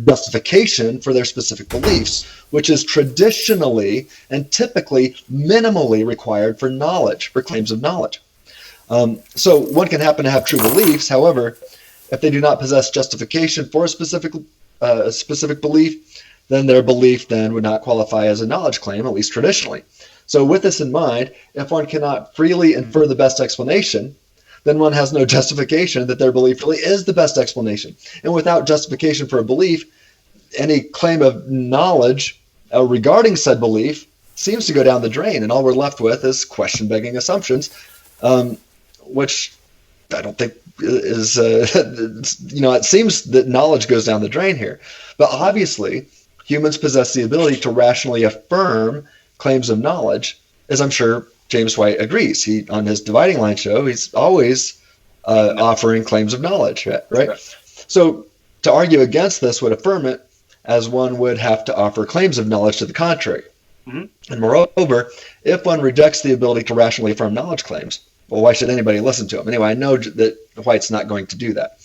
Speaker 2: justification for their specific beliefs, which is traditionally and typically minimally required for knowledge, for claims of knowledge. So one can happen to have true beliefs, however, if they do not possess justification for a specific belief, then their belief then would not qualify as a knowledge claim, at least traditionally. So with this in mind, if one cannot freely infer the best explanation, then one has no justification that their belief really is the best explanation. And without justification for a belief, any claim of knowledge regarding said belief seems to go down the drain, and all we're left with is question-begging assumptions, which I don't think is, it seems that knowledge goes down the drain here. But obviously, humans possess the ability to rationally affirm claims of knowledge, as I'm sure James White agrees. He, on his Dividing Line show, he's always offering claims of knowledge, right? So to argue against this would affirm it, as one would have to offer claims of knowledge to the contrary. Mm-hmm. And moreover, if one rejects the ability to rationally affirm knowledge claims, well, why should anybody listen to him? Anyway, I know that White's not going to do that.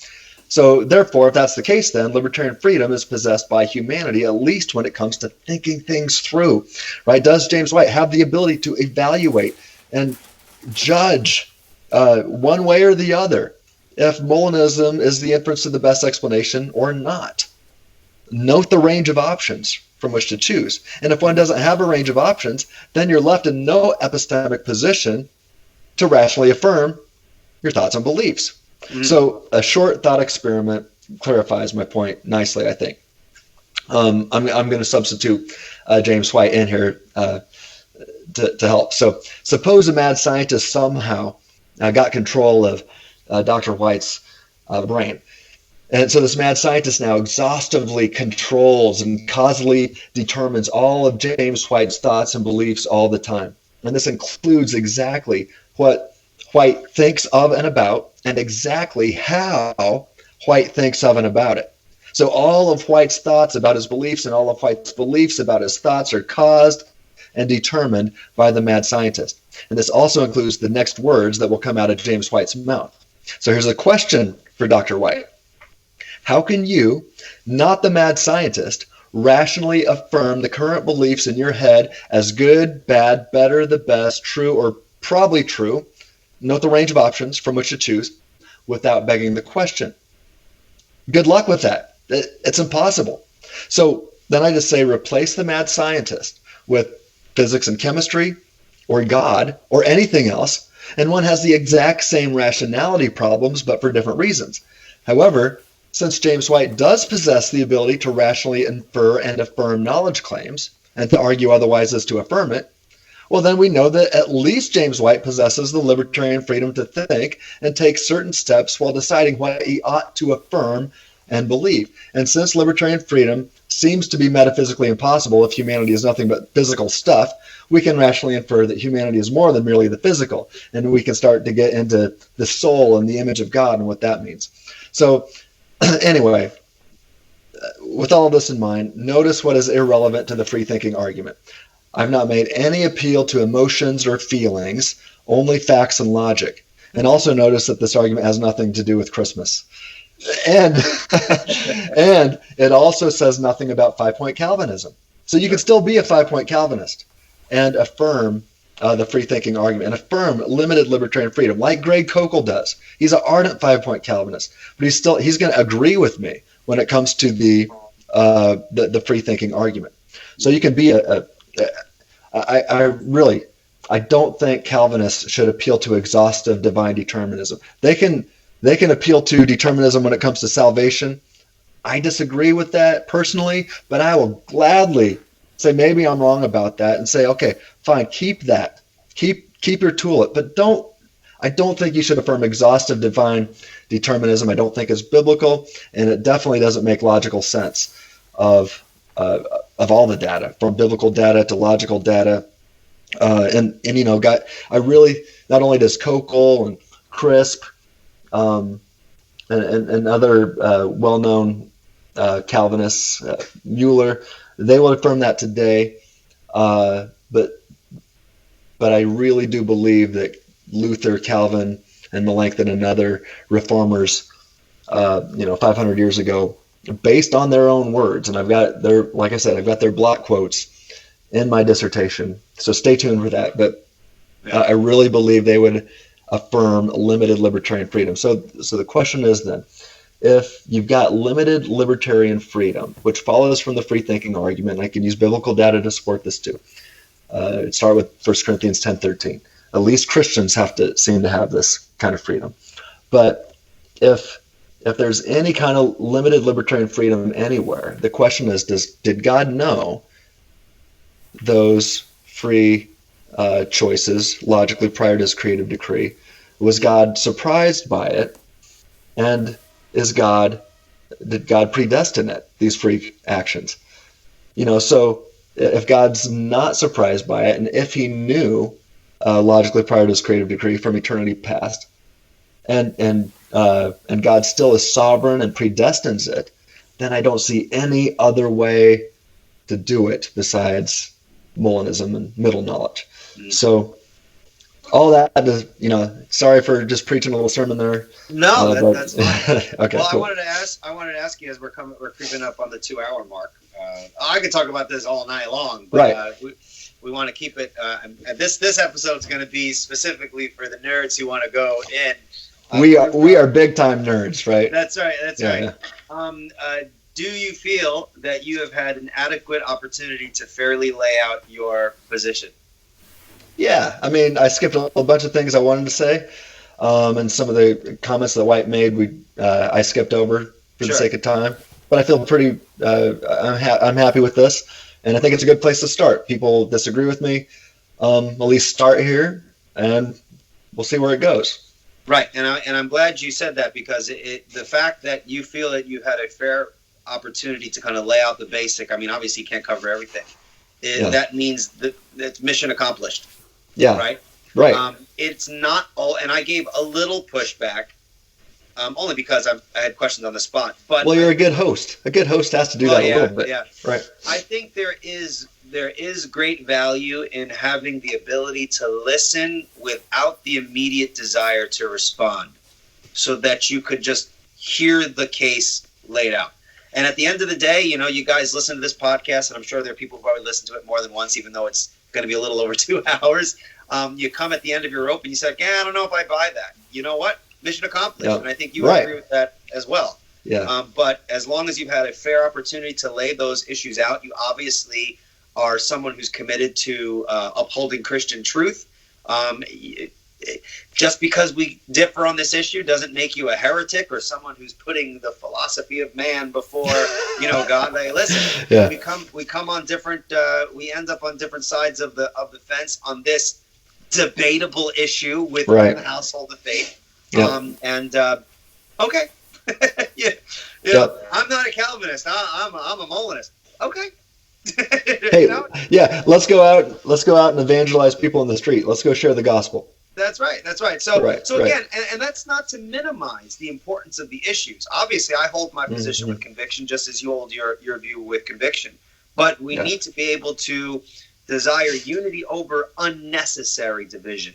Speaker 2: So therefore, if that's the case, then libertarian freedom is possessed by humanity, at least when it comes to thinking things through, right? Does James White have the ability to evaluate and judge one way or the other if Molinism is the inference to the best explanation or not? Note the range of options from which to choose. And if one doesn't have a range of options, then you're left in no epistemic position to rationally affirm your thoughts and beliefs. Mm-hmm. So a short thought experiment clarifies my point nicely, I think. I'm going to substitute James White in here to help. So suppose a mad scientist somehow got control of Dr. White's brain. And so this mad scientist now exhaustively controls and causally determines all of James White's thoughts and beliefs all the time. And this includes exactly what White thinks of and about, and exactly how White thinks of and about it. So all of White's thoughts about his beliefs and all of White's beliefs about his thoughts are caused and determined by the mad scientist. And this also includes the next words that will come out of James White's mouth. So here's a question for Dr. White. How can you, not the mad scientist, rationally affirm the current beliefs in your head as good, bad, better, the best, true, or probably true, note the range of options from which to choose, without begging the question? Good luck with that. It's impossible. So then I just say replace the mad scientist with physics and chemistry, or God, or anything else, and one has the exact same rationality problems, but for different reasons. However, since James White does possess the ability to rationally infer and affirm knowledge claims, and to argue otherwise is to affirm it, well, then we know that at least James White possesses the libertarian freedom to think and take certain steps while deciding what he ought to affirm and believe. And since libertarian freedom seems to be metaphysically impossible if humanity is nothing but physical stuff, we can rationally infer that humanity is more than merely the physical, and we can start to get into the soul and the image of God and what that means. So anyway, with all of this in mind, notice what is irrelevant to the free thinking argument. I've not made any appeal to emotions or feelings, only facts and logic. And also notice that this argument has nothing to do with Christmas. And and it also says nothing about 5-point Calvinism. So you can still be a 5-point Calvinist and affirm the free thinking argument and affirm limited libertarian freedom, like Greg Kokel does. He's an ardent 5-point Calvinist, but he's going to agree with me when it comes to the free thinking argument. So you can be I don't think Calvinists should appeal to exhaustive divine determinism. They can appeal to determinism when it comes to salvation. I disagree with that personally, but I will gladly say maybe I'm wrong about that and say, okay, fine, keep that. Keep your tulip, but I don't think you should affirm exhaustive divine determinism. I don't think it's biblical, and it definitely doesn't make logical sense of all the data, from biblical data to logical data. And you know, I really, not only does Kokel and Crisp and other well-known Calvinists, Mueller, they will affirm that today, but I really do believe that Luther, Calvin, and Melanchthon and other reformers, 500 years ago, based on their own words, and I've got their block quotes in my dissertation. So stay tuned for that. But I really believe they would affirm limited libertarian freedom. So the question is then, if you've got limited libertarian freedom, which follows from the free thinking argument, and I can use biblical data to support this too. Start with 1 Corinthians 10:13. At least Christians seem to have this kind of freedom. But if there's any kind of limited libertarian freedom anywhere, the question is, did God know those free choices logically prior to his creative decree? Was God surprised by it? And did God predestine it, these free actions? So if God's not surprised by it, and if he knew logically prior to his creative decree from eternity past, and God still is sovereign and predestines it, then I don't see any other way to do it besides Molinism and middle knowledge. So all that is, sorry for just preaching a little sermon there.
Speaker 1: No, that's fine.
Speaker 2: Okay,
Speaker 1: well,
Speaker 2: cool.
Speaker 1: I wanted to ask you, as we're creeping up on the 2-hour mark. I could talk about this all night long, but
Speaker 2: right.
Speaker 1: We want to keep it. This episode is going to be specifically for the nerds who want to go in. We
Speaker 2: are big time nerds, right?
Speaker 1: That's right.
Speaker 2: Yeah.
Speaker 1: Do you feel that you have had an adequate opportunity to fairly lay out your position?
Speaker 2: Yeah, I mean, I skipped a bunch of things I wanted to say, and some of the comments that White made, I skipped over for the sake of time. But I feel pretty. I'm happy with this, and I think it's a good place to start. People disagree with me, at least start here, and we'll see where it goes.
Speaker 1: Right, and I'm glad you said that, because the fact that you feel that you had a fair opportunity to kind of lay out the basic. I mean, obviously you can't cover everything. That means that's mission accomplished.
Speaker 2: Yeah.
Speaker 1: Right.
Speaker 2: Right.
Speaker 1: It's not all, and I gave a little pushback only because I had questions on the spot. But
Speaker 2: well, you're a good host. A good host has to do that a little bit.
Speaker 1: Yeah.
Speaker 2: Right.
Speaker 1: I think there is great value in having the ability to listen without the immediate desire to respond, so that you could just hear the case laid out. And at the end of the day, you guys listen to this podcast, and I'm sure there are people who probably listen to it more than once, even though it's going to be a little over 2 hours. You come at the end of your rope and you say, I don't know if I buy that. You know what? Mission accomplished.
Speaker 2: Yep.
Speaker 1: And I think you would agree with that as well.
Speaker 2: Yeah.
Speaker 1: But as long as you've had a fair opportunity to lay those issues out, you obviously are someone who's committed to upholding Christian truth. Just because we differ on this issue doesn't make you a heretic or someone who's putting the philosophy of man before, God. Hey, listen,
Speaker 2: yeah.
Speaker 1: we come on different. We end up on different sides of the fence on this debatable issue within the household of faith. Yep. Okay, I'm not a Calvinist. I'm a Molinist. Okay.
Speaker 2: Hey, yeah, let's go out and evangelize people in the street. Let's go share the gospel.
Speaker 1: That's right. So again, and that's not to minimize the importance of the issues. Obviously, I hold my position with conviction, just as you hold your view with conviction. But we need to be able to desire unity over unnecessary division.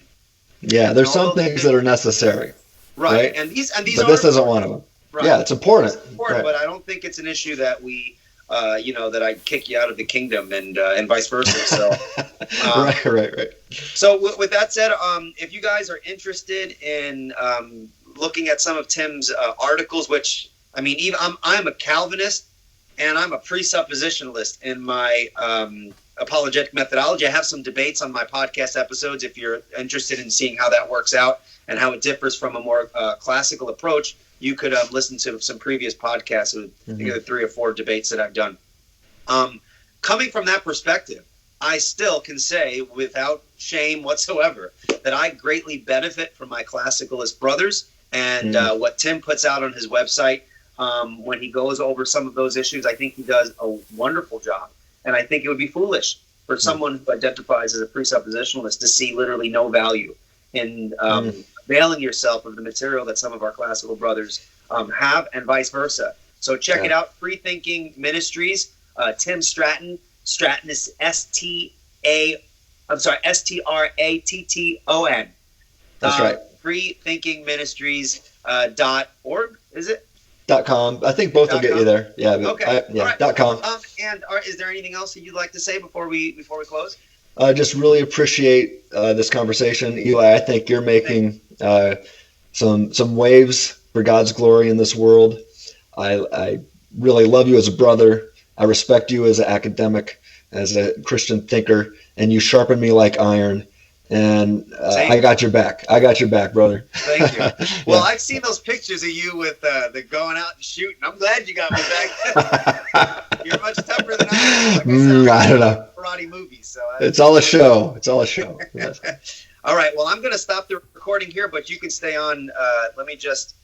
Speaker 2: Yeah, there's some things that are necessary.
Speaker 1: Right. And these
Speaker 2: but this isn't one of them. Right. Yeah, it's important.
Speaker 1: It's important, but I don't think it's an issue that we that I'd kick you out of the kingdom and vice versa. So,
Speaker 2: right.
Speaker 1: So with that said, if you guys are interested in looking at some of Tim's articles, which even I'm a Calvinist and I'm a presuppositionalist in my apologetic methodology. I have some debates on my podcast episodes if you're interested in seeing how that works out and how it differs from a more classical approach. You could listen to some previous podcasts with either 3 or 4 debates that I've done. Coming from that perspective, I still can say without shame whatsoever that I greatly benefit from my classicalist brothers and what Tim puts out on his website when he goes over some of those issues. I think he does a wonderful job. And I think it would be foolish for someone who identifies as a presuppositionalist to see literally no value in availing yourself of the material that some of our classical brothers have, and vice versa. So check it out. Free Thinking Ministries. Tim Stratton. Stratton is Stratton.
Speaker 2: That's right.
Speaker 1: freethinkingministries.org, is it?
Speaker 2: .com. I think both will get you there. Yeah.
Speaker 1: Okay.
Speaker 2: Right. .com.
Speaker 1: And is there anything else that you'd like to say before we close?
Speaker 2: I just really appreciate this conversation, Eli. I think you're making some waves for God's glory in this world. I really love you as a brother. I respect you as an academic, as a Christian thinker, and you sharpen me like iron. And I got your back. Brother.
Speaker 1: Thank you. Well, I've seen those pictures of you with the going out and shooting. I'm glad you got me back. You're much tougher than I am.
Speaker 2: I don't know.
Speaker 1: Karate movies. So
Speaker 2: it's all a show. Yes.
Speaker 1: All right. Well, I'm going to stop the recording here, but you can stay on. Let me just